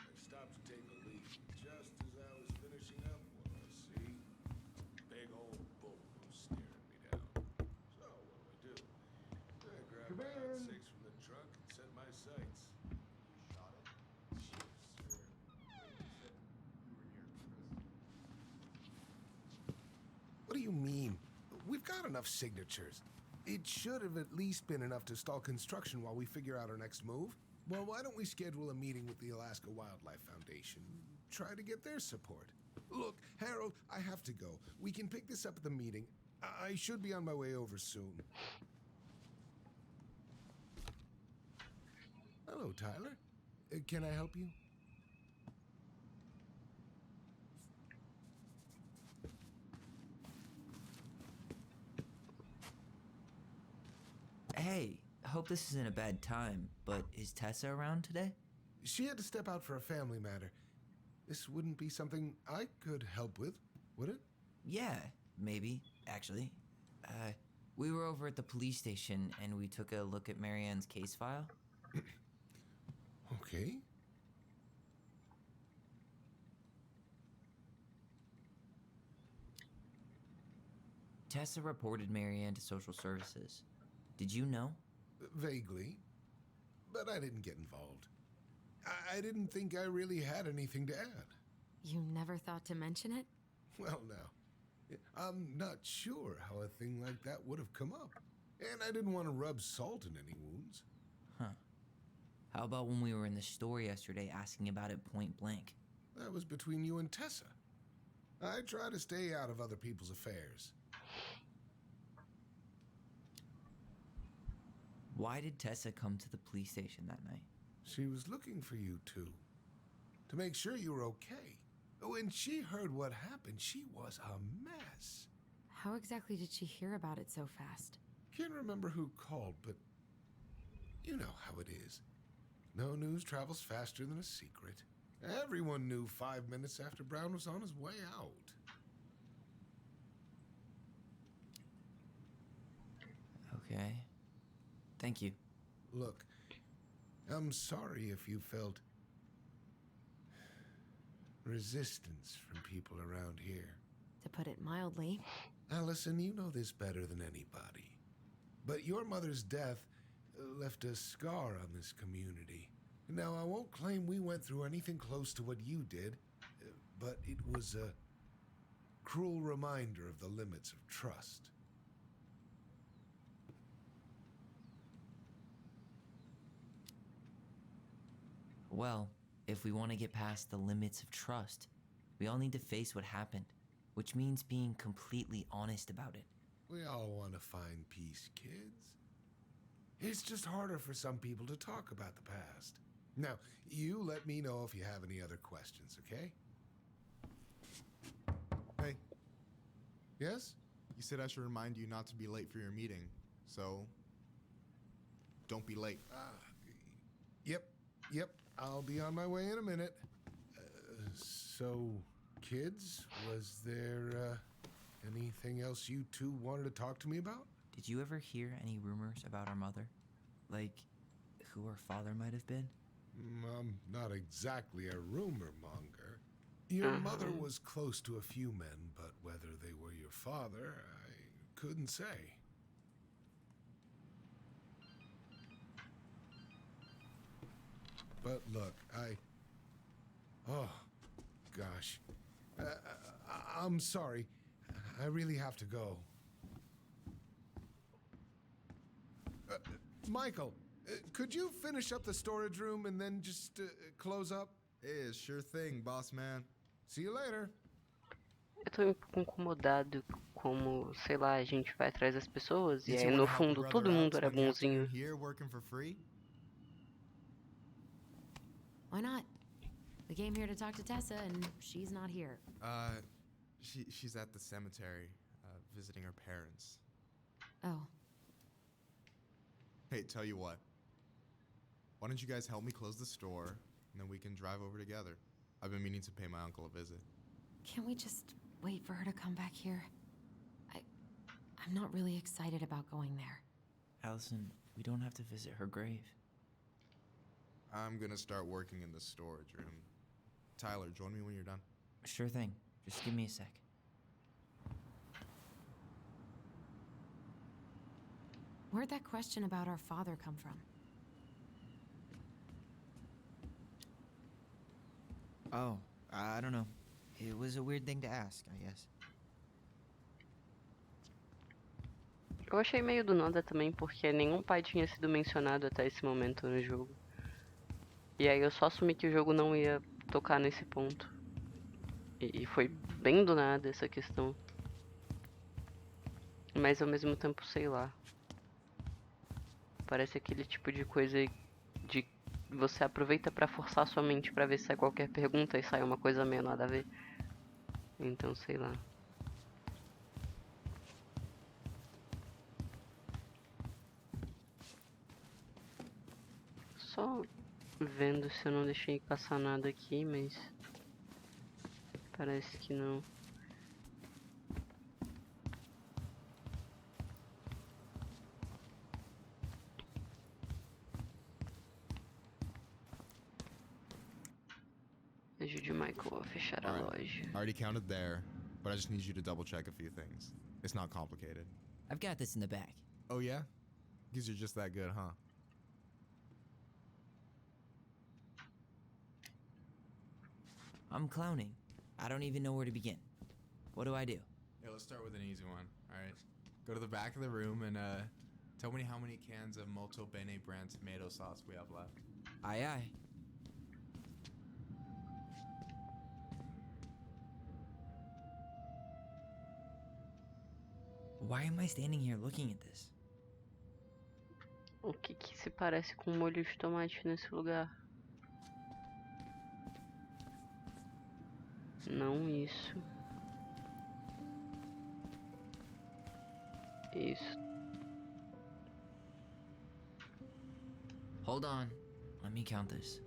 I stopped to take a leak just as I was finishing up when I see a big old bull staring me down. So what do? I grabbed my hot six from the trunk and set my sights. You shot it? Yes, sir. What do you mean? We've got enough signatures. It should have at least been enough to stall construction while we figure out our next move. Well, why don't we schedule a meeting with the Alaska Wildlife Foundation? Try to get their support. Look, Harold, I have to go. We can pick this up at the meeting. I should be on my way over soon. Hello, Tyler. Can I help you? Hey, hope this isn't a bad time, but is Tessa around today? She had to step out for a family matter. This wouldn't be something I could help with, would it? Yeah, maybe, actually. We were over at the police station and we took a look at Marianne's case file. Okay. Tessa reported Marianne to social services. Did you know? Vaguely. But I didn't get involved. I didn't think I really had anything to add. You never thought to mention it? Well, now, I'm not sure how a thing like that would have come up. And I didn't want to rub salt in any wounds. Huh. How about when we were in the store yesterday asking about it point blank? That was between you and Tessa. I try to stay out of other people's affairs. Why did Tessa come to the police station that night? She was looking for you two. To make sure you were okay. When she heard what happened, she was a mess. How exactly did she hear about it so fast? Can't remember who called, but you know how it is. No news travels faster than a secret. Everyone knew 5 minutes after Brown was on his way out. Okay. Thank you. Look, I'm sorry if you felt resistance from people around here. To put it mildly. Allison, you know this better than anybody. But your mother's death left a scar on this community. Now, I won't claim we went through anything close to what you did, but it was a cruel reminder of the limits of trust. Well, if we want to get past the limits of trust, we all need to face what happened, which means being completely honest about it. We all want to find peace, kids. It's just harder for some people to talk about the past. Now, you let me know if you have any other questions, okay? Hey. Yes? You said I should remind you not to be late for your meeting, so don't be late. Yep. I'll be on my way in a minute. So, kids, was there anything else you two wanted to talk to me about? Did you ever hear any rumors about our mother? Like, who our father might have been? I'm not exactly a rumor monger. Your mother was close to a few men, but whether they were your father, I couldn't say. But look, oh, gosh. I'm sorry. I really have to go. Michael, could you finish up the storage room and then just close up? Yeah, sure thing, boss man. See you later. Eu tô um pouco incomodado como, sei lá, a gente vai atrás das pessoas e You aí two no wanna help your fundo brother todo mundo out era spend the afternoon bonzinho. here working for free? Why not? We came here to talk to Tessa, and she's not here. She's at the cemetery, visiting her parents. Oh. Hey, tell you what. Why don't you guys help me close the store, and then we can drive over together. I've been meaning to pay my uncle a visit. Can't we just wait for her to come back here? I'm not really excited about going there. Allison, we don't have to visit her grave. I'm gonna start working in the storage room. Tyler, join me when you're done. Sure thing. Just give me a sec. Where'd that question about our father come from? Oh, I don't know. It was a weird thing to ask, I guess. Eu achei meio do nada também, porque nenhum pai tinha sido mencionado até esse momento no jogo. E aí eu só assumi que o jogo não ia tocar nesse ponto. E foi bem do nada essa questão. Mas ao mesmo tempo, sei lá. Parece aquele tipo de coisa de você aproveita pra forçar sua mente pra ver se sai qualquer pergunta e sai uma coisa meio nada a ver. Então, sei lá. Só vendo se eu não deixei passar nada aqui, mas parece que não. Ajude o Michael a fechar a loja. I already counted there, but I just need you to double check a few things. It's not complicated. I've got this in the back. Oh yeah? Guess you're just that good, huh? I'm clowning. I don't even know where to begin. What do I do? Yeah, let's start with an easy one, alright? Go to the back of the room and tell me how many cans of Molto Bene brand tomato sauce we have left. Aye aye. Why am I standing here looking at this? O que que se parece com molho de tomate nesse lugar? Não isso. Isso. Hold on. Let me count this.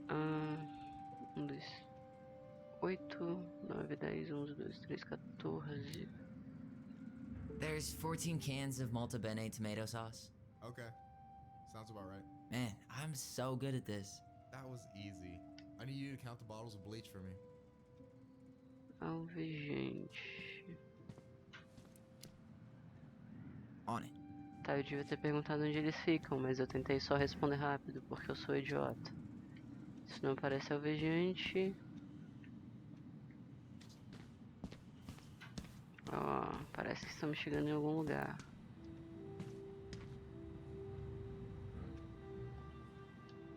1, 2, 8, 9, 10, 11, 12, 13, 14. There's 14 cans of Molto Bene tomato sauce. Okay. Sounds about right. Man, I'm so good at this. That was easy. I need you to count the bottles of bleach for me. Alvejante. On it. Tá, eu devia ter perguntado onde eles ficam, mas eu tentei só responder rápido, porque eu sou idiota. Isso não parece alvejante. Ó, parece que estamos chegando em algum lugar.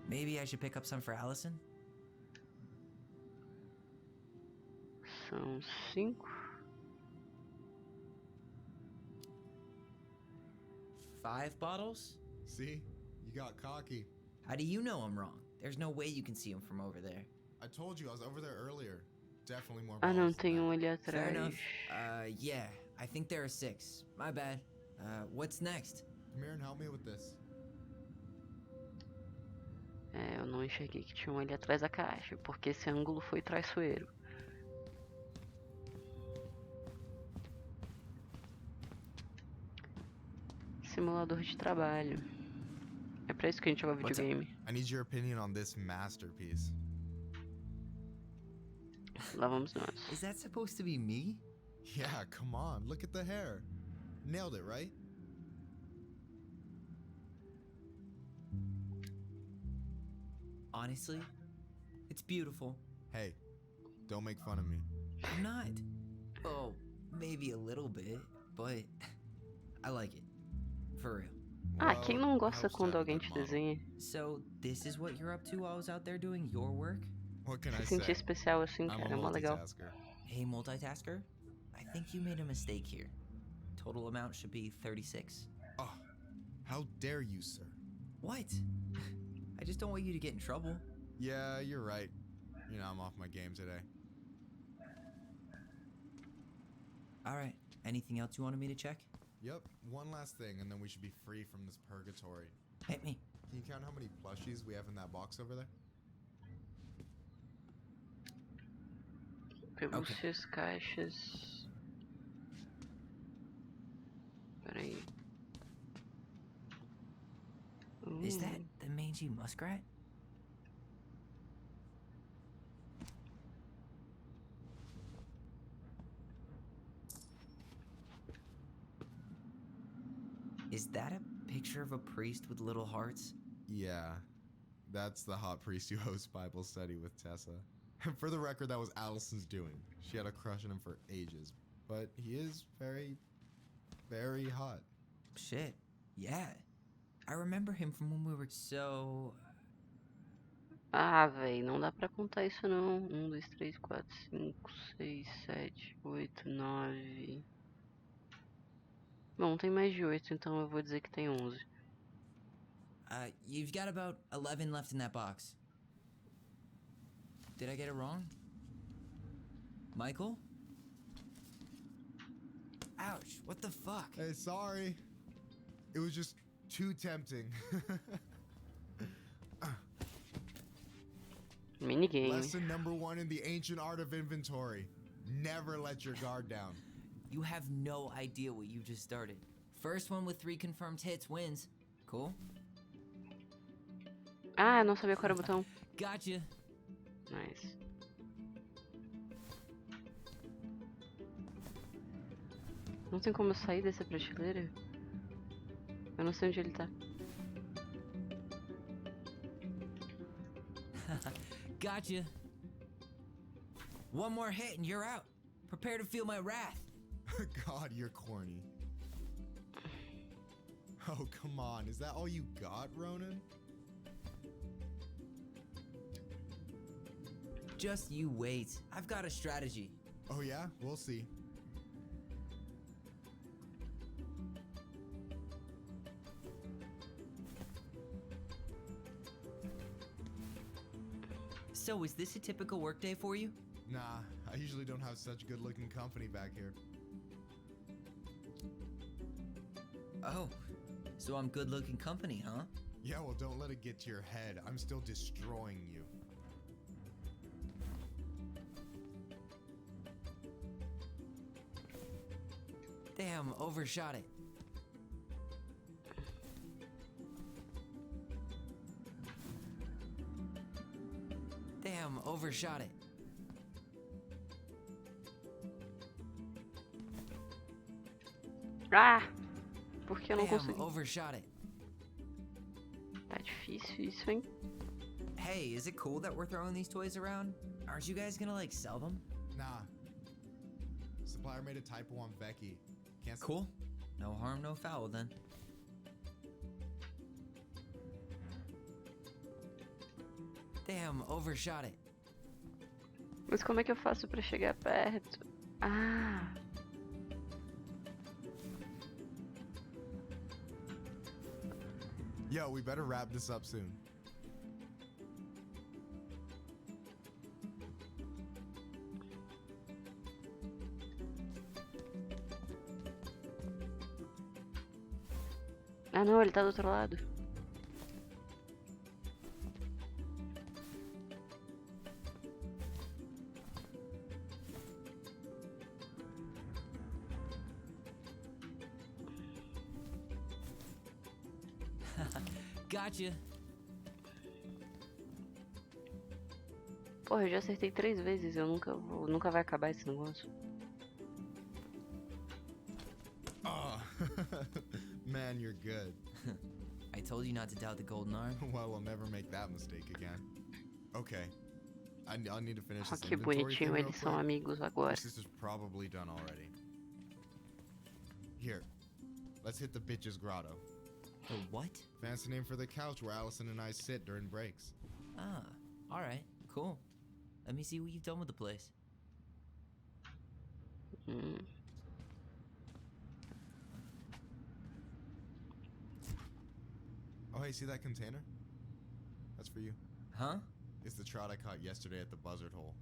Maybe I should pick up some for Allison? São 5. 5 bottles? See? You got cocky. How do you know I'm wrong? There's no way you can see them from over there. I told you I was over there earlier. Definitely more Ah, bottles. não, tem um ali Fair enough. atrás. Yeah, I think there are 6. My bad. What's next? Come here and help me with this. É, eu não enxerguei que tinha um ali atrás da caixa, porque esse ângulo foi traiçoeiro. Simulador de trabalho. É pra isso que a gente joga What's up? videogame. I need your opinion on this masterpiece. Lá vamos nós. Is that supposed to be me? Yeah, come on. Look at the hair. Nailed it, right? Honestly, it's beautiful. Hey, don't make fun of me. I'm not. Oh, maybe a little bit, but I like it. For real. Ah, quem não gosta quando alguém te desenha? So, this is what you're up to while I was out there doing your work? What can Se I sentir say? especial assim, I'm cara, a é mó legal. multitasker. Hey, multitasker? I think you made a mistake here. Total amount should be 36. Oh, how dare you, sir? What? I just don't want you to get in trouble. Yeah, you're right. You know, I'm off my game today. Alright, anything else you wanted me to check? Yep, one last thing, and then we should be free from this purgatory. Hit me. Can you count how many plushies we have in that box over there? Pelúcias, caixas. Peraí. Is that the mangy muskrat? Is that a picture of a priest with little hearts? Yeah, that's the hot priest who hosts Bible study with Tessa. For the record, that was Allison's doing. She had a crush on him for ages, but he is very, very hot. Shit, yeah. I remember him from when we were so... Ah, véi, não dá pra contar isso não. 1, 2, 3, 4, 5, 6, 7, 8, 9... Bom, tem mais de 8, então eu vou dizer que tem 11. You've got about 11 left in that box. Did I get it wrong? Michael? Ouch, what the fuck? Hey, sorry. It was just too tempting. Minigame. Lesson number 1 in the ancient art of inventory. Never let your guard down. You have no idea what you just started. First one with 3 confirmed hits wins. Cool? Ah, eu não sabia qual era o botão. Gotcha. Nice. Não tem como eu sair dessa prateleira? Eu não sei onde ele tá. Gotcha. One more hit and you're out. Prepare to feel my wrath. God, you're corny. Oh, come on. Is that all you got, Ronan? Just you wait. I've got a strategy. Oh yeah? We'll see. So, is this a typical workday for you? Nah, I usually don't have such good-looking company back here. Oh, so I'm good-looking company, huh? Yeah, well, don't let it get to your head. I'm still destroying you. Damn, overshot it. Damn, overshot it. Ah! Por que eu não Damn, consegui? overshot it. Tá difícil isso, hein? Hey, is it cool that we're throwing these toys around? Aren't you guys gonna, like, sell them? Nah. Supplier made a typo on Becky. Can't Cool. No harm, no foul, then. Damn, overshot it. Mas como é que eu faço pra chegar perto? Ah! Yo, we better wrap this up soon. Ah não, ele tá do outro lado. Gotcha. Porra, eu já acertei 3 vezes, eu nunca vai acabar esse negócio. Oh, man, you're good. I told you not to doubt the golden arm. Well, we'll never make that mistake again. Okay. I'll need to finish Ah, this que inventory thing bonitinho, real eles são quick. amigos agora. This is probably done already. Here, let's hit the bitch's grotto. The what? Fancy name for the couch where Allison and I sit during breaks. Ah, alright, cool. Let me see what you've done with the place. Oh, hey, see that container? That's for you. Huh? It's the trout I caught yesterday at the buzzard hole.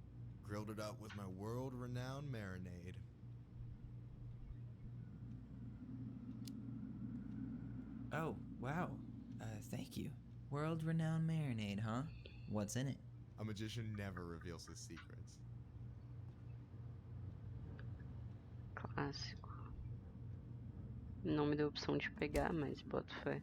Grilled it up with my world-renowned marinade. Oh, wow. Thank you. World-renowned marinade, huh? What's in it? A magician never reveals his secrets. Clássico. Não me deu opção de pegar, mas boto fé.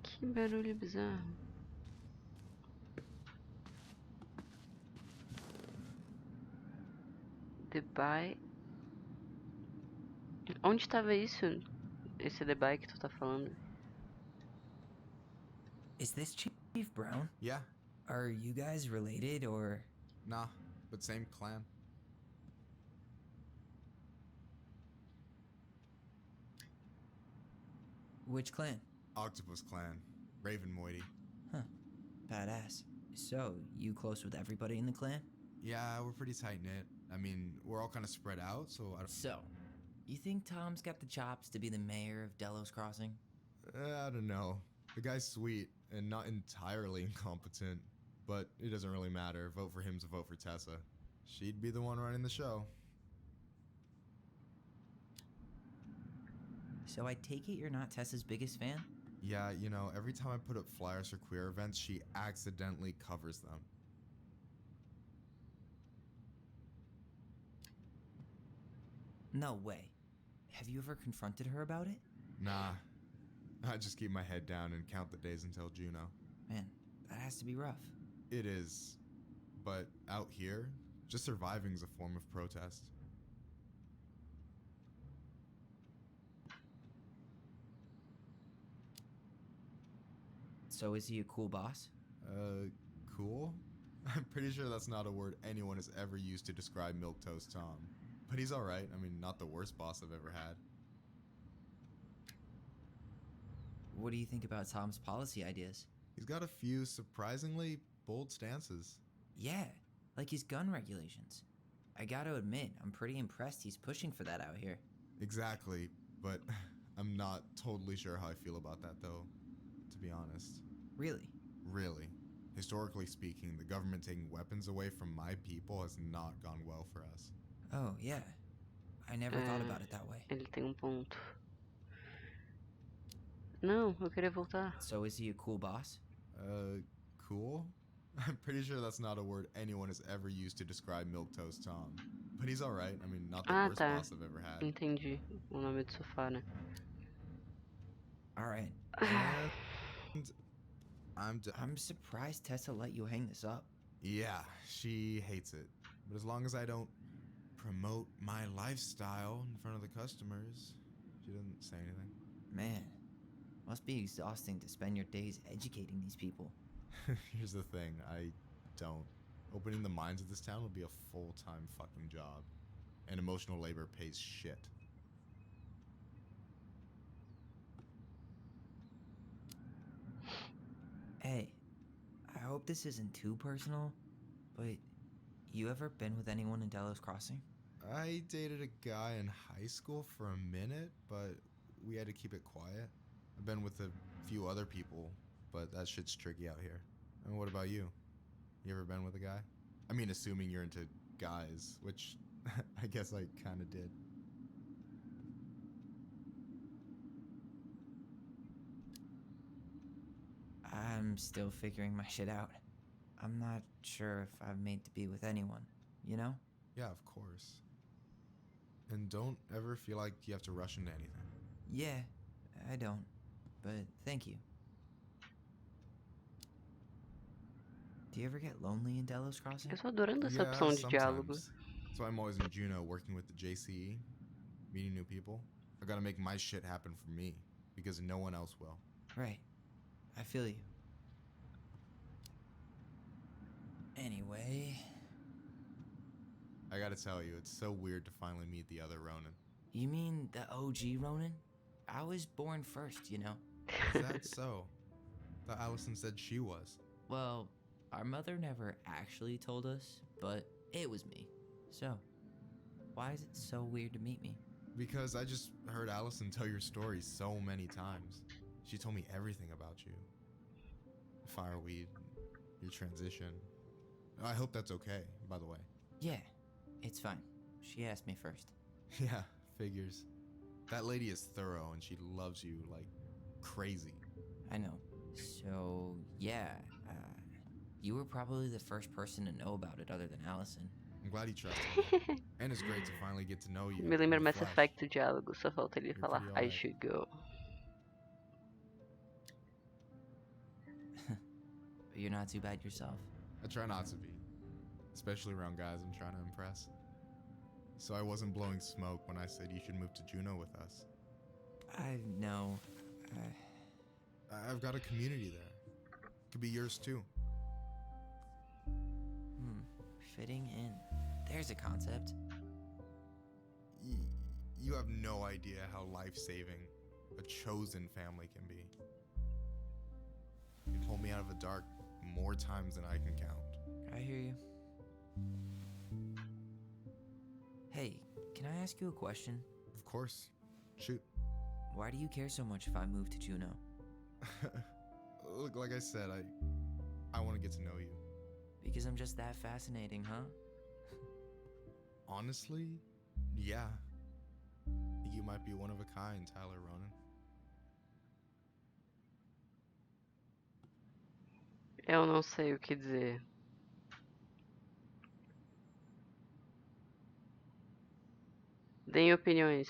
Que barulho bizarro. Dubai. Onde estava isso? Esse Dubai que tu tá falando? Is this Chief Brown? Yeah. Are you guys related, or...? Nah, but same clan. Which clan? Octopus clan. Raven Moiety. Huh. Badass. So, you close with everybody in the clan? Yeah, we're pretty tight-knit. I mean, we're all kind of spread out, so I don't... So, you think Tom's got the chops to be the mayor of Delos Crossing? I don't know. The guy's sweet and not entirely incompetent, but it doesn't really matter. Vote for him's a vote for Tessa. She'd be the one running the show. So I take it you're not Tessa's biggest fan? Yeah, you know, every time I put up flyers for queer events, she accidentally covers them. No way. Have you ever confronted her about it? Nah. I just keep my head down and count the days until Juno. Man, that has to be rough. It is. But out here, just surviving's a form of protest. So is he a cool boss? Cool? I'm pretty sure that's not a word anyone has ever used to describe Milquetoast Tom. But he's alright. I mean, not the worst boss I've ever had. What do you think about Tom's policy ideas? He's got a few surprisingly bold stances. Yeah, like his gun regulations. I gotta admit, I'm pretty impressed he's pushing for that out here. Exactly, but I'm not totally sure how I feel about that though, to be honest. Really? Really. Historically speaking, the government taking weapons away from my people has not gone well for us. Oh, yeah. I never thought about it that way. Ele tem ponto. Não, eu queria voltar. So is he a cool boss? Cool? I'm pretty sure that's not a word anyone has ever used to describe Milquetoast Tom. But he's alright. I mean, not the worst boss I've ever had. Entendi. O nome do sofá, né? Alright. And I'm surprised Tessa let you hang this up. Yeah, she hates it. But as long as I don't promote my lifestyle in front of the customers, she doesn't say anything. Man, must be exhausting to spend your days educating these people. Here's the thing, I don't. Opening the mines of this town would be a full-time fucking job. And emotional labor pays shit. Hey, I hope this isn't too personal, but you ever been with anyone in Delos Crossing? I dated a guy in high school for a minute, but we had to keep it quiet. I've been with a few other people, but that shit's tricky out here. And what about you? You ever been with a guy? I mean, assuming you're into guys, which I guess I kinda did. I'm still figuring my shit out. I'm not sure if I'm made to be with anyone, you know? Yeah, of course. And don't ever feel like you have to rush into anything. Yeah, I don't. But thank you. Do you ever get lonely in Delos Crossing? Eu tô adorando essa opção de diálogo. That's why I'm always in Juno working with the JCE, meeting new people. I gotta make my shit happen for me, because no one else will. Right. I feel you. Anyway, I gotta tell you, it's so weird to finally meet the other Ronan. You mean the OG Ronan? I was born first, you know. Is that so? Thought Allison said she was. Well, our mother never actually told us, but it was me. So, why is it so weird to meet me? Because I just heard Allison tell your story so many times. She told me everything about you. Fireweed, your transition. I hope that's okay, by the way. Yeah, it's fine. She asked me first. Yeah, figures. That lady is thorough and she loves you like crazy. I know. So, yeah, you were probably the first person to know about it other than Allison. I'm glad you trusted me. And it's great to finally get to know you. Me lembra in Mass flesh. Effect o diálogo, só falta ele You're falar pretty I alright. should go. You're not too bad yourself. I try not to be. Especially around guys I'm trying to impress. So I wasn't blowing smoke when I said you should move to Juneau with us. I know. I've got a community there. Could be yours too. Fitting in. There's a concept. You have no idea how life-saving a chosen family can be. You pulled me out of the dark more times than I can count. I hear you. Hey, can I ask you a question? Of course. Shoot. Why do you care so much if I move to Juneau? Look, like I said, I want to get to know you. Because I'm just that fascinating, huh? Honestly, yeah. I think you might be one of a kind, Tyler Ronan. Eu não sei o que dizer. Deem opiniões.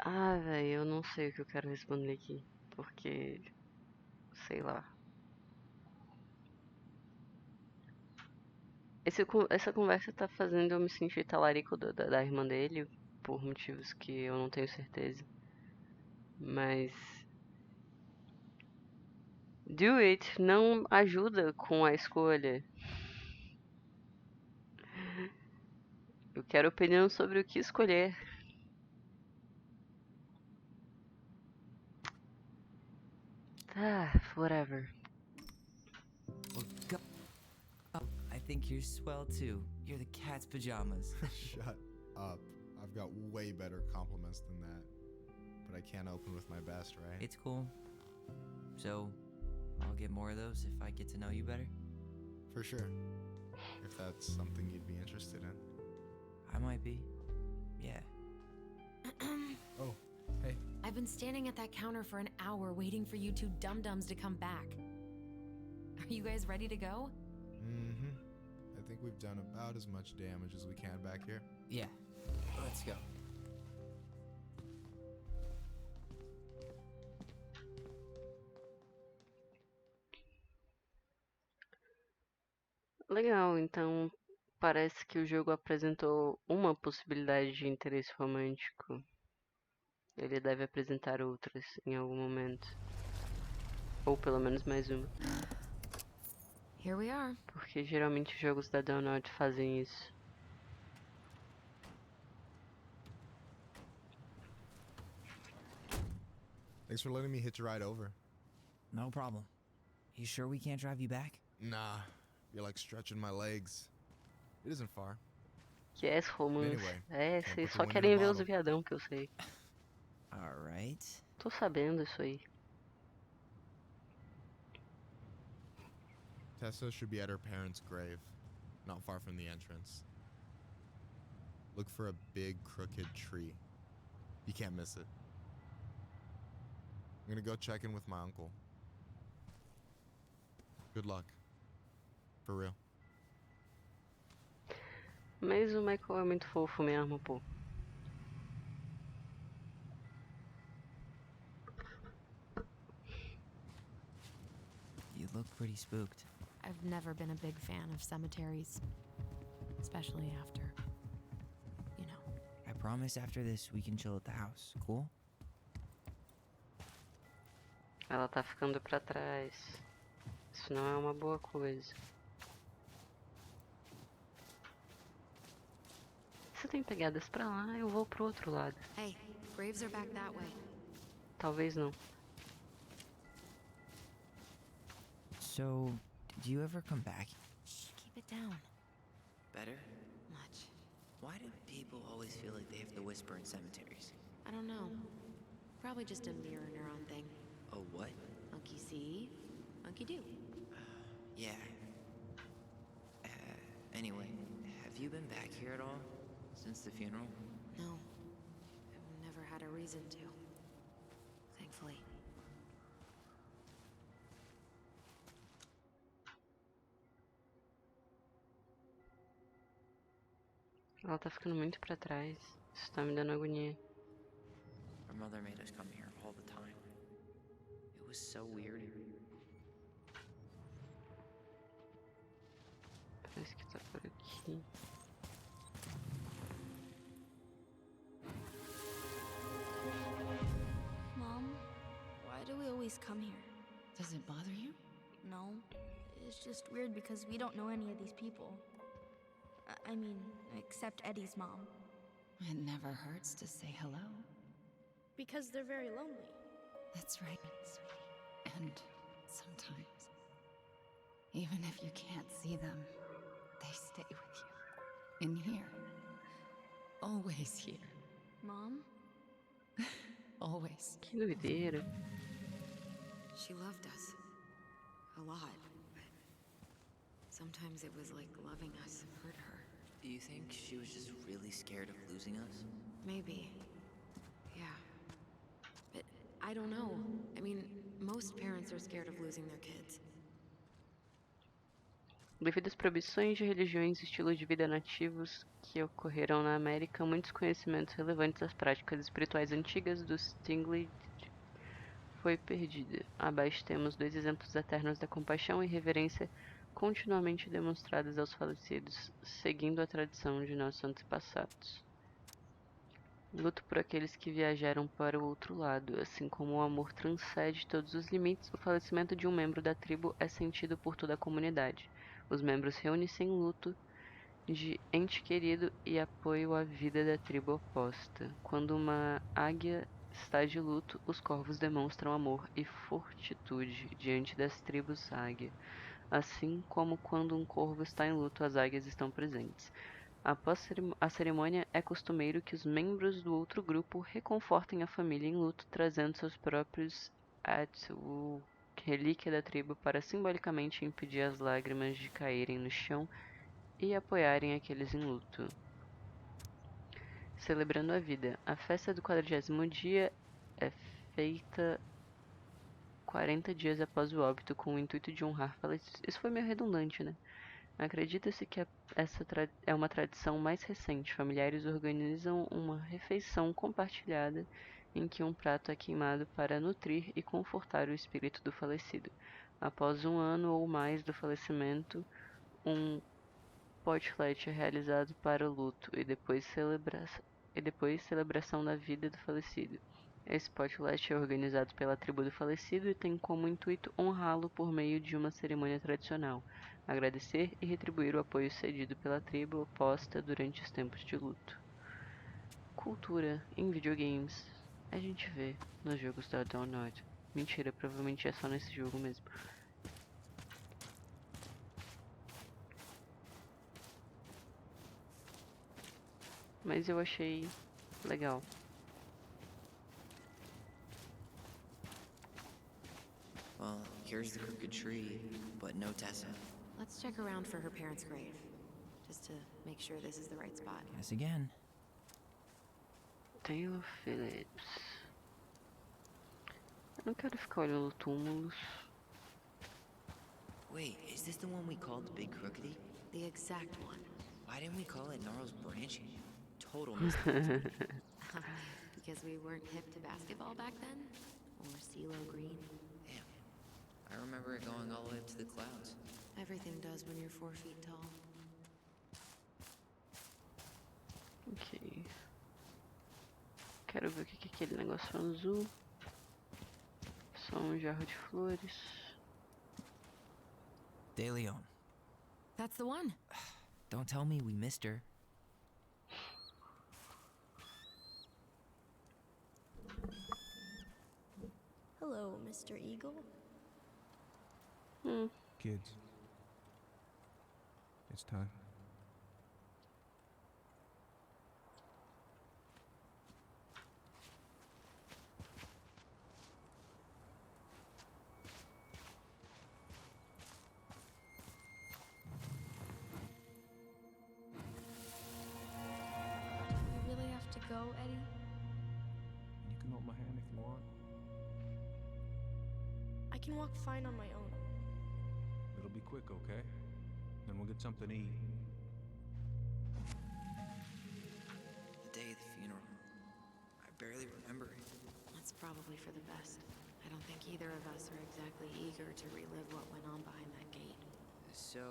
Ah, velho, eu não sei o que eu quero responder aqui. Porque, sei lá. Essa conversa tá fazendo eu me sentir talarico da irmã dele, por motivos que eu não tenho certeza. Mas do it não ajuda com a escolha. Eu quero opinião sobre o que escolher. Whatever. Well, go. Oh, I think you're swell too. You're the cat's pajamas. Shut up. I've got way better compliments than that. But I can't open with my best, right? It's cool. So, I'll get more of those if I get to know you better? For sure. If that's something you'd be interested in. I might be. Yeah. Oh, hey. I've been standing at that counter for an hour waiting for you two dum-dums to come back. Are you guys ready to go? Mm-hmm. I think we've done about as much damage as we can back here. Yeah. Let's go. Legal, então parece que o jogo apresentou uma possibilidade de interesse romântico. Ele deve apresentar outras em algum momento. Ou pelo menos mais uma. Here we are. Porque geralmente os jogos da Download fazem isso. Thanks for letting me hitch a ride over. No problem. You sure we can't drive you back? Nah, you're like stretching my legs. It isn't far. Yes, romance. Anyway, Vocês só querem ver os viadão que eu sei. Alright. Tô sabendo isso aí. Tessa should be at her parents' grave, not far from the entrance. Look for a big crooked tree. You can't miss it. I'm gonna go check in with my uncle. Good luck. For real. Mas o Michael é muito fofo mesmo, pô. You look pretty spooked. I've never been a big fan of cemeteries, especially after, you know. I promise after this we can chill at the house, cool? Ela tá ficando pra trás. Isso não é uma boa coisa. Se tem pegadas pra lá, eu vou pro outro lado. Hey, graves are back that way. Talvez não. So, did you ever come back? Shh, keep it down. Better? Much. Why do people always feel like they have to whisper in cemeteries? I don't know. Probably just a mirror neuron thing. A what? Monkey see, monkey do. Yeah. Anyway, have you been back here at all? Since the funeral? No. I've never had a reason to. Thankfully. Ela tá ficando muito pra trás. Isso tá me dando agonia. Our mother made us come here all the time. It was so weird. Parece que tá por aqui. Mom, why do we always come here? Does it bother you? No. It's just weird because we don't know any of these people. I mean, except Eddie's mom. It never hurts to say hello. Because they're very lonely. That's right, sweetie. And sometimes, even if you can't see them, they stay with you. In here. Always here. Mom? Always. Que doideira. She loved us. A lot. But sometimes it was like loving us hurt her. Do you think she was just really scared of losing us? Maybe. Yeah. But I don't know. I mean, most parents are scared of losing their kids. Devido às proibições de religiões e estilos de vida nativos que ocorreram na América, muitos conhecimentos relevantes às práticas espirituais antigas dos Stingley foi perdida. Abaixo temos 2 exemplos eternos da compaixão e reverência continuamente demonstradas aos falecidos, seguindo a tradição de nossos antepassados. Luto por aqueles que viajaram para o outro lado. Assim como o amor transcende todos os limites, o falecimento de um membro da tribo é sentido por toda a comunidade. Os membros reúnem-se em luto de ente querido e apoio à vida da tribo oposta. Quando uma águia está de luto, os corvos demonstram amor e fortitude diante das tribos águia. Assim como quando um corvo está em luto, as águias estão presentes. Após a cerimônia, é costumeiro que os membros do outro grupo reconfortem a família em luto, trazendo seus próprios relíquia da tribo para simbolicamente impedir as lágrimas de caírem no chão e apoiarem aqueles em luto. Celebrando a vida. A festa do 40º dia é feita 40 dias após o óbito, com o intuito de honrar falecidos. Isso foi meio redundante, né? Acredita-se que essa é uma tradição mais recente. Familiares organizam uma refeição compartilhada em que um prato é queimado para nutrir e confortar o espírito do falecido. Após 1 ano ou mais do falecimento, um potluck é realizado para o luto e depois celebração da vida do falecido. Esse potluck é organizado pela tribo do falecido e tem como intuito honrá-lo por meio de uma cerimônia tradicional, agradecer e retribuir o apoio cedido pela tribo oposta durante os tempos de luto. Cultura em videogames. A gente vê nos jogos da Download. Mentira, provavelmente é só nesse jogo mesmo. Mas eu achei legal. Well, here's the crooked tree, but no Tessa. Let's check around for her parents' grave, just to make sure this is the right spot. Guess again. Taylor Phillips. Eu não quero ficar olhando túmulos. Wait, is this the one we called the Big Crookedy? The exact one. Why didn't we call it Gnarl's Branching? Total mistake. Because we weren't hip to basketball back then? Or CeeLo Green? Damn. I remember it going all the way up to the clouds. Everything does when you're 4 feet tall. Ok. aquele negócio azul. Só um jarro de flores. De Leon. That's the one. Don't tell me we missed her. Hello, Mr. Eagle. Kids. It's time. You really have to go, Eddie? You can hold my hand if you want. I can walk fine on my own. It'll be quick, okay? Then we'll get something to eat. The day of the funeral. I barely remember it. That's probably for the best. I don't think either of us are exactly eager to relive what went on behind that gate. So,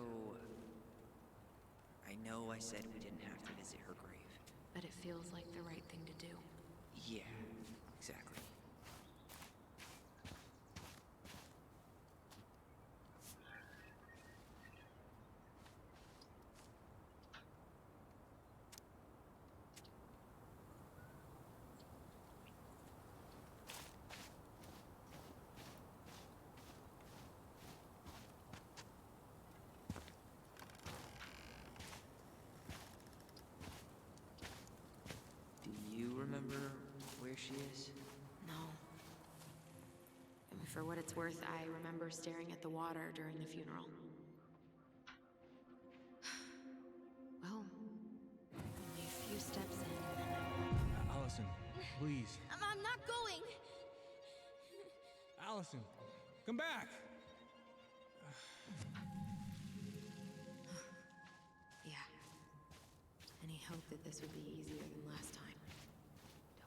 I know I said we didn't have to visit her grave. But it feels like the right thing to do. Yeah, exactly. Do you remember where she is? No. I mean, for what it's worth, I remember staring at the water during the funeral. Well, only a few steps in, and then Allison, please. I'm not going! Allison, come back! Yeah. Any hope that this would be easier than last time?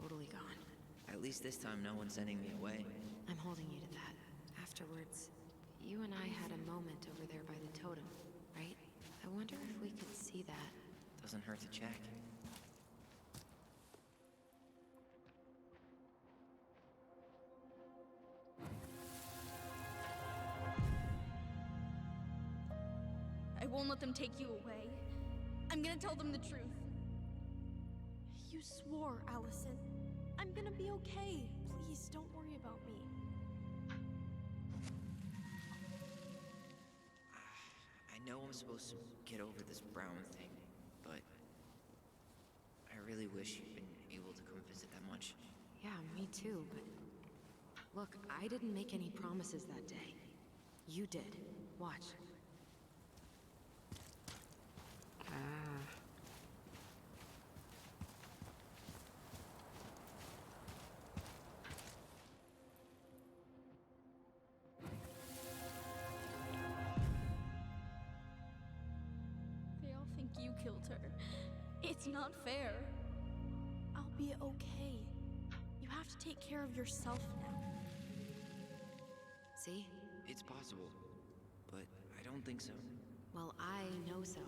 Totally gone. At least this time no one's sending me away. I'm holding you to that. Afterwards, you and I had a moment over there by the totem, right? I wonder if we could see that. Doesn't hurt to check. I won't let them take you away. I'm gonna tell them the truth. You swore, Allison. I'm gonna be okay. Please, don't worry about me. I know I'm supposed to get over this Brown thing, but I really wish you'd been able to come visit that much. Yeah, me too, but look, I didn't make any promises that day. You did. Watch. They all think you killed her. It's not fair. I'll be okay. You have to take care of yourself now. See? It's possible, but I don't think so. Well, I know so.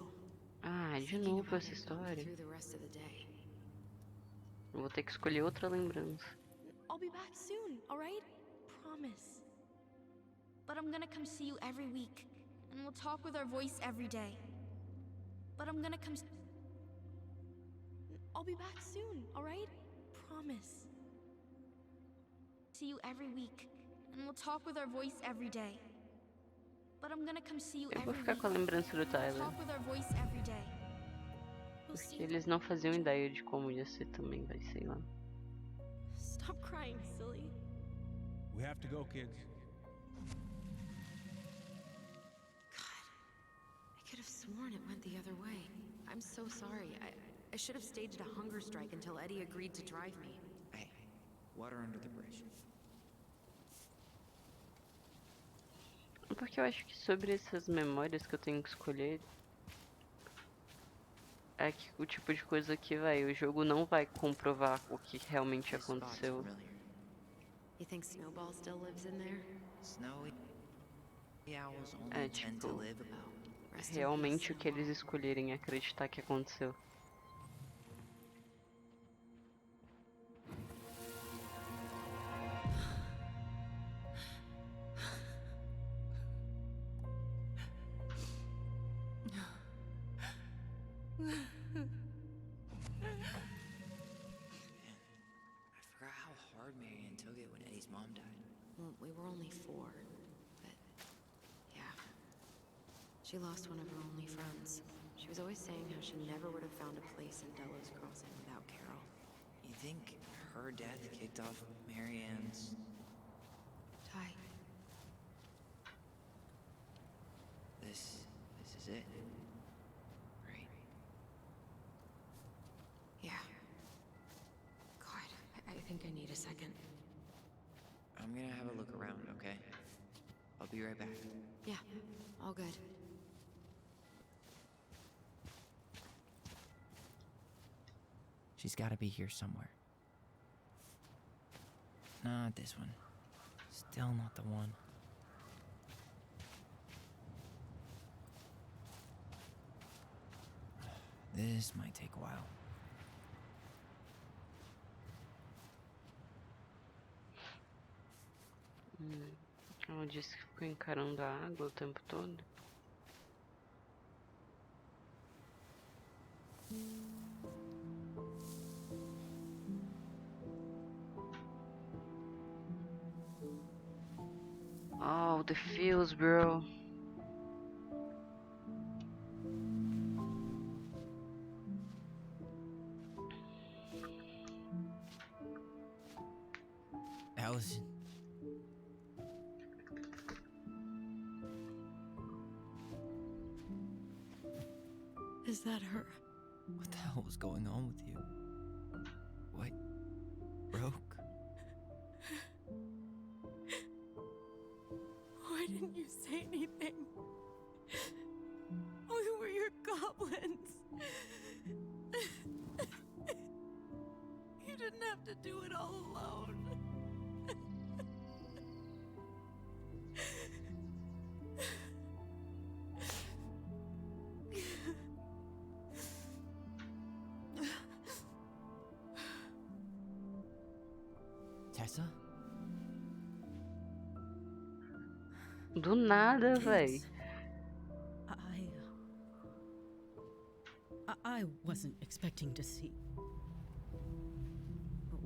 Ah, de novo essa história. Through the rest of the day. Eu vou ter que escolher outra lembrança. I'll be back soon, alright? Promise. But I'm gonna come see you every week, and we'll talk with our voice every day. But I'm gonna come. I'll be back soon, alright? Promise. See you every week, and we'll talk with our voice every day. But I'm gonna come see you Eu vou every ficar week. com a lembrança do We'll Tyler. talk with our voice every day. We'll Porque see. eles não faziam ideia de como ia ser também, vai, sei lá. Stop crying, silly. We have to go, kids. I could have sworn it went the other way. I'm so sorry. I should have staged a hunger strike until Eddie agreed to drive me. Hey, water under the bridge. Porque eu acho que sobre essas memórias que eu tenho que escolher é que o tipo de coisa que o jogo não vai comprovar o que realmente This spot's aconteceu. familiar. You think Snowball still lives in there? Snowy owls only É tend to tipo, live about. Rest in realmente o peace, que eles escolherem acreditar que aconteceu. We were only 4, but yeah. She lost one of her only friends. She was always saying how she never would have found a place in Delos Crossing without Carol. You think her death kicked off Marianne's... Ty. This is it, right? Yeah. God, I think I need a second. I'm gonna have a look around, okay? I'll be right back. Yeah, all good. She's gotta be here somewhere. Not this one. Still not the one. This might take a while. Ela disse que ficou encarando a água o tempo todo. Oh, the feels, bro. Allison. Is that her? What the hell was going on with you? What? Broke? Why didn't you say anything? We were your goblins. You didn't have to do it all alone. Tessa? Do nada, véi. I wasn't expecting to see.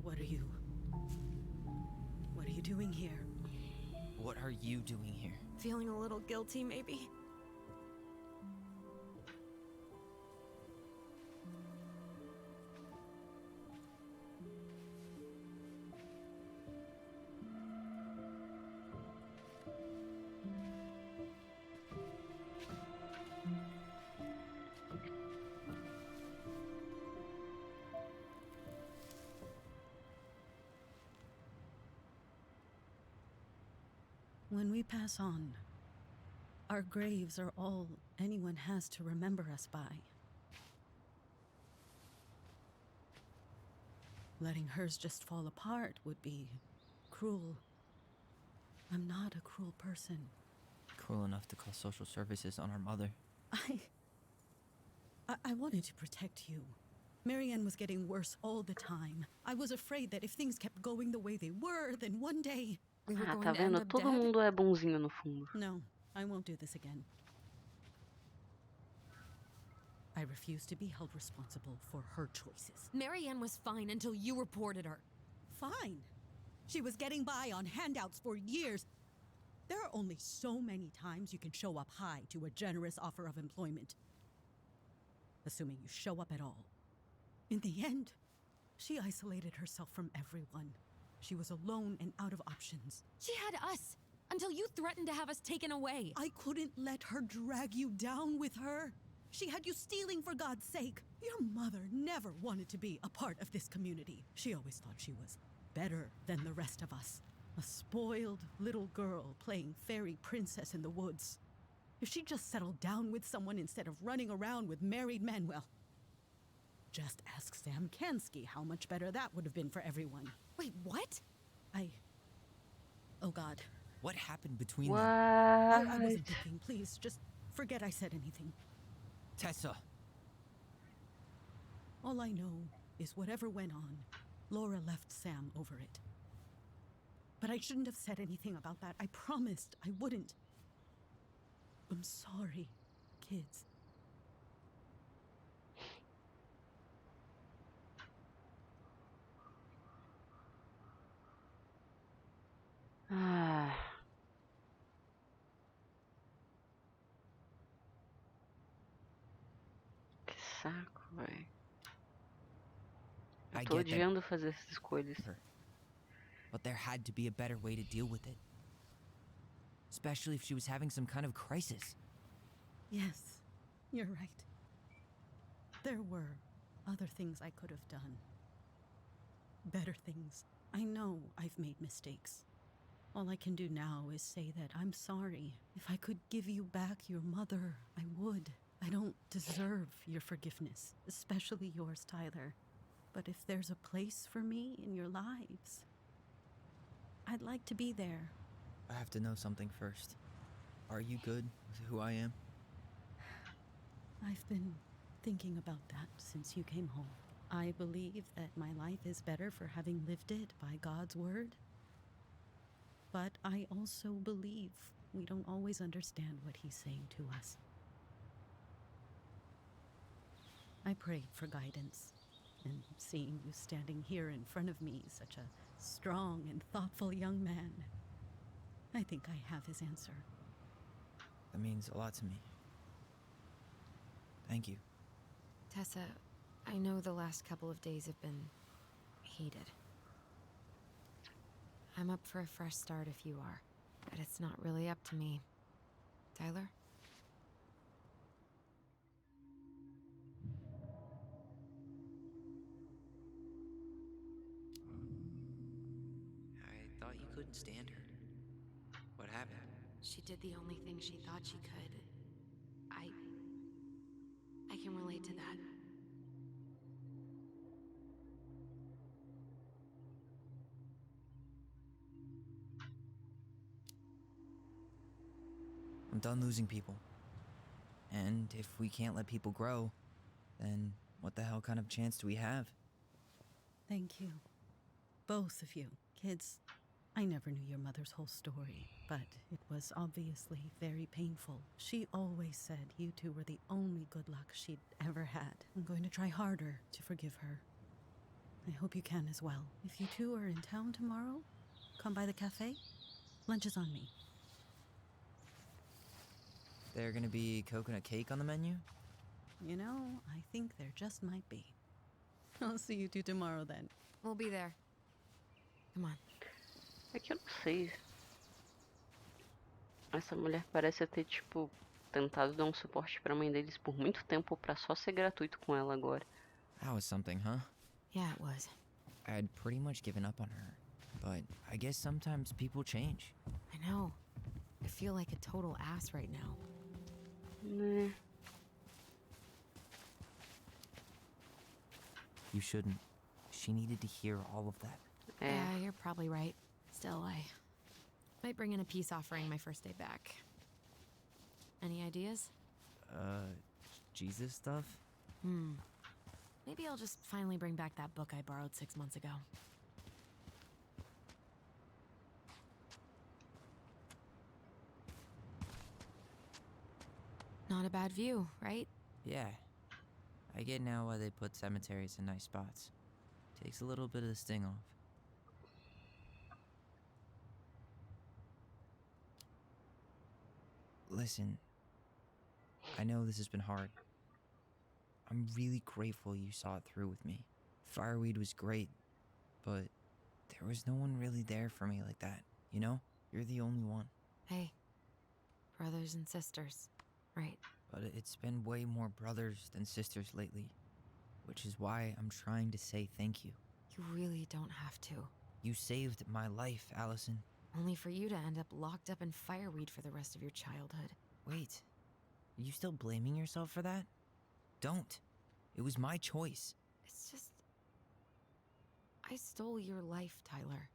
What are you doing here? What are you doing here? Feeling a little guilty, maybe? When we pass on, our graves are all anyone has to remember us by. Letting hers just fall apart would be cruel. I'm not a cruel person. Cruel enough to call social services on our mother. I wanted to protect you. Marianne was getting worse all the time. I was afraid that if things kept going the way they were, then one day... Ah, tá vendo? Todo mundo é bonzinho no fundo. No, I won't do this again. I refuse to be held responsible for her choices. Marianne was fine until you reported her. Fine. She was getting by on handouts for years. There are only so many times you can show up high to a generous offer of employment. Assuming you show up at all. In the end, she isolated herself from everyone. She was alone and out of options. She had us until you threatened to have us taken away. I couldn't let her drag you down with her. She had you stealing for God's sake. Your mother never wanted to be a part of this community. She always thought she was better than the rest of us. A spoiled little girl playing fairy princess in the woods. If she just settled down with someone instead of running around with married men, well, just ask Sam Kansky how much better that would have been for everyone. Wait, what? Oh God. What happened between them? I wasn't thinking. Please, just forget I said anything. Tessa. All I know is whatever went on, Laura left Sam over it. But I shouldn't have said anything about that. I promised I wouldn't. I'm sorry, kids. Ah. saco, velho. I Eu tô get that, odiando fazer essas escolhas. but there had to be a better way to deal with it. Especially if she was having some kind of crisis. Yes, you're right. There were other things I could have done. Better things. I know I've made mistakes. All I can do now is say that I'm sorry. If I could give you back your mother, I would. I don't deserve your forgiveness, especially yours, Tyler. But if there's a place for me in your lives, I'd like to be there. I have to know something first. Are you good with who I am? I've been thinking about that since you came home. I believe that my life is better for having lived it by God's word. But I also believe we don't always understand what he's saying to us. I prayed for guidance, and seeing you standing here in front of me, such a strong and thoughtful young man, I think I have his answer. That means a lot to me. Thank you. Tessa, I know the last couple of days have been heated. I'm up for a fresh start if you are, but it's not really up to me. Tyler? I thought you couldn't stand her. What happened? She did the only thing she thought she could. I can relate to that. I'm done losing people. And if we can't let people grow, then what the hell kind of chance do we have? Thank you. Both of you. Kids, I never knew your mother's whole story, but it was obviously very painful. She always said you two were the only good luck she'd ever had. I'm going to try harder to forgive her. I hope you can as well. If you two are in town tomorrow, come by the cafe. Lunch is on me. There gonna be coconut cake on the menu? You know, I think there just might be. I'll see you two tomorrow then. We'll be there. Come on. É que eu não sei. Essa mulher parece ter, tipo, tentado dar um suporte pra mãe deles por muito tempo pra só ser gratuito com ela agora. That was something, huh? Yeah, it was. I had pretty much given up on her, but I guess sometimes people change. I know. I feel like a total ass right now. Né? You shouldn't. She needed to hear all of that. Yeah, you're probably right. Still, I might bring in a peace offering my first day back. Any ideas? Jesus stuff? Maybe I'll just finally bring back that book I borrowed 6 months ago. Not a bad view, right? Yeah. I get now why they put cemeteries in nice spots. Takes a little bit of the sting off. Listen, I know this has been hard. I'm really grateful you saw it through with me. Fireweed was great, but there was no one really there for me like that, you know? You're the only one. Hey, brothers and sisters, right? But it's been way more brothers than sisters lately, which is why I'm trying to say thank you. You really don't have to. You saved my life, Allison. Only for you to end up locked up in fireweed for the rest of your childhood. Wait, are you still blaming yourself for that? Don't. It was my choice. It's just... I stole your life, Tyler.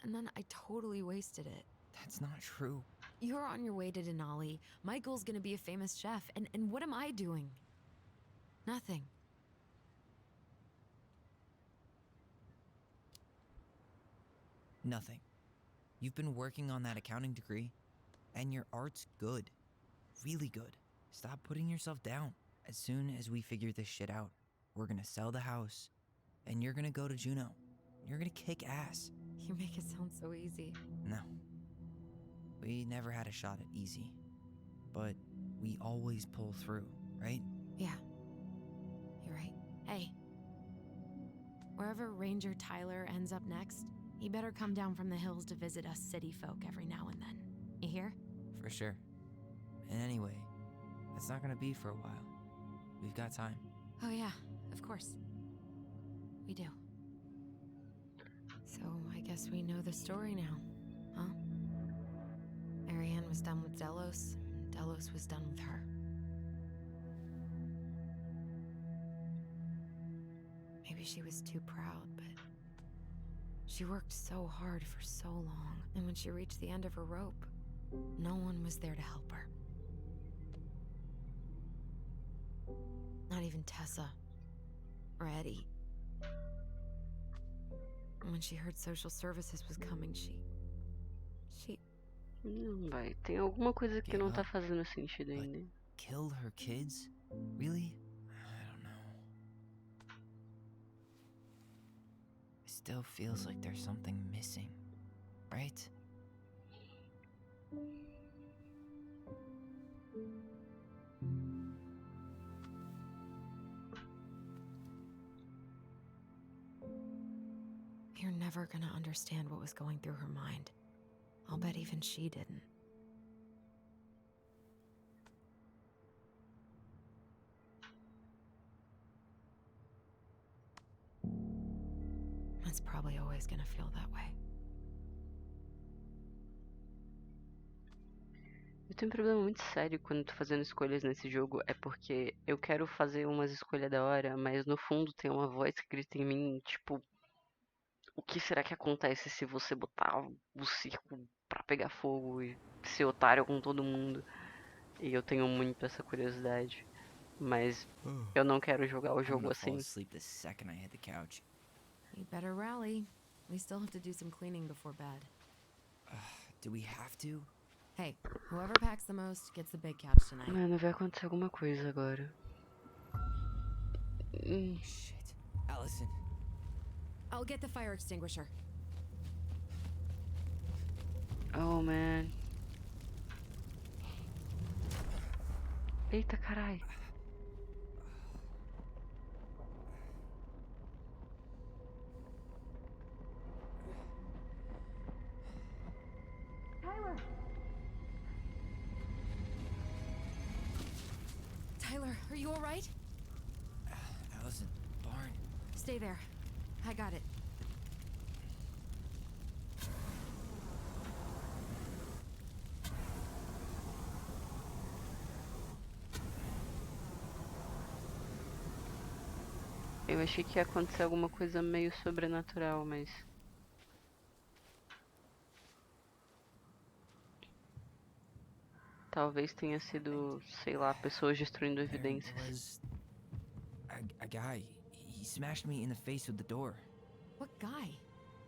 And then I totally wasted it. That's not true. You're on your way to Denali. Michael's gonna be a famous chef. And what am I doing? Nothing. Nothing. You've been working on that accounting degree, and your art's good. Really good. Stop putting yourself down. As soon as we figure this shit out, we're gonna sell the house, and you're gonna go to Juneau. You're gonna kick ass. You make it sound so easy. No. We never had a shot at easy. But we always pull through, right? Yeah, Hey. Wherever Ranger Tyler ends up next, he better come down from the hills to visit us city folk every now and then. You hear? For sure. And anyway, it's not gonna be for a while. We've got time. Oh yeah, of course. We do. So I guess we know the story now, huh? Marianne was done with Delos, and Delos was done with her. Maybe she was too proud, but she worked so hard for so long, and when she reached the end of her rope, no one was there to help her. Not even Tessa or Eddie. And when she heard social services was coming, she... Vai, tem alguma coisa que não tá fazendo sentido ainda. Killed her kids? Really? I don't know. It still feels like there's something missing, right? You're never gonna understand what was going through her mind. I'll bet even she didn't. It's probably always gonna feel that way. Eu tenho um problema muito sério quando tô fazendo escolhas nesse jogo, é porque eu quero fazer umas escolhas da hora, mas no fundo tem uma voz que grita em mim, tipo, o que será que acontece se você botar o circo pra pegar fogo e ser otário com todo mundo? E eu tenho muito essa curiosidade, mas eu não quero jogar o jogo assim. You better rally. We still have to do some cleaning before bed. Do we have to? Hey, whoever packs the most gets the big couch tonight. Mano, vai acontecer alguma coisa agora. Shit. Allison. I'll get the fire extinguisher. Oh, man. Eita, carai. Tyler, are you all right? Allison, barn. Stay there. I got it. Eu achei que ia acontecer alguma coisa meio sobrenatural, mas... Talvez tenha sido, sei lá, pessoas destruindo evidências. A guy. He smashed me in the face with the door. What guy?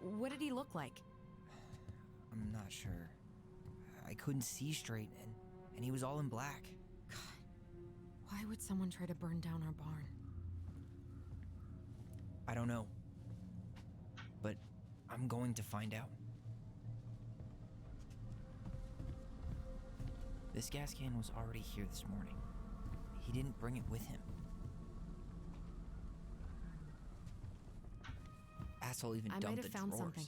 What did he look like? I'm not sure. I couldn't see straight, and he was all in black. God, why would someone try to burn down our barn? I don't know. But I'm going to find out. This gas can was already here this morning. He didn't bring it with him. Asshole even dumped the drawers. I might have found something.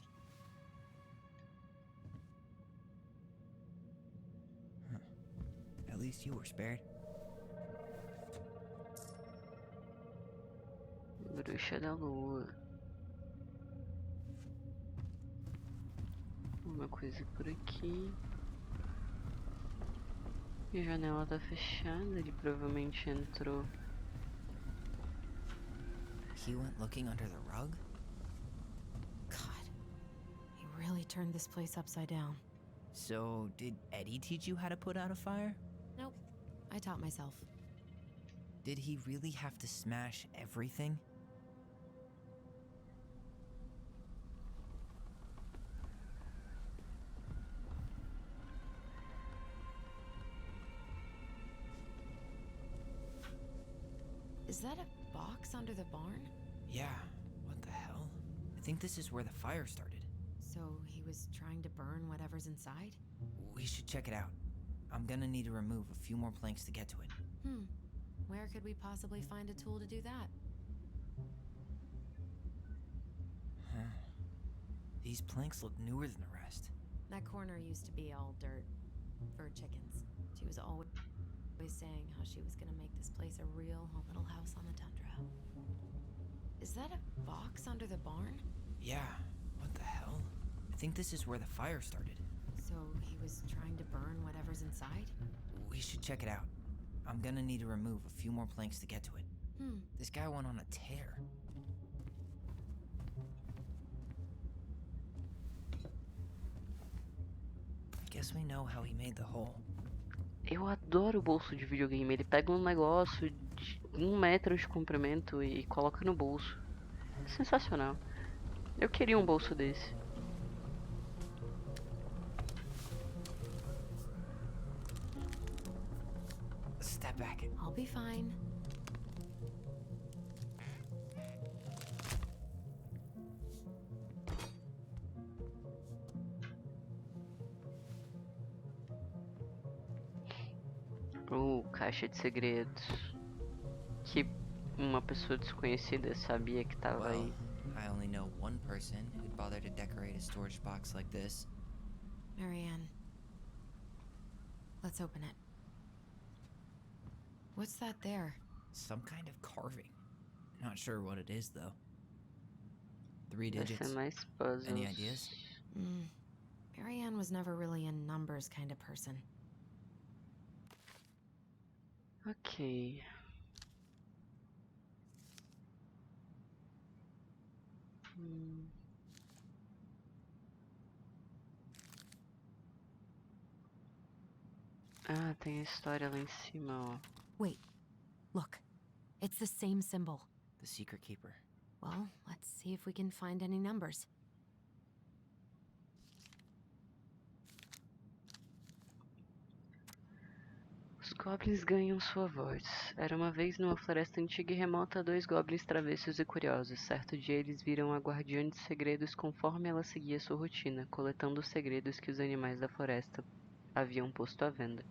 Huh. At least you were spared. Bruxa da lua. Uma coisa por aqui. A janela tá fechada, ele provavelmente entrou. He went looking under the rug? God, he really turned this place upside down. So, did Eddie teach you how to put out a fire? Nope, I taught myself. Did he really have to smash everything? Is that a box under the barn? Yeah, what the hell? I think this is where the fire started. So he was trying to burn whatever's inside? We should check it out. I'm gonna need to remove a few more planks to get to it. Where could we possibly find a tool to do that? These planks look newer than the rest. That corner used to be all dirt for chickens. She was always saying how she was gonna make this place a real little house on the tundra. Is that a box under the barn? Yeah, what the hell? I think this is where the fire started. So he was trying to burn whatever's inside? We should check it out. I'm gonna need to remove a few more planks to get to it. This guy went on a tear. Guess we know how he made the hole. Eu adoro o bolso de videogame. Ele pega um negócio de 1 metro de comprimento e coloca no bolso. Sensacional. Eu queria um bolso desse. Step back. I'll be fine. Caixa de segredos. Que uma pessoa desconhecida sabia que tava aí. I only know one person who'd bother to decorate a storage box like this. Marianne. Let's open it. What's that there? Some kind of carving. Not sure what it is, though. 3 digits. Mais puzzles. Any ideas? Marianne was never really a numbers kind of person. Ok. Ah, tem a história lá em cima, ó. Wait. Look. It's the same symbol. The secret keeper. Well, let's see if we can find any numbers. Os goblins ganham sua voz. Era uma vez numa floresta antiga e remota 2 goblins travessos e curiosos. Certo dia eles viram a guardiã de segredos conforme ela seguia sua rotina, coletando os segredos que os animais da floresta haviam posto à venda.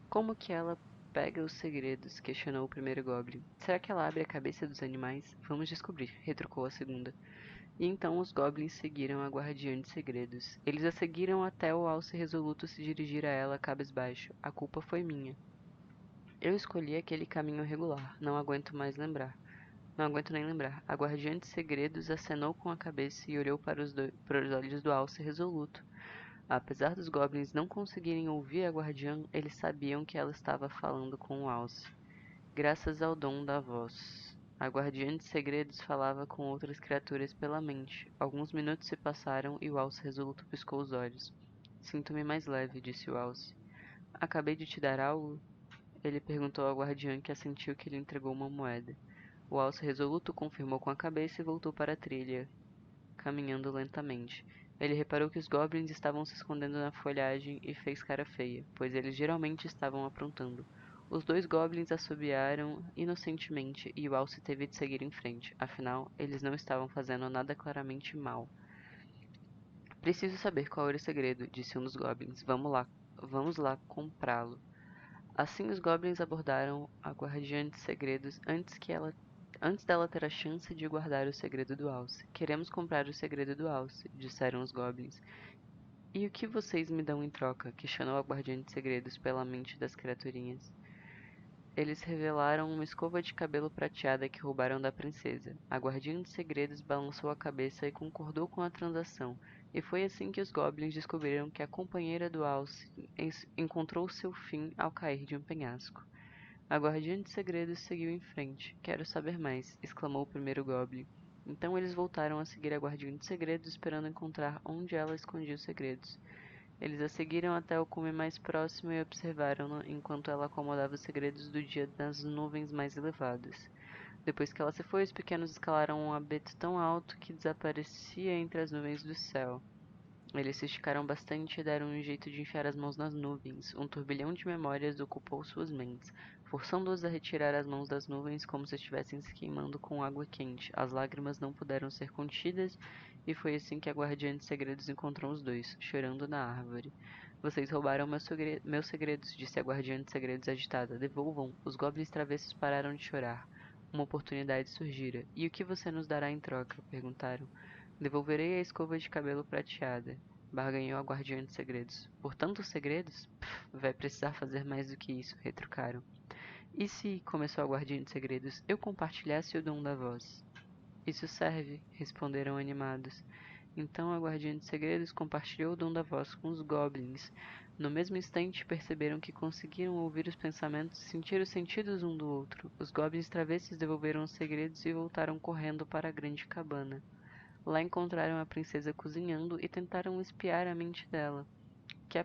Como que ela pega os segredos? Questionou o primeiro goblin. Será que ela abre a cabeça dos animais? Vamos descobrir, retrucou a segunda. E então os goblins seguiram a guardiã de segredos. Eles a seguiram até o alce resoluto se dirigir a ela cabisbaixo. A culpa foi minha. Eu escolhi aquele caminho regular. Não aguento nem lembrar. A guardiã de segredos acenou com a cabeça e olhou para os olhos do alce resoluto. Apesar dos goblins não conseguirem ouvir a guardiã, eles sabiam que ela estava falando com o alce. Graças ao dom da voz. A guardiã de segredos falava com outras criaturas pela mente. Alguns minutos se passaram e o alce resoluto piscou os olhos. Sinto-me mais leve, disse o alce. Acabei de te dar algo? Ele perguntou ao guardiã, que assentiu que lhe entregou uma moeda. O alce resoluto confirmou com a cabeça e voltou para a trilha, caminhando lentamente. Ele reparou que os goblins estavam se escondendo na folhagem e fez cara feia, pois eles geralmente estavam aprontando. Os 2 goblins assobiaram inocentemente e o alce teve de seguir em frente. Afinal, eles não estavam fazendo nada claramente mal. Preciso saber qual era o segredo, disse um dos goblins. Vamos lá comprá-lo. Assim os goblins abordaram a guardiã de segredos antes dela ter a chance de guardar o segredo do alce. Queremos comprar o segredo do alce, disseram os goblins. E o que vocês me dão em troca? Questionou a guardiã de segredos pela mente das criaturinhas. Eles revelaram uma escova de cabelo prateada que roubaram da princesa. A guardiã de segredos balançou a cabeça e concordou com a transação, e foi assim que os goblins descobriram que a companheira do alce encontrou seu fim ao cair de um penhasco. A guardiã de segredos seguiu em frente. Quero saber mais, exclamou o primeiro goblin. Então eles voltaram a seguir a guardiã de segredos, esperando encontrar onde ela escondia os segredos. Eles a seguiram até o cume mais próximo e observaram-na enquanto ela acomodava os segredos do dia nas nuvens mais elevadas. Depois que ela se foi, os pequenos escalaram um abeto tão alto que desaparecia entre as nuvens do céu. Eles se esticaram bastante e deram um jeito de enfiar as mãos nas nuvens. Um turbilhão de memórias ocupou suas mentes, forçando-os a retirar as mãos das nuvens como se estivessem se queimando com água quente. As lágrimas não puderam ser contidas, e foi assim que a guardiã de segredos encontrou os 2, chorando na árvore. Vocês roubaram meus segredos, disse a guardiã de segredos agitada. Devolvam. Os goblins travessos pararam de chorar. Uma oportunidade surgira. E o que você nos dará em troca? Perguntaram. Devolverei a escova de cabelo prateada, barganhou a guardiã de segredos. Por tantos segredos? Vai precisar fazer mais do que isso, retrucaram. E se, começou a guardiã de segredos, eu compartilhasse o dom da voz? Isso serve, responderam animados. Então a guardiã de segredos compartilhou o dom da voz com os goblins. No mesmo instante perceberam que conseguiram ouvir os pensamentos e sentir os sentidos um do outro. Os goblins travessos devolveram os segredos e voltaram correndo para a grande cabana. Lá encontraram a princesa cozinhando e tentaram espiar a mente dela, que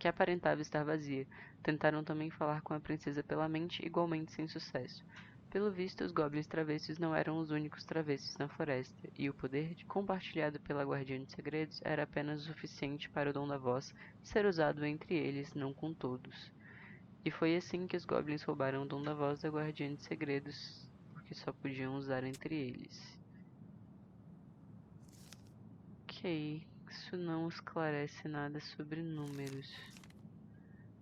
aparentava estar vazia. Tentaram também falar com a princesa pela mente, igualmente sem sucesso. Pelo visto, os goblins travessos não eram os únicos travessos na floresta, e o poder compartilhado pela guardiã de segredos era apenas o suficiente para o dom da voz ser usado entre eles, não com todos. E foi assim que os goblins roubaram o dom da voz da guardiã de segredos, porque só podiam usar entre eles. Ok, isso não esclarece nada sobre números.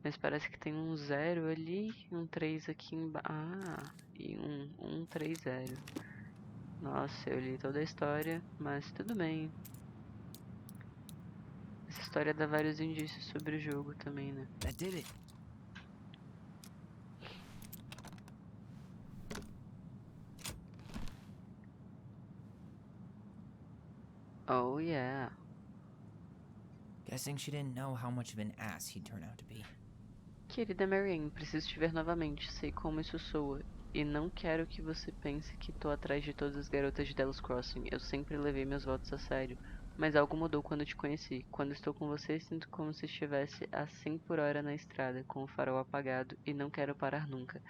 Mas parece que tem um 0 ali, um 3 aqui embaixo. Ah, e um 3, 0. Nossa, eu li toda a história, mas tudo bem. Essa história dá vários indícios sobre o jogo também, né? That did it. Oh yeah. Guessing she didn't know how much of an ass he'd turn out to be. Querida Marianne, preciso te ver novamente. Sei como isso soa. E não quero que você pense que tô atrás de todas as garotas de Delos Crossing. Eu sempre levei meus votos a sério. Mas algo mudou quando te conheci. Quando estou com você, sinto como se estivesse a 100 por hora na estrada, com o farol apagado, e não quero parar nunca.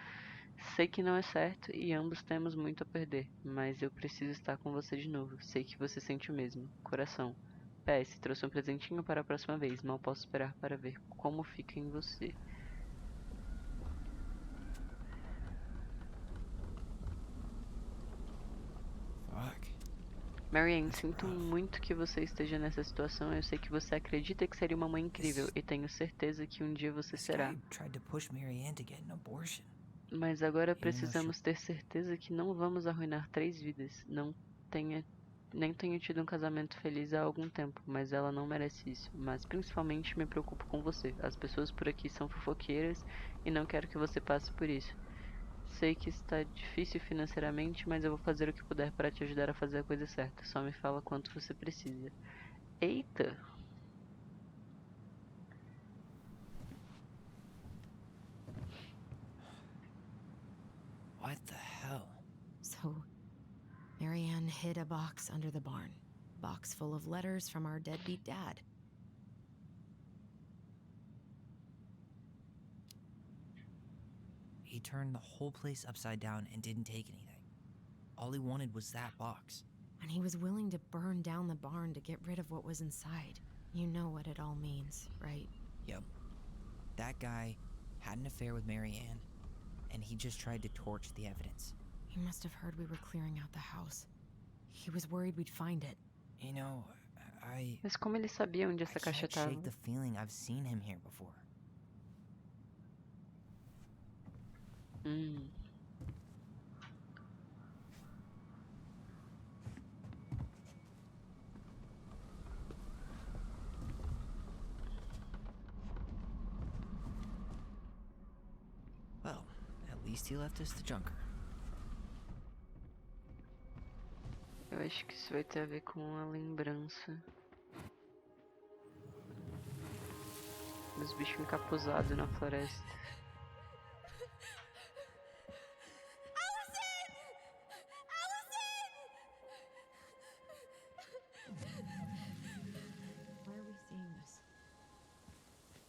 Sei que não é certo e ambos temos muito a perder, mas eu preciso estar com você de novo. Sei que você sente o mesmo. Coração. PS, trouxe um presentinho para a próxima vez. Mal posso esperar para ver como fica em você. Fuck. Marianne, sinto muito que você esteja nessa situação. Eu sei que você acredita que seria uma mãe incrível e tenho certeza que um dia você será. Tried to push Marianne to get an abortion. Mas agora precisamos ter certeza que não vamos arruinar 3 vidas. Nem tenho tido um casamento feliz há algum tempo, mas ela não merece isso. Mas principalmente me preocupo com você. As pessoas por aqui são fofoqueiras e não quero que você passe por isso. Sei que está difícil financeiramente, mas eu vou fazer o que puder para te ajudar a fazer a coisa certa. Só me fala quanto você precisa. Eita! What the hell? So, Marianne hid a box under the barn. Box full of letters from our deadbeat dad. He turned the whole place upside down and didn't take anything. All he wanted was that box. And he was willing to burn down the barn to get rid of what was inside. You know what it all means, right? Yep. That guy had an affair with Marianne, and he just tried to torch the evidence. He must have heard we were clearing out the house. He was worried we'd find it. You know, Mas como ele sabia onde essa caixa can't shake estava? the feeling I've seen him here before. Well, at least he left us the junker. Eu acho que isso vai ter a ver com a lembrança dos bichos encapuzados na floresta. Why are we seeing this?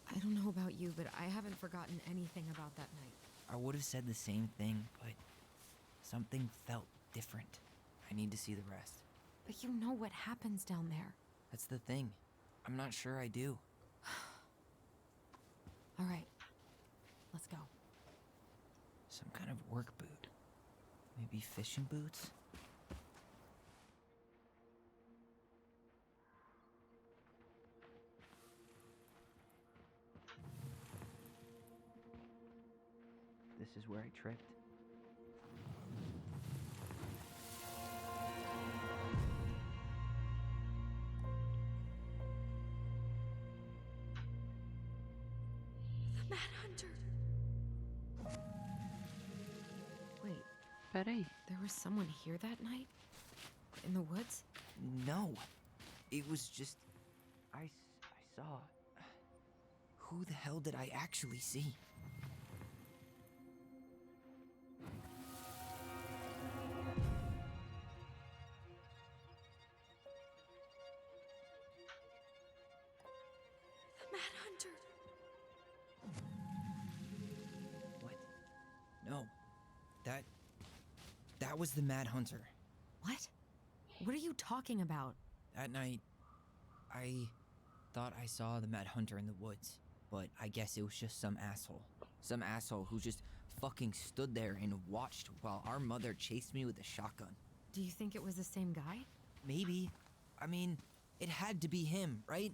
I don't know about you, but I haven't forgotten anything about that night. I would have said the same thing, but something felt different. I need to see the rest. But you know what happens down there. That's the thing. I'm not sure I do. All right, let's go. Some kind of work boot. Maybe fishing boots? This is where I tripped. Mad Hunter. Wait, Peraí. there was someone here that night? In the woods? No. It was just... I saw... Who the hell did I actually see? The Mad Hunter. What? No. That was the Mad Hunter. What? What are you talking about? That night, I thought I saw the Mad Hunter in the woods, but I guess it was just some asshole. Some asshole who just fucking stood there and watched while our mother chased me with a shotgun. Do you think it was the same guy? Maybe. I mean, it had to be him, right?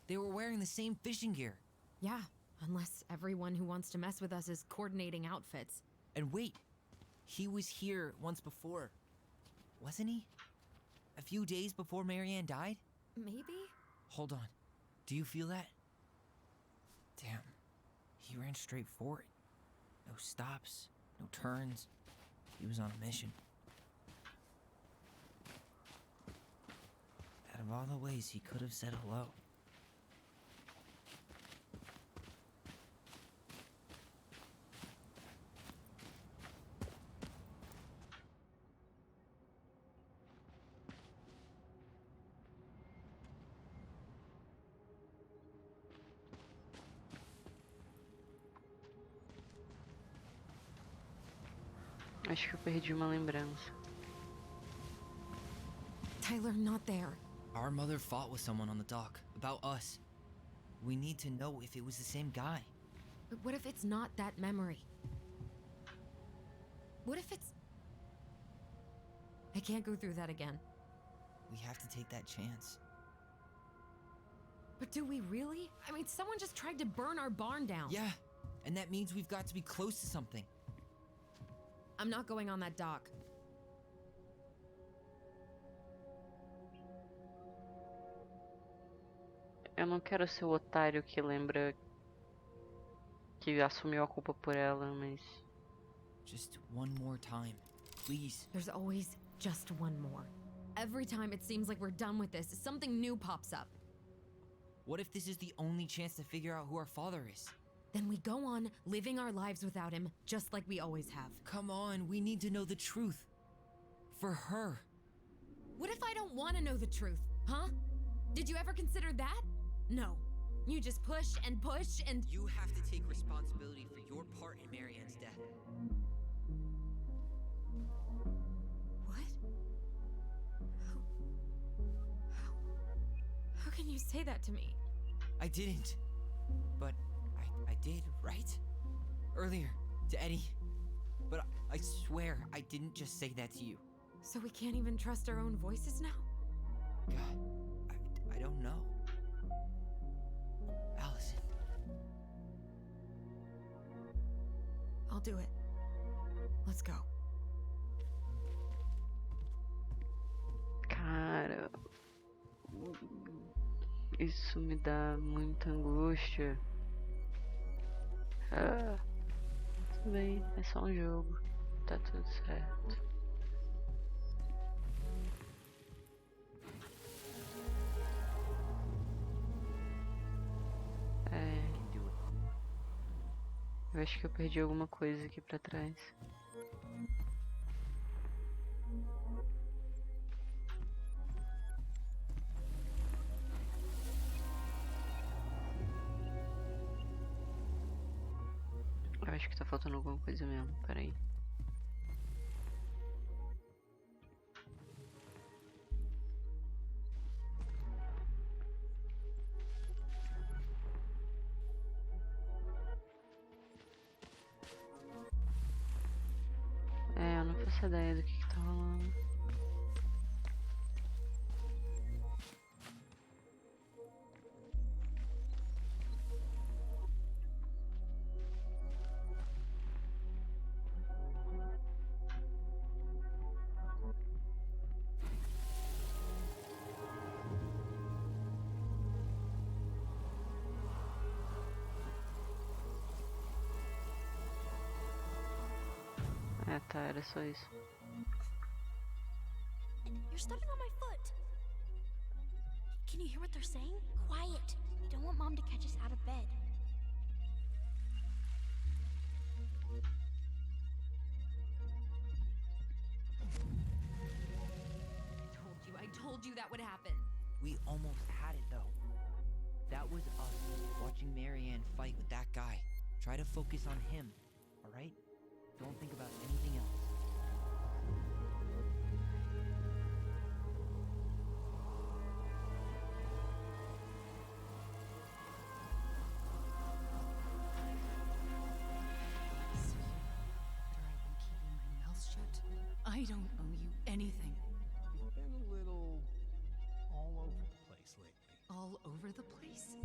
They were wearing the same fishing gear. Yeah, unless everyone who wants to mess with us is coordinating outfits. And wait, he was here once before, wasn't he? A few days before Marianne died? Maybe? Hold on. Do you feel that? Damn. He ran straight for it. No stops, no turns. He was on a mission. Out of all the ways he could have said hello. Acho que eu perdi uma lembrança. Tyler, not there. Our mother fought with someone on the dock about us. We need to know if it was the same guy. But what if it's not that memory? What if it's... I can't go through that again. We have to take that chance. But do we really? I mean, someone just tried to burn our barn down. Yeah, and that means we've got to be close to something. I'm not going on that dock. Eu não quero ser o otário que lembra que assumiu a culpa por ela, mas... Just one more time, please. There's always just one more. Every time it seems like we're done with this, something new pops up. What if this is the only chance to figure out who our father is? Then we go on living our lives without him, just like we always have. Come on, we need to know the truth. For her. What if I don't want to know the truth, huh? Did you ever consider that? No. You just push and push and... You have to take responsibility for your part in Marianne's death. What? How can you say that to me? I didn't. But I did, right? Earlier, to Eddie. But I swear I didn't just say that to you. So we can't even trust our own voices now? God, I don't know. Allison. I'll do it. Let's go. Cara, isso me dá muita angústia. Ah, tudo bem, é só um jogo. Tá tudo certo. Eu acho que eu perdi alguma coisa aqui pra trás. Eu acho que tá faltando alguma coisa mesmo, peraí. Eu não faço ideia do que tá rolando. É, tá, era só isso. You're stepping on my foot. Can you hear what they're saying? Quiet. We don't want Mom to catch us out of bed. I told you that would happen. We almost had it though. That was us watching Marianne fight with that guy. Try to focus on him, alright? Don't think about anything else. I don't owe you anything. You've been a little all over the place lately. All over the place?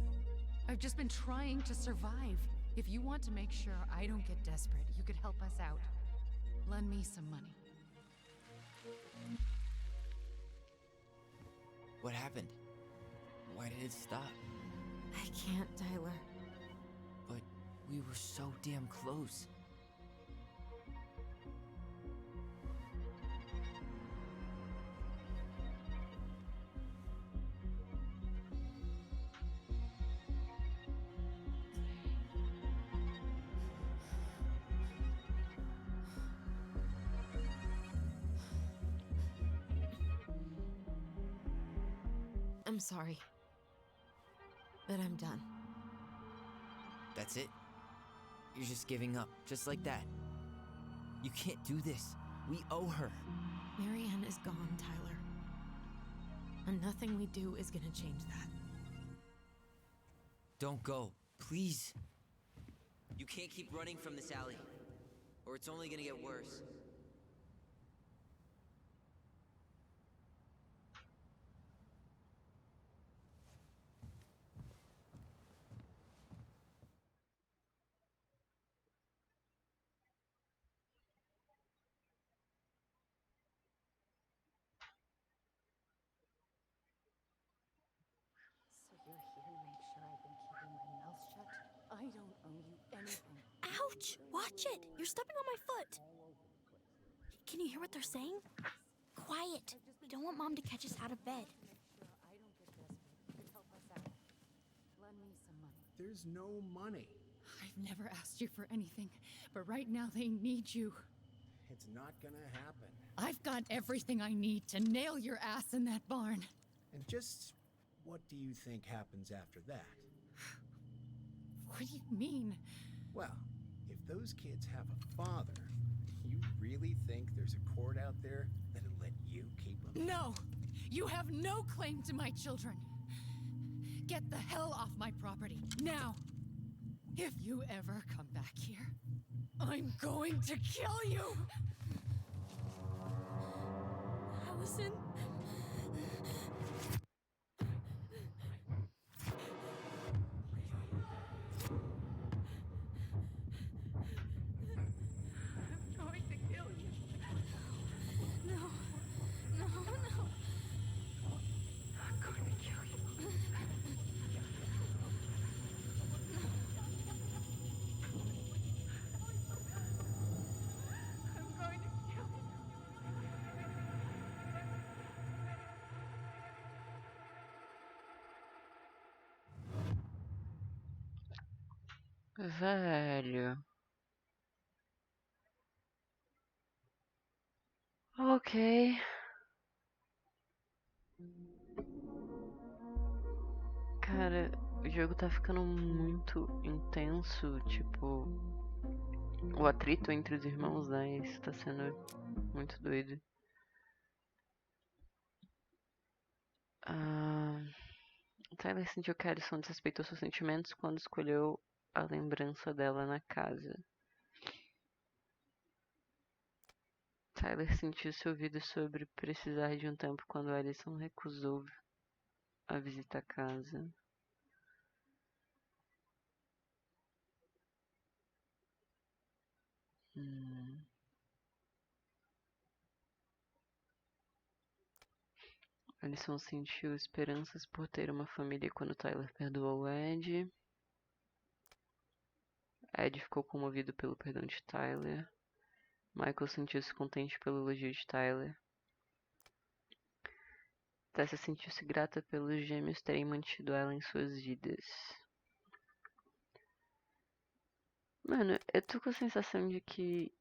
I've just been trying to survive. If you want to make sure I don't get desperate, you could help us out. Lend me some money. What happened? Why did it stop? I can't, Tyler. But we were so damn close. I'm sorry. But I'm done. That's it? You're just giving up, just like that. You can't do this. We owe her. Marianne is gone, Tyler. And nothing we do is gonna change that. Don't go, please. You can't keep running from this alley, or it's only gonna get worse. I don't owe you anything. Ouch! Watch it! You're stepping on my foot. Can you hear what they're saying? Quiet. We don't want Mom to catch us out of bed. Lend me some money. There's no money. I've never asked you for anything, but right now they need you. It's not gonna happen. I've got everything I need to nail your ass in that barn. And just what do you think happens after that? What do you mean? Well, if those kids have a father, you really think there's a court out there that'll let you keep them? No! You have no claim to my children. Get the hell off my property, now! If you ever come back here, I'm going to kill you! Allison? I'm going to kill you. No. No, no. I'm going to kill you. I'm going to kill you. Velho. Ok. Cara, o jogo tá ficando muito intenso, tipo, o atrito entre os irmãos, né? Isso tá sendo muito doido. Tyler sentiu que Alison desrespeitou seus sentimentos quando escolheu a lembrança dela na casa. Tyler sentiu-se ouvido sobre precisar de um tempo quando Alison recusou a visita à casa. Alison sentiu esperanças por ter uma família quando Tyler perdoou Ed. Ed ficou comovido pelo perdão de Tyler. Michael sentiu-se contente pelo elogio de Tyler. Tessa sentiu-se grata pelos gêmeos terem mantido ela em suas vidas. Mano, eu tô com a sensação de que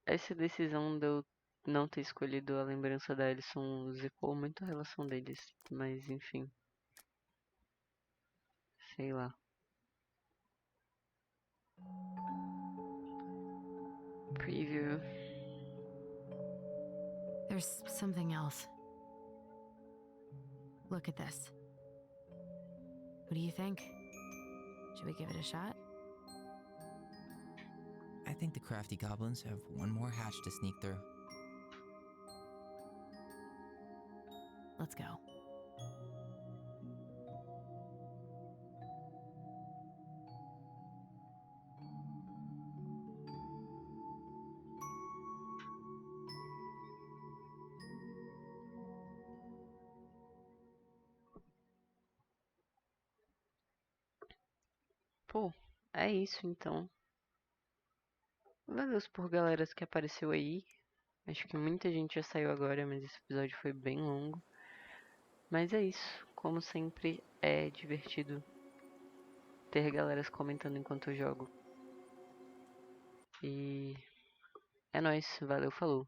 essa decisão de eu não ter escolhido a lembrança da Alison zicou muito a relação deles. Mas enfim. Sei lá. Preview. There's something else. Look at this. What do you think? Should we give it a shot? I think the crafty goblins have one more hatch to sneak through. Let's go. Pô, é isso então. Valeu por galera que apareceu aí. Acho que muita gente já saiu agora, mas esse episódio foi bem longo. Mas é isso. Como sempre, é divertido ter galeras comentando enquanto eu jogo. E é nóis. Valeu, falou.